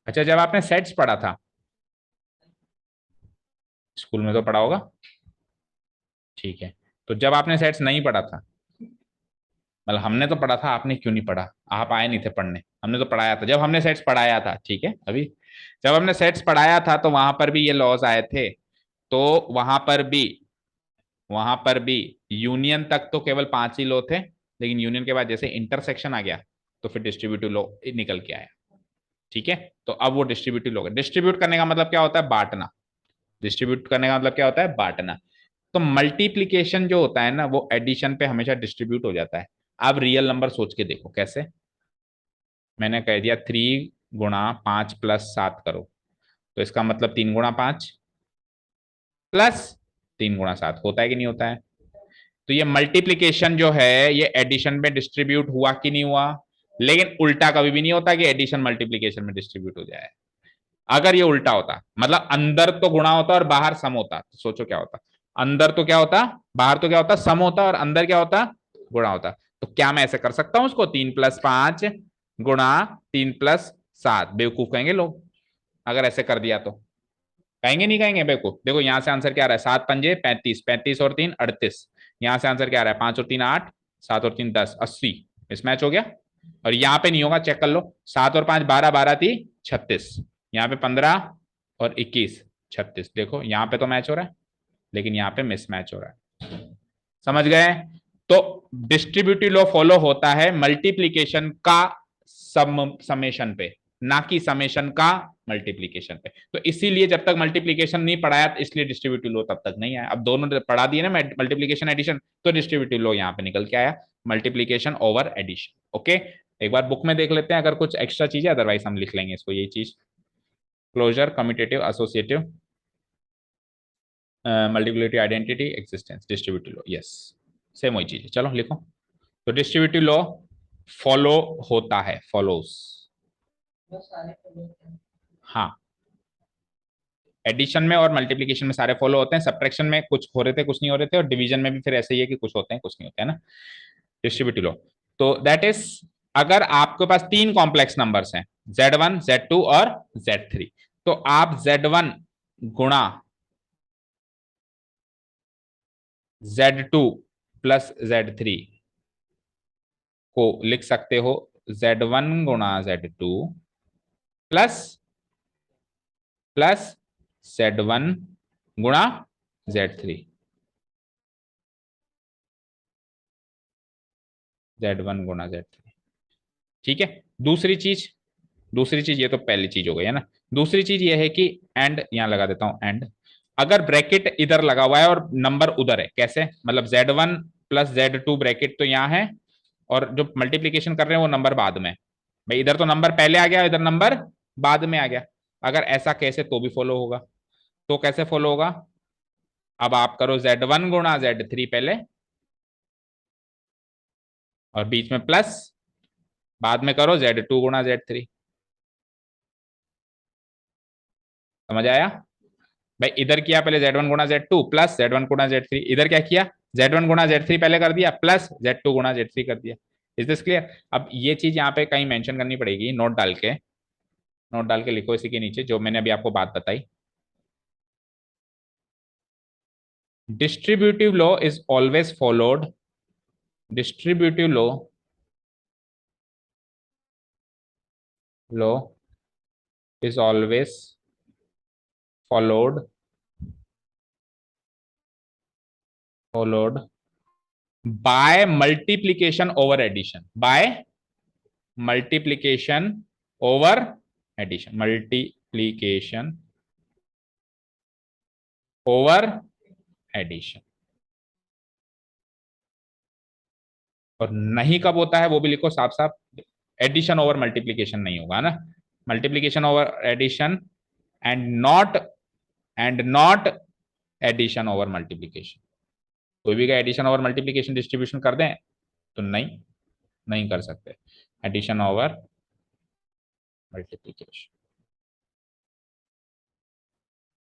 S1: अच्छा, जब आपने सेट्स पढ़ा था स्कूल में तो पढ़ा होगा, ठीक है, तो जब आपने सेट्स नहीं पढ़ा था, मतलब हमने तो पढ़ा था, आपने क्यों नहीं पढ़ा, आप आए नहीं थे पढ़ने, हमने तो पढ़ाया था जब हमने सेट्स पढ़ाया था, ठीक है। अभी जब हमने सेट्स पढ़ाया था तो वहां पर भी ये लॉज आए थे, तो वहां पर भी वहां पर भी यूनियन तक तो केवल 5 ही लॉ थे, लेकिन यूनियन के बाद जैसे इंटरसेक्शन आ गया तो फिर डिस्ट्रीब्यूटिव लॉ निकल के आया। ठीक है, तो अब वो डिस्ट्रीब्यूटिव लॉ, डिस्ट्रीब्यूट करने का मतलब क्या होता है, बांटना। डिस्ट्रीब्यूट करने का मतलब क्या होता है, बांटना। तो मल्टीप्लीकेशन जो होता है ना, वो एडिशन पे हमेशा डिस्ट्रीब्यूट हो जाता है। अब रियल नंबर सोच के देखो कैसे, मैंने कह दिया 3 × 5 + 7 करो, तो इसका मतलब 3 × 5 प्लस 3 × 7 होता है कि नहीं होता है। तो ये मल्टीप्लीकेशन जो है ये एडिशन में डिस्ट्रीब्यूट हुआ कि नहीं हुआ, लेकिन उल्टा कभी भी नहीं होता कि एडिशन मल्टीप्लीकेशन में डिस्ट्रीब्यूट हो जाए। अगर ये उल्टा होता, मतलब अंदर तो गुणा होता और बाहर सम होता, तो सोचो क्या होता, अंदर तो क्या होता, बाहर तो क्या होता, सम होता, और अंदर क्या होता, गुणा होता। तो क्या मैं ऐसे कर सकता हूं उसको, 3 + 5 गुणा 3 + 7, बेवकूफ कहेंगे लोग अगर ऐसे कर दिया तो, कहेंगे नहीं कहेंगे बेवकूफ। देखो यहां से आंसर क्या आ रहा है, 7 × 5 = 35, 35 और 3 = 38। यहां से आंसर क्या आ रहा है, 5 और 3 = 8, 7 और 3 = 10, 80। मिसमैच हो गया। और यहाँ पे नहीं होगा, चेक कर लो, 7 और 5 = 12, 12 × 3 = 36, यहाँ पे 15 और 21 36। देखो यहाँ पे तो मैच हो रहा है, लेकिन यहाँ पे मिसमैच हो रहा है, समझ गए। तो डिस्ट्रीब्यूटिव लॉ फॉलो होता है मल्टीप्लीकेशन का समेशन पे, ना कि समेशन का मल्टीप्लीकेशन पे। तो इसीलिए जब तक मल्टीप्लीकेशन नहीं पढ़ाया, इसलिए डिस्ट्रीब्यूटिव लॉ तब तक नहीं आया। अब दोनों पढ़ा दिए ना, मल्टीप्लीकेशन एडिशन, तो डिस्ट्रीब्यूटिव लॉ यहाँ पे निकल के आया, मल्टीप्लीकेशन ओवर एडिशन। ओके, एक बार बुक में देख लेते हैं अगर कुछ एक्स्ट्रा चीज है, अदरवाइज हम लिख लेंगे इसको, यही चीज। Closure, commutative, associative, multiplicative identity, existence, distributive law, yes same वही चीज है। चलो लिखो। तो डिस्ट्रीब्यूटिव लॉ फॉलो होता है, फॉलोस। हाँ, एडिशन में और मल्टीप्लिकेशन में सारे फॉलो होते हैं, सब्ट्रैक्शन में कुछ हो रहे थे कुछ नहीं हो रहे थे, और डिवीजन में भी फिर ऐसे ही है कि कुछ होते हैं कुछ नहीं होते हैं ना, डिस्ट्रीब्यूटिव लॉ। तो दैट इज, अगर आपके पास तीन कॉम्प्लेक्स नंबर्स हैं, Z1, Z2 और Z3, तो आप Z1 गुणा Z2 प्लस Z3 को लिख सकते हो Z1 गुणा Z2 प्लस प्लस Z1 गुणा Z3, Z1 गुणा Z3। ठीक है। दूसरी चीज ये तो पहली चीज हो गई है ना। दूसरी चीज ये है कि एंड, यहां लगा देता हूं एंड, अगर ब्रैकेट इधर लगा हुआ है और नंबर उधर है, कैसे, मतलब Z1 प्लस Z2 ब्रैकेट तो यहाँ है, और जो मल्टीप्लीकेशन कर रहे हैं वो नंबर बाद में, भाई इधर तो नंबर पहले आ गया, इधर नंबर बाद में आ गया। अगर ऐसा कैसे तो भी फॉलो होगा। तो कैसे फॉलो होगा, अब आप करो Z1 गुणा Z3 पहले, और बीच में प्लस, बाद में करो Z2 गुणा Z3। समझ आया। भाई इधर किया पहले Z1 गुणा Z2 प्लस Z1 गुणा Z3, इधर क्या किया, Z1 गुणा Z3 पहले कर दिया प्लस Z2 गुणा Z3 कर दिया। Is this clear. अब ये चीज यहाँ पे कहीं मेंशन करनी पड़ेगी, नोट डाल के लिखो इसी के नीचे जो मैंने अभी आपको बात बताई। Distributive law is always followed, distributive law is always followed followed by multiplication over addition, by multiplication over addition, multiplication over addition. और नहीं कब होता है वो भी लिखो साफ साफ, एडिशन ओवर मल्टीप्लीकेशन नहीं होगा ना, multiplication over addition, and not addition over multiplication. कोई भी का एडिशन ओवर मल्टीप्लीकेशन डिस्ट्रीब्यूशन कर दें तो नहीं, नहीं कर सकते, addition over multiplication.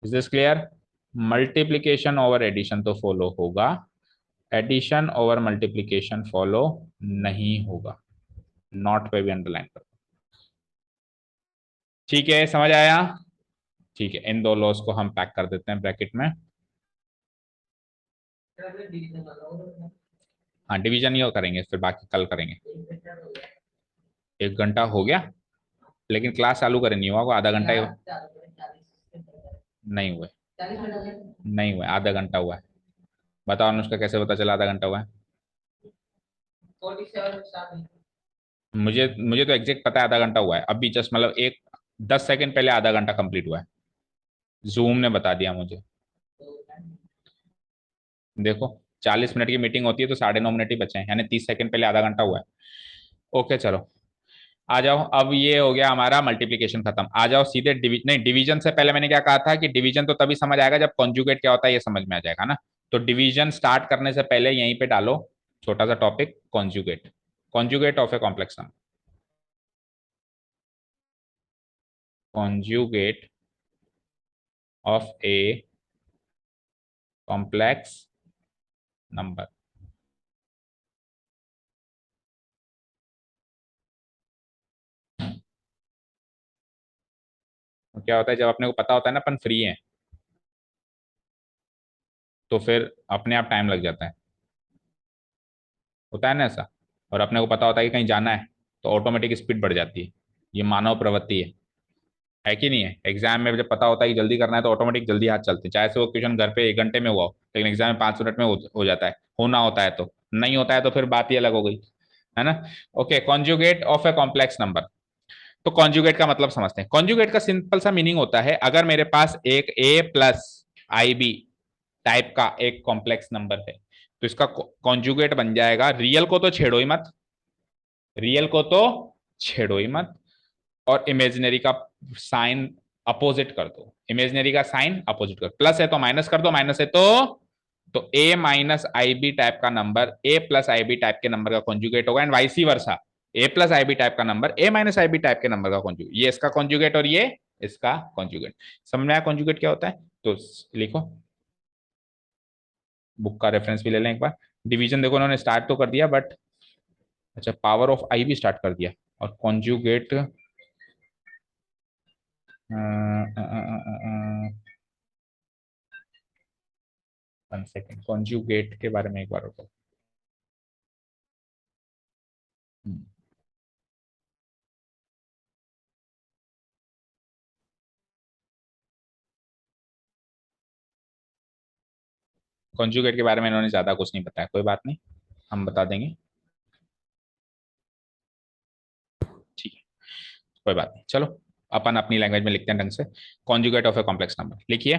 S1: Is this clear. Multiplication over addition तो फॉलो होगा, एडिशन ओवर मल्टीप्लीकेशन फॉलो नहीं होगा। नॉट पे भी अंडरलाइन करो। ठीक है, समझ आया। ठीक है, इन दो लॉस को हम पैक कर देते हैं ब्रैकेट में। हाँ, डिवीजन ही करेंगे, फिर बाकी कल करेंगे। 1 घंटा हो गया, लेकिन क्लास चालू करे नहीं हुआ, आधा घंटा ही नहीं हुआ, नहीं हुआ, आधा घंटा हुआ है। बताओ अनुष्का, कैसे पता चला आधा घंटा हुआ है। मुझे मुझे तो एग्जैक्ट पता है आधा घंटा हुआ है, अभी जस्ट मतलब एक 10 सेकंड पहले आधा घंटा कंप्लीट हुआ है, जूम ने बता दिया मुझे। देखो, 40 मिनट की मीटिंग होती है तो 9.5 मिनट ही बचे हैं, यानी 30 सेकंड पहले आधा घंटा हुआ है। ओके चलो, आ जाओ। अब ये हो गया हमारा मल्टीप्लीकेशन खत्म, आ जाओ सीधे नहीं, डिवीजन से पहले मैंने क्या कहा था कि डिवीजन तो तभी समझ आएगा जब कॉन्जुगेट क्या होता है ये समझ में आ जाएगा ना। तो डिवीजन स्टार्ट करने से पहले यहीं पे डालो छोटा सा topic, conjugate, conjugate of a complex number, conjugate of a complex number. तो क्या होता है जब अपने को पता होता है ना अपन फ्री है, तो फिर अपने आप टाइम लग जाता है, होता है ना ऐसा। और अपने को पता होता है कि कहीं जाना है तो ऑटोमेटिक स्पीड बढ़ जाती है, ये मानव प्रवृत्ति है। है कि नहीं है? एग्जाम में जब पता होता है कि जल्दी करना है तो ऑटोमेटिक जल्दी हाथ चलते हैं, चाहे से वो क्वेश्चन घर पे 1 घंटे में हुआ हो, लेकिन एग्जाम में 5 मिनट में हो जाता है, होना होता है तो। नहीं होता है तो फिर बात ही अलग हो गई, है ना? Okay, conjugate of a complex number. तो कॉन्जुगेट का मतलब समझते हैं। कॉन्जुगेट का सिंपल सा मीनिंग होता है, अगर मेरे पास एक ए प्लस आई बी टाइप का एक कॉम्प्लेक्स नंबर है, तो इसका कॉन्जुगेट बन जाएगा, रियल को तो छेड़ो ही मत, रियल को तो छेड़ो ही मत, और इमेजिनरी का साइन अपोजिट कर दो, इमेजिनरी का साइन अपोजिट कर, प्लस है तो माइनस कर दो, माइनस है तो A minus I B type का number A plus I B type के नंबर का कॉन्जुगेट होगा, and vice versa, A plus I B type का number A minus I B type के नंबर का कॉन्जुगेट, ये इसका कॉन्जुगेट और ये इसका कॉन्जुगेट। समझ में आया कॉन्जुगेट क्या होता है? तो लिखो, बुक का रेफरेंस भी ले लें एक बार। डिवीजन देखो उन्होंने स्टार्ट तो कर दिया, बट अच्छा, पावर ऑफ आई भी स्टार्ट कर दिया, और कॉन्जुगेट 1 सेकेंड, कॉन्जुगेट के बारे में एक बार बताओ। कॉन्जुगेट के बारे में इन्होंने ज्यादा कुछ नहीं बताया, कोई बात नहीं, हम बता देंगे, ठीक है, कोई बात नहीं, चलो अपन अपनी लैंग्वेज में लिखते हैं ढंग से। Conjugate of a complex number लिखिए,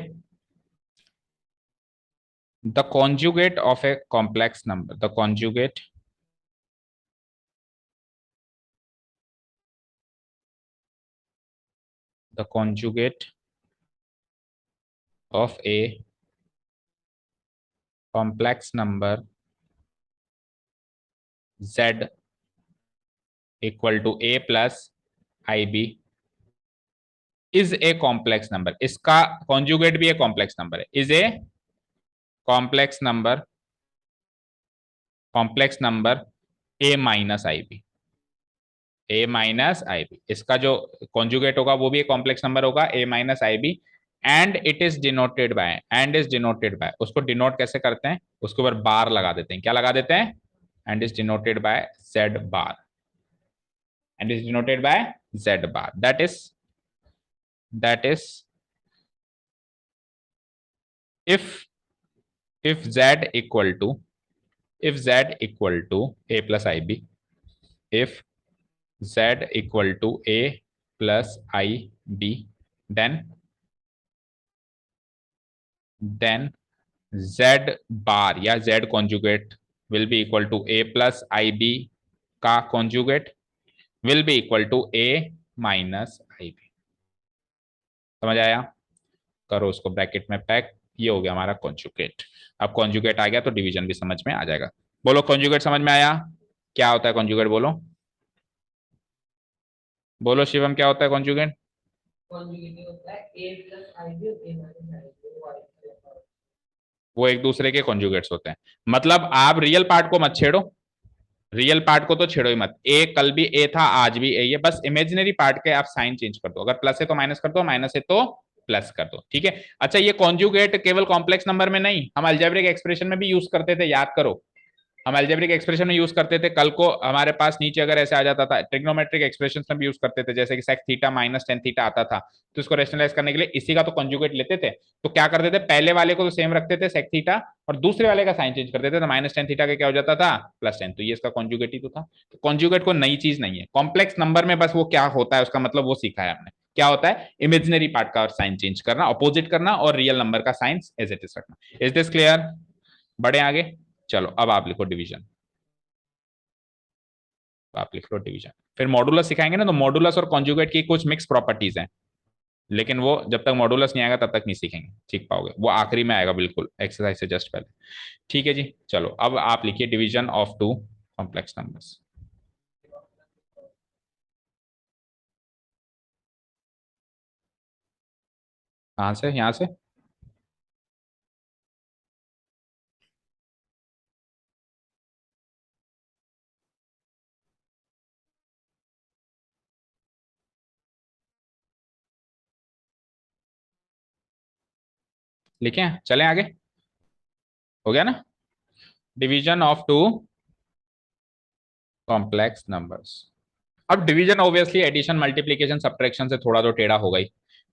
S1: the conjugate of a complex number, the conjugate the conjugate of a complex number z equal to A plus I B is a complex number, इसका कॉन्जुगेट भी एक कॉम्प्लेक्स नंबर है, is a complex number, complex number A minus I B, A minus I B, इसका जो कॉन्जुगेट होगा वो भी एक कॉम्प्लेक्स नंबर होगा, A minus I B, and it is denoted by, and is denoted by, उसको डिनोट कैसे करते हैं, उसके ऊपर बार लगा देते हैं, क्या लगा देते हैं, and is denoted bye Z bar, and is denoted bye Z bar, that is if if z equal to if z equal to a plus ib, if z equal to a plus ib, then then z bar या z conjugate will be equal to a plus ib का conjugate will be equal to a minus ib। समझ आया? करो उसको ब्रैकेट में पैक, ये हो गया हमारा कॉन्जुगेट। अब कॉन्जुगेट आ गया तो डिवीजन भी समझ में आ जाएगा। बोलो कॉन्जुगेट समझ में आया? क्या होता है कॉन्जुगेट, बोलो, बोलो शिवम, क्या होता है कॉन्जुगेट? वो एक दूसरे के कॉन्जुगेट्स होते हैं, मतलब आप रियल पार्ट को मत छेड़ो, रियल पार्ट को तो छेड़ो ही मत, ए कल भी ए था, आज भी ए, ये बस इमेजिनरी पार्ट के आप साइन चेंज कर दो, अगर प्लस है तो माइनस कर दो, माइनस है तो प्लस कर दो, ठीक है? अच्छा, ये कॉन्जुगेट केवल कॉम्प्लेक्स नंबर में नहीं, हम अलजेब्रिक एक्सप्रेशन में भी यूज करते थे, याद करो, हम अलजेब्रिक एक्सप्रेशन में यूज करते थे, कल को हमारे पास नीचे अगर ऐसे आ जाता था, ट्रिग्नोमेट्रिक एक्सप्रेशन में भी यूज करते थे, जैसे कि sec theta minus ten theta आता था, तो इसको रेशनलाइज करने के लिए इसी का तो कंजुगेट लेते थे, तो क्या करते थे, पहले वाले को तो सेम रखते थे सेक थीटा, और दूसरे वाले का साइन चेंज कर देते थे, तो माइनस टेन थीटा का क्या हो जाता था, प्लस टेन, तो ये इसका कॉन्जुगेट ही तो था। तो कॉन्जुगेट को नई चीज नहीं है, कॉम्प्लेक्स नंबर में बस वो क्या होता है उसका मतलब वो सीखा है हमने, क्या होता है, इमेजिनरी पार्ट का साइन चेंज करना, अपोजिट करना, और रियल नंबर का साइन एज इट इज रखना। Is this clear? बढ़े आगे, चलो अब आप लिखो डिवीजन, तो आप लिख लो डिवीजन, फिर मॉडुलस सिखाएंगे ना, तो मॉडुलस और कॉन्जुगेट की कुछ मिक्स प्रॉपर्टीज हैं, लेकिन वो जब तक मॉडुलस नहीं आएगा तब तक नहीं सीखेंगे, सीख पाओगे, वो आखिरी में आएगा बिल्कुल एक्सरसाइज से जस्ट पहले। ठीक है जी, चलो अब आप लिखिए division of two complex numbers. कहाँ से, यहाँ से? लिखे, चलें आगे, हो गया ना? Division of two complex numbers, अब division obviously addition multiplication subtraction से थोड़ा तो टेढ़ा होगा ही।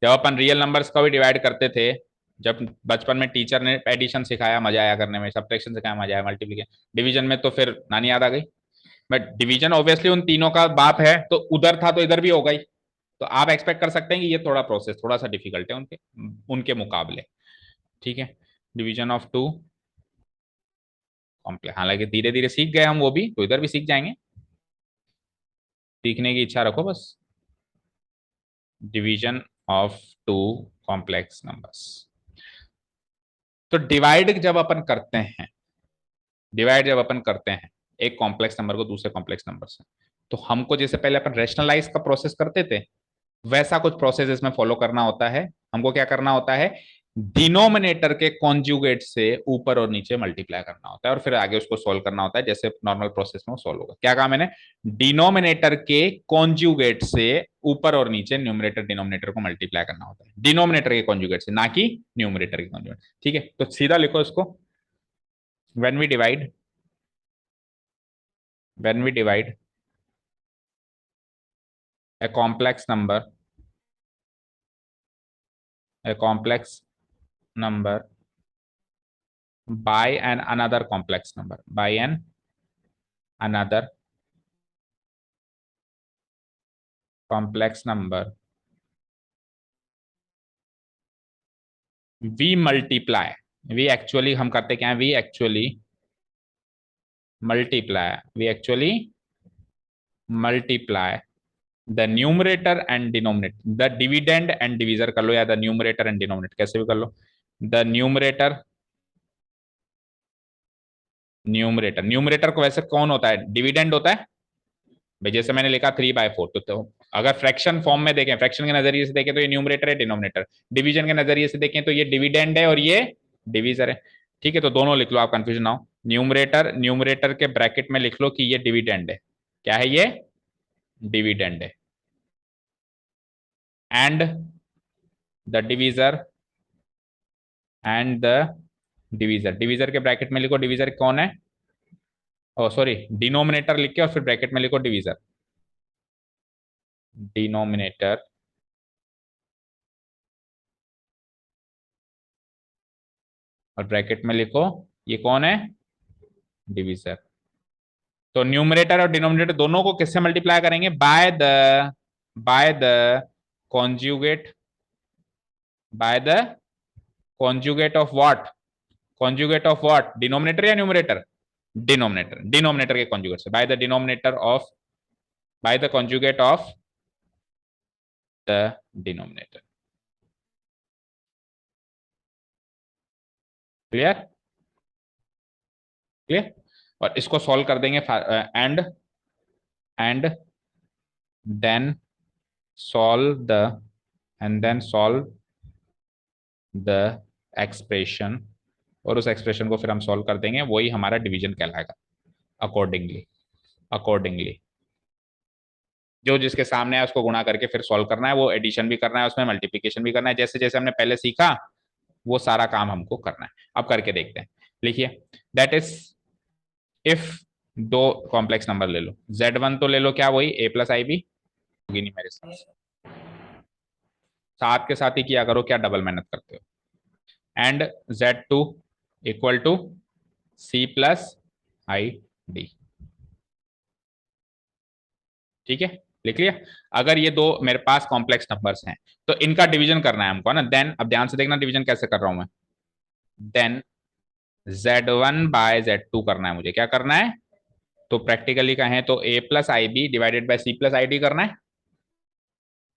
S1: जब अपन रियल नंबर्स का भी डिवाइड करते थे, जब बचपन में टीचर ने एडिशन सिखाया मजा आया करने में, सब्ट्रैक्शन सिखाया मजा आया, मल्टीप्लीकेशन, डिवीजन में तो फिर नानी याद आ गई। बट डिवीजन ऑब्वियसली उन तीनों का बाप है, तो उधर था तो इधर भी होगा ही। तो आप एक्सपेक्ट कर सकते हैं कि ये थोड़ा प्रोसेस थोड़ा सा डिफिकल्ट है उनके उनके मुकाबले। ठीक है, डिवीजन ऑफ टू कॉम्प्लेक्स, हालांकि धीरे धीरे सीख गए हम, वो भी तो इधर भी सीख जाएंगे, सीखने की इच्छा रखो बस। Division of two complex numbers. तो डिवाइड जब अपन करते हैं एक कॉम्प्लेक्स नंबर को दूसरे कॉम्प्लेक्स नंबर से, तो हमको जैसे पहले अपन रेशनलाइज का प्रोसेस करते थे, वैसा कुछ प्रोसेस इसमें फॉलो करना होता है। हमको क्या करना होता है, डिनोमिनेटर के कॉन्जुगेट से ऊपर और नीचे मल्टीप्लाई करना होता है और फिर आगे उसको सॉल्व करना होता है, जैसे नॉर्मल प्रोसेस में वो सॉल्व होगा। क्या कहा मैंने, डिनोमिनेटर के कॉन्जुगेट से ऊपर और नीचे न्यूमरेटर डिनोमिनेटर को मल्टीप्लाई करना होता है, डिनोमिनेटर के कॉन्जुगेट से, ना कि न्यूमरेटर के कॉन्जुगेट। ठीक है, तो सीधा लिखो इसको, when we divide a complex number a complex number by an another complex number by an another complex number, we multiply, we actually हम करते क्या है, we actually multiply the numerator and denominator, the dividend and divisor कर लो, या the numerator and denominator कैसे भी कर लो, the न्यूमरेटर को वैसे कौन होता है, डिविडेंड होता है भाई, जैसे मैंने लिखा 3/4, तो अगर फ्रैक्शन फॉर्म में देखें, फ्रैक्शन के नजरिए से देखें तो ये न्यूमरेटर है, डिनोमिनेटर, डिवीजन के नजरिए से देखें तो ये डिविडेंड है और ये डिवीजर है। ठीक है, तो दोनों लिख लो, आप कंफ्यूजन ना हो। न्यूमरेटर के ब्रैकेट में लिख लो कि ये डिविडेंड है, क्या है ये, डिविडेंड है, एंड द डिवीजर डिवीजर के ब्रैकेट में लिखो, डिवीजर कौन है, ओ सॉरी, डिनोमिनेटर लिख के और फिर ब्रैकेट में लिखो डिवीजर, डिनोमिनेटर और ब्रैकेट में लिखो ये कौन है, डिवीजर। तो न्यूमरेटर और डिनोमिनेटर दोनों को किससे मल्टीप्लाई करेंगे, by the conjugate conjugate of what, denominator या न्यूमरेटर, डिनोमिनेटर के कॉन्जुगेट से, by the conjugate of the denominator. Clear clear. और इसको सॉल्व कर देंगे, and then solve the solve the expression, और उस एक्सप्रेशन को फिर हम सॉल्व कर देंगे, वही हमारा डिवीजन कहलाएगा। अकॉर्डिंगली जो जिसके सामने है उसको गुणा करके फिर सॉल्व करना है, वो एडिशन भी करना है, उसमें मल्टीप्लिकेशन भी करना है, जैसे जैसे हमने पहले सीखा वो सारा काम हमको करना है। अब करके देखते हैं, लिखिए, दैट इज इफ दो कॉम्प्लेक्स नंबर ले लो, Z1 तो ले लो, क्या वही A+IB होगी नहीं मेरे साथ, साथ के साथ ही किया करो, क्या डबल मेहनत करते हो, and Z2 equal to C+ID। ठीक है, लिख लिया। अगर ये दो मेरे पास कॉम्प्लेक्स नंबर्स हैं तो इनका डिवीजन करना है हमको, है ना। देन अब ध्यान से देखना डिवीजन कैसे कर रहा हूं मैं, देन Z1/Z2 करना है मुझे, क्या करना है, तो प्रैक्टिकली कहें तो A+IB डिवाइडेड बाय C+ID करना है।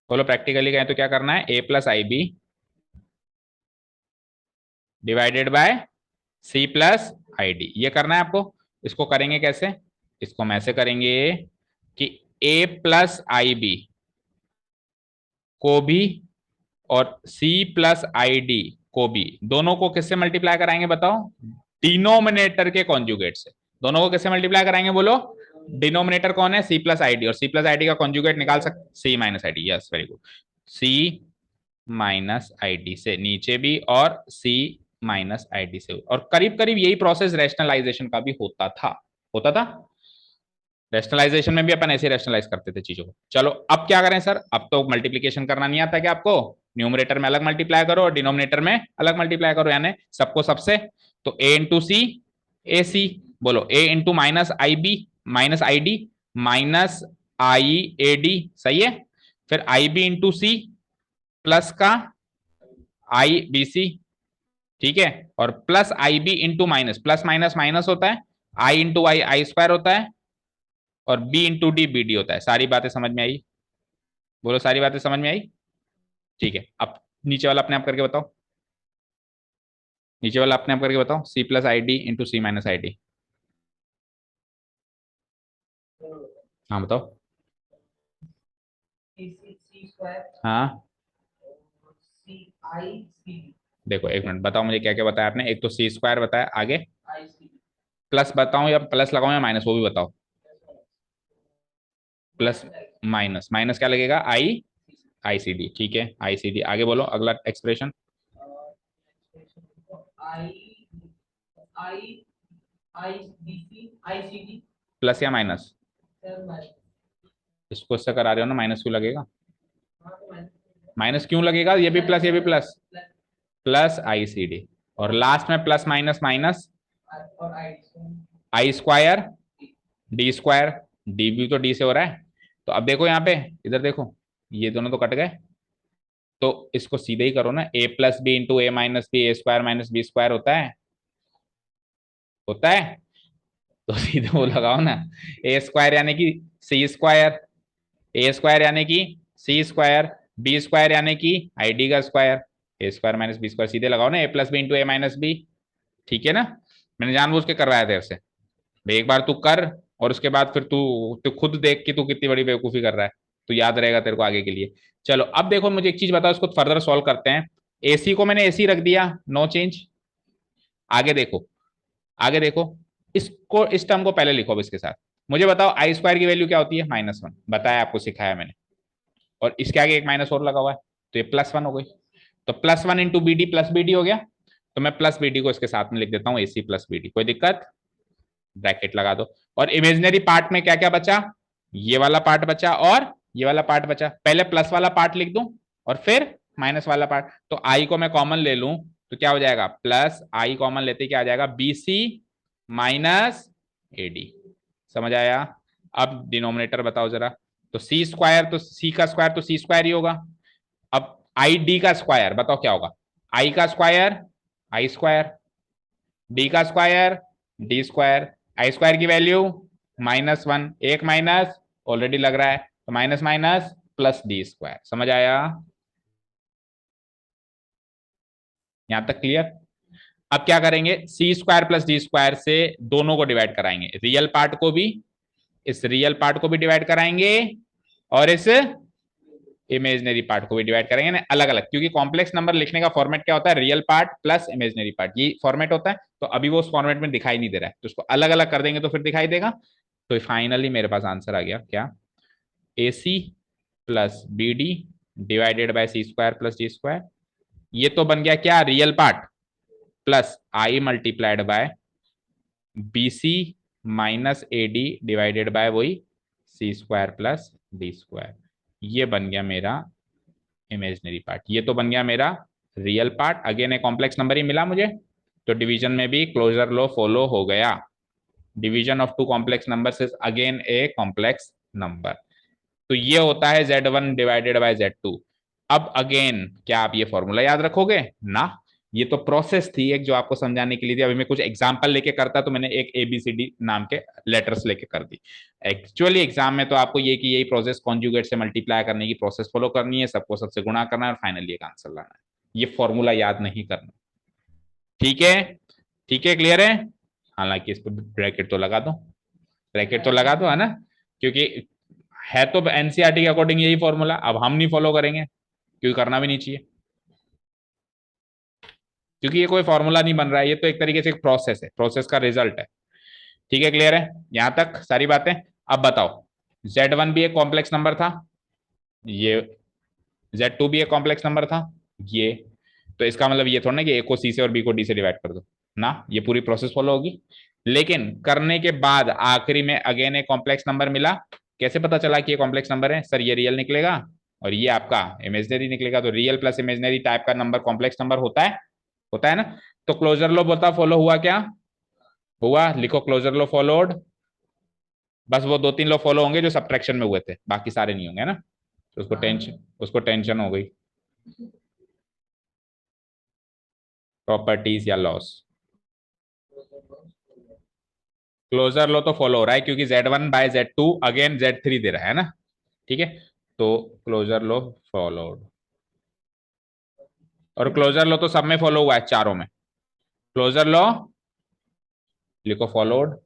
S1: बोलो प्रैक्टिकली कहें तो क्या करना है, A+IB डिवाइडेड बाय C+ID, ये करना है आपको। इसको करेंगे कैसे, इसको हम ऐसे करेंगे कि A+IB को भी और C+ID को भी, दोनों को किससे मल्टीप्लाई कराएंगे बताओ, डिनोमिनेटर के कॉन्जुगेट से। दोनों को किससे मल्टीप्लाई कराएंगे बोलो, डिनोमिनेटर कौन है, C+ID, और C+ID का कॉन्जुगेट निकाल सकते C-ID, yes very good, C-ID से नीचे भी और C-ID से, और करीब करीब यही प्रोसेस रैशनलाइजेशन का भी होता था। रैशनलाइजेशन में भी अपन ऐसे रैशनलाइज करते थे चीजों को। चलो अब क्या करें सर, अब तो मल्टीप्लीकेशन करना नहीं आता क्या आपको? न्यूमरेटर में अलग मल्टीप्लाई करो और डिनोमिनेटर में अलग मल्टीप्लाई करो, यानी सबको सबसे। तो ए इंटू सी, ए सी, बोलो A into minus I B, minus I D, minus I A D, सही है। फिर I B into C plus का आई बी सी, ठीक है। और प्लस आई B into minus, plus minus minus होता है, आई इंटू आई आई स्क्वायर होता है, और B into D B D होता है। सारी बातें समझ में आई? बोलो सारी बातें समझ में आई? ठीक है, अब नीचे वाला अपने आप करके बताओ, नीचे वाला अपने आप करके बताओ, C plus I D into C minus I D. हाँ बताओ। हाँ देखो एक मिनट बताओ मुझे क्या क्या बताया आपने। एक तो सी स्क्वायर बताया, आगे प्लस बताऊं या प्लस लगाऊं या माइनस, वो भी बताओ। प्लस माइनस, माइनस क्या लगेगा? आई आई सी डी, ठीक है आई सी डी। आगे बोलो अगला एक्सप्रेशन। प्लस या माइनस? इसको इससे करा रहे हो ना, माइनस क्यों लगेगा? माइनस क्यों लगेगा? ये भी प्लस ये भी प्लस, प्लस आई सी डी। और लास्ट में प्लस माइनस माइनस आई स्क्वायर डी स्क्वायर, डी भी तो डी से हो रहा है। तो अब देखो यहाँ पे, इधर देखो, ये दोनों तो कट गए, तो इसको सीधे ही करो ना, ए प्लस बी इंटू ए माइनस बी, ए स्क्वायर माइनस बी स्क्वायर होता है, होता है। तो सीधे वो लगाओ ना, ए स्क्वायर यानी कि सी स्क्वायर, ए स्क्वायर यानी कि सी स्क्वायर, बी स्क्वायर यानी कि आई डी का स्क्वायर, ए स्क्वायर माइनस बी स्क्वायर, सीधे लगाओ ना, ए प्लस बी इंटू ए माइनस बी, ठीक है ना। मैंने जानबूझ के करवाया तेरे से भाई, एक बार तू कर और उसके बाद फिर तू तू खुद देख कि तू कितनी बड़ी बेवकूफी कर रहा है, तो याद रहेगा तेरे को आगे के लिए। चलो अब देखो मुझे एक चीज बताओ, इसको फर्दर सॉल्व करते हैं। एसी को मैंने एसी रख दिया, नो चेंज। आगे देखो, आगे देखो, इसको इस टर्म को पहले लिखो अब इसके साथ। मुझे बताओ आई स्क्वायर की वैल्यू क्या होती है? -1, बताया आपको, सिखाया मैंने। और इसके आगे एक माइनस और लगा हुआ है, तो ये +1 हो गई। तो +1 into B D plus B D हो गया। तो मैं प्लस बी डी को इसके साथ में लिख देता हूँ, एसी प्लस बी डी, कोई दिक्कत? ब्रैकेट लगा दो। और इमेजिनरी पार्ट में क्या क्या बचा? ये वाला पार्ट बचा और ये वाला पार्ट बचा। पहले प्लस वाला पार्ट लिख दूं और फिर माइनस वाला पार्ट। तो आई को मैं कॉमन ले लूं तो क्या हो जाएगा? प्लस आई कॉमन लेते क्या आ जाएगा? B C minus A D. समझ आया? अब डिनोमिनेटर बताओ जरा। तो सी स्क्वायर, तो सी का स्क्वायर तो सी स्क्वायर ही होगा। अब आई डी का स्क्वायर बताओ क्या होगा? आई का स्क्वायर आई स्क्वायर, डी का स्क्वायर डी स्क्वायर। आई स्क्वायर की वैल्यू -1, एक माइनस ऑलरेडी लग रहा है, तो minus minus plus D square. समझ आया? यहां तक क्लियर? अब क्या करेंगे? सी स्क्वायर प्लस डी स्क्वायर से दोनों को डिवाइड कराएंगे, रियल पार्ट को भी, इस रियल पार्ट को भी डिवाइड कराएंगे और इस इमेजनरी पार्ट को भी डिवाइड करेंगे ना, अलग अलग, क्योंकि कॉम्प्लेक्स नंबर लिखने का फॉर्मेट क्या होता है? Real part plus imaginary part, ये फॉर्मेट होता है। तो अभी वो उस फॉर्मेट में दिखाई नहीं दे रहा है, तो उसको अलग अलग कर देंगे तो फिर दिखाई देगा। तो फाइनली मेरे पास आंसर आ गया क्या? A C plus B D divided by C square plus D square. ये तो बन गया क्या? Real part plus I multiplied by B C minus A D divided by वही C square plus D square. ये बन गया मेरा इमेजनरी पार्ट, ये तो बन गया मेरा real part. Again a complex number ही मिला मुझे, तो डिवीजन में भी क्लोजर लॉ फॉलो हो गया। Division of two complex numbers is again a complex number. तो ये होता है Z1 डिवाइडेड बाय Z2। अब अगेन क्या आप ये फॉर्मूला याद रखोगे ना? ये तो प्रोसेस थी एक जो आपको समझाने के लिए थी। अभी मैं कुछ एग्जांपल लेके करता तो मैंने एक ABCD नाम के लेटर्स लेके कर दी। एक्चुअली एग्जाम में तो आपको ये कि यही प्रोसेस कॉन्जुगेट से मल्टीप्लाई करने की प्रोसेस फॉलो करनी है, सबको सबसे गुणा करना है और फाइनली एक आंसर लाना है। ये फॉर्मूला याद नहीं करना, ठीक है? ठीक है, क्लियर है? हालांकि इस पर ब्रैकेट तो लगा दो, ब्रैकेट तो लगा दो, है ना, क्योंकि है तो एनसीईआरटी के अकॉर्डिंग यही फॉर्मूला। अब हम नहीं फॉलो करेंगे क्योंकि करना भी नहीं चाहिए, क्योंकि ये कोई फॉर्मूला नहीं बन रहा है, ये तो एक तरीके से एक प्रोसेस है, प्रोसेस का रिजल्ट है। ठीक है, क्लियर है यहां तक सारी बातें? अब बताओ, Z1 भी एक कॉम्प्लेक्स नंबर था, ये Z2 भी एक कॉम्प्लेक्स नंबर था, ये, तो इसका मतलब ये थोड़ा ना कि ए को सी से और बी को डी से डिवाइड कर दो ना, ये पूरी प्रोसेस फॉलो होगी। लेकिन करने के बाद आखिरी में अगेन एक कॉम्प्लेक्स नंबर मिला। कैसे पता चला कि ये कॉम्प्लेक्स नंबर है? सर ये रियल निकलेगा और ये आपका इमेजनरी निकलेगा, तो रियल प्लस इमेजनरी टाइप का नंबर कॉम्प्लेक्स नंबर होता है, होता है ना। तो क्लोजर लो बोलता फॉलो हुआ क्या? हुआ, लिखो क्लोजर लो फॉलोड। बस वो दो तीन लो फॉलो होंगे जो सब्ट्रैक्शन में हुए थे, बाकी सारे नहीं होंगे ना। तो उसको टेंशन हो गई। प्रॉपर्टीज या लॉस। क्लोजर लो तो फॉलो हो रहा है क्योंकि Z1/Z2 अगेन Z3 दे रहा है ना, ठीक है। तो क्लोजर लो फॉलोड, और क्लोजर लो तो सब में फॉलो हुआ है, चारों में। क्लोजर लो, लिखो फॉलोड,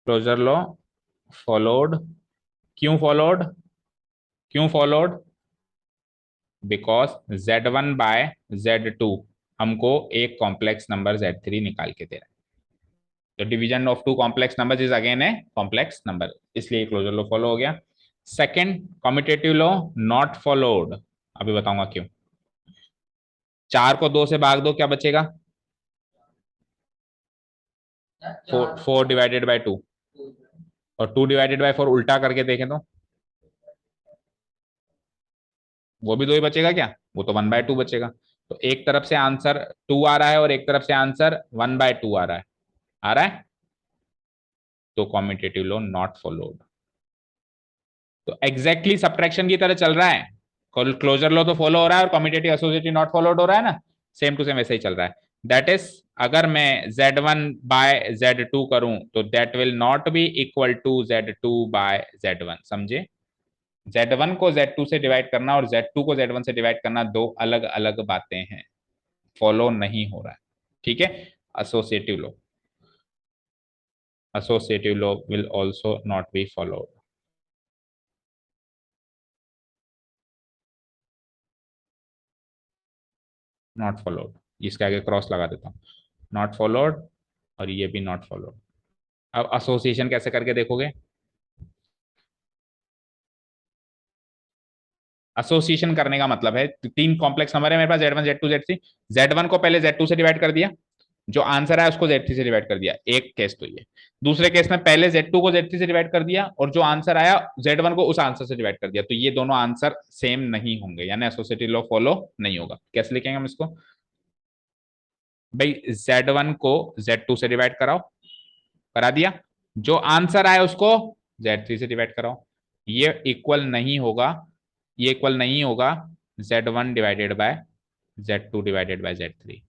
S1: क्लोजर लो फॉलोड। क्यों फॉलोड? क्यों फॉलोड? बिकॉज Z1/Z2 हमको एक कॉम्प्लेक्स नंबर Z3 निकाल के दे रहा है। तो division of two complex number is again a complex number, इसलिए क्लोजर लो फॉलो हो गया। Second, commutative law not followed. अभी बताऊंगा क्यों। 4 को 2 से भाग दो, क्या बचेगा? 4/2, और 2/4 उल्टा करके देखें तो वो भी 2 ही बचेगा क्या? वो तो 1/2 बचेगा। तो एक तरफ से आंसर 2 आ रहा है और एक तरफ से आंसर 1/2 आ रहा है, आ रहा है। तो कॉम्यूटेटिव लॉ नॉट फॉलोड। तो एग्जैक्टली सब्ट्रैक्शन की तरह चल रहा है। क्लोजर लॉ तो फॉलो हो रहा है और कम्यूटेटिव एसोसिएटिव नॉट फॉलोड हो रहा है ना, सेम टू सेम वैसे ही चल रहा है। दैट इज, अगर मैं Z1/Z2 करूं तो that will not be equal to Z2/Z1, समझे। Z1 को Z2 से डिवाइड करना और Z2 को Z1 से डिवाइड करना दो अलग अलग बातें हैं, फॉलो नहीं हो रहा है, ठीक है। Associative law, associative law will also not be followed, not followed. इसके आगे क्रॉस लगा देता हूँ, नॉट फॉलोड, और ये भी नॉट फॉलोड। अब एसोसिएशन कैसे करके देखोगे? एसोसिएशन करने का मतलब है, तीन कॉम्प्लेक्स नंबर है मेरे पास, Z1 Z2 Z3। Z1 को पहले Z2 से डिवाइड कर दिया, जो आंसर आया उसको Z3 से डिवाइड कर दिया, एक केस तो ये। दूसरे केस में पहले Z2 को Z3 से डिवाइड कर दिया और जो आंसर आया Z1 को उस आंसर से डिवाइड कर दिया, तो ये दोनों आंसर सेम नहीं होंगे, यानी एसोसिएटिव लॉ फॉलो नहीं होगा। कैसे लिखेंगे हम इसको? भाई Z1 को Z2 से डिवाइड कराओ, करा दिया, जो आंसर आया उसको Z3 से डिवाइड कराओ। ये इक्वल नहीं होगा, ये इक्वल नहीं होगा Z1/Z2/Z3।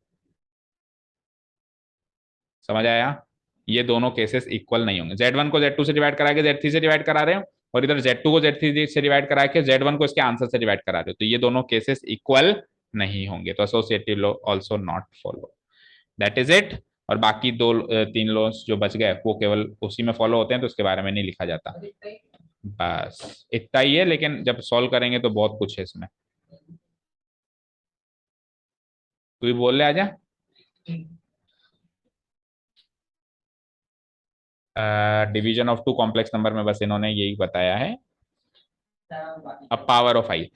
S1: समझ आया? ये दोनों केसेस इक्वल नहीं होंगे। Z1 को Z2 से डिवाइड करा के Z3 से डिवाइड करा रहे हो, और इधर Z2 को Z3 से डिवाइड करा के Z1 को इसके आंसर से डिवाइड करा रहे हो, तो ये दोनों केसेस इक्वल नहीं होंगे, तो associative law also not follow. That is it. और बाकी दो तीन लॉस जो बच गए वो केवल उसी में फॉलो होते हैं, तो उसके बारे में नहीं लिखा जाता। बस इतना ही है, लेकिन जब सॉल्व करेंगे तो बहुत कुछ है इसमें। तू भी बोल ले, आजा। Division of two complex number में बस इन्होंने यही बताया है। अब पावर ऑफ आई,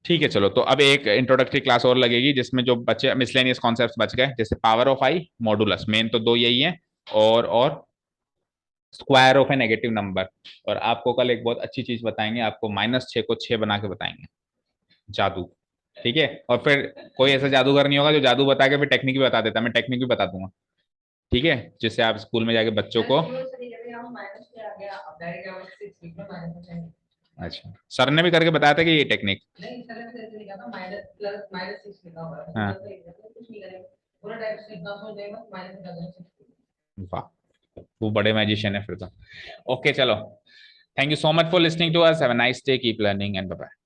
S1: ठीक है चलो, तो अब एक इंट्रोडक्टरी क्लास और लगेगी जिसमें जो बचे मिसलेनियस कॉन्सेप्ट्स बच गए, जैसे power of I, modulus, main तो दो यही है, और square of A negative number. और आपको कल एक बहुत अच्छी चीज बताएंगे, आपको -6 को 6 बना के बताएंगे, जादू, ठीक है। और फिर कोई ऐसा जादूगर नहीं होगा जो जादू बता के फिर टेक्निक भी बता देता, मैं टेक्निक भी बता दूंगा, ठीक है, जिससे आप स्कूल में जाके बच्चों को। अच्छा, सर ने भी करके बताया था कि ये टेक्निक। हाँ, वाह, वो बड़े मैजिशियन है फिर तो। ओके चलो, thank you so much for listening to us, have a nice day, keep learning and bye bye.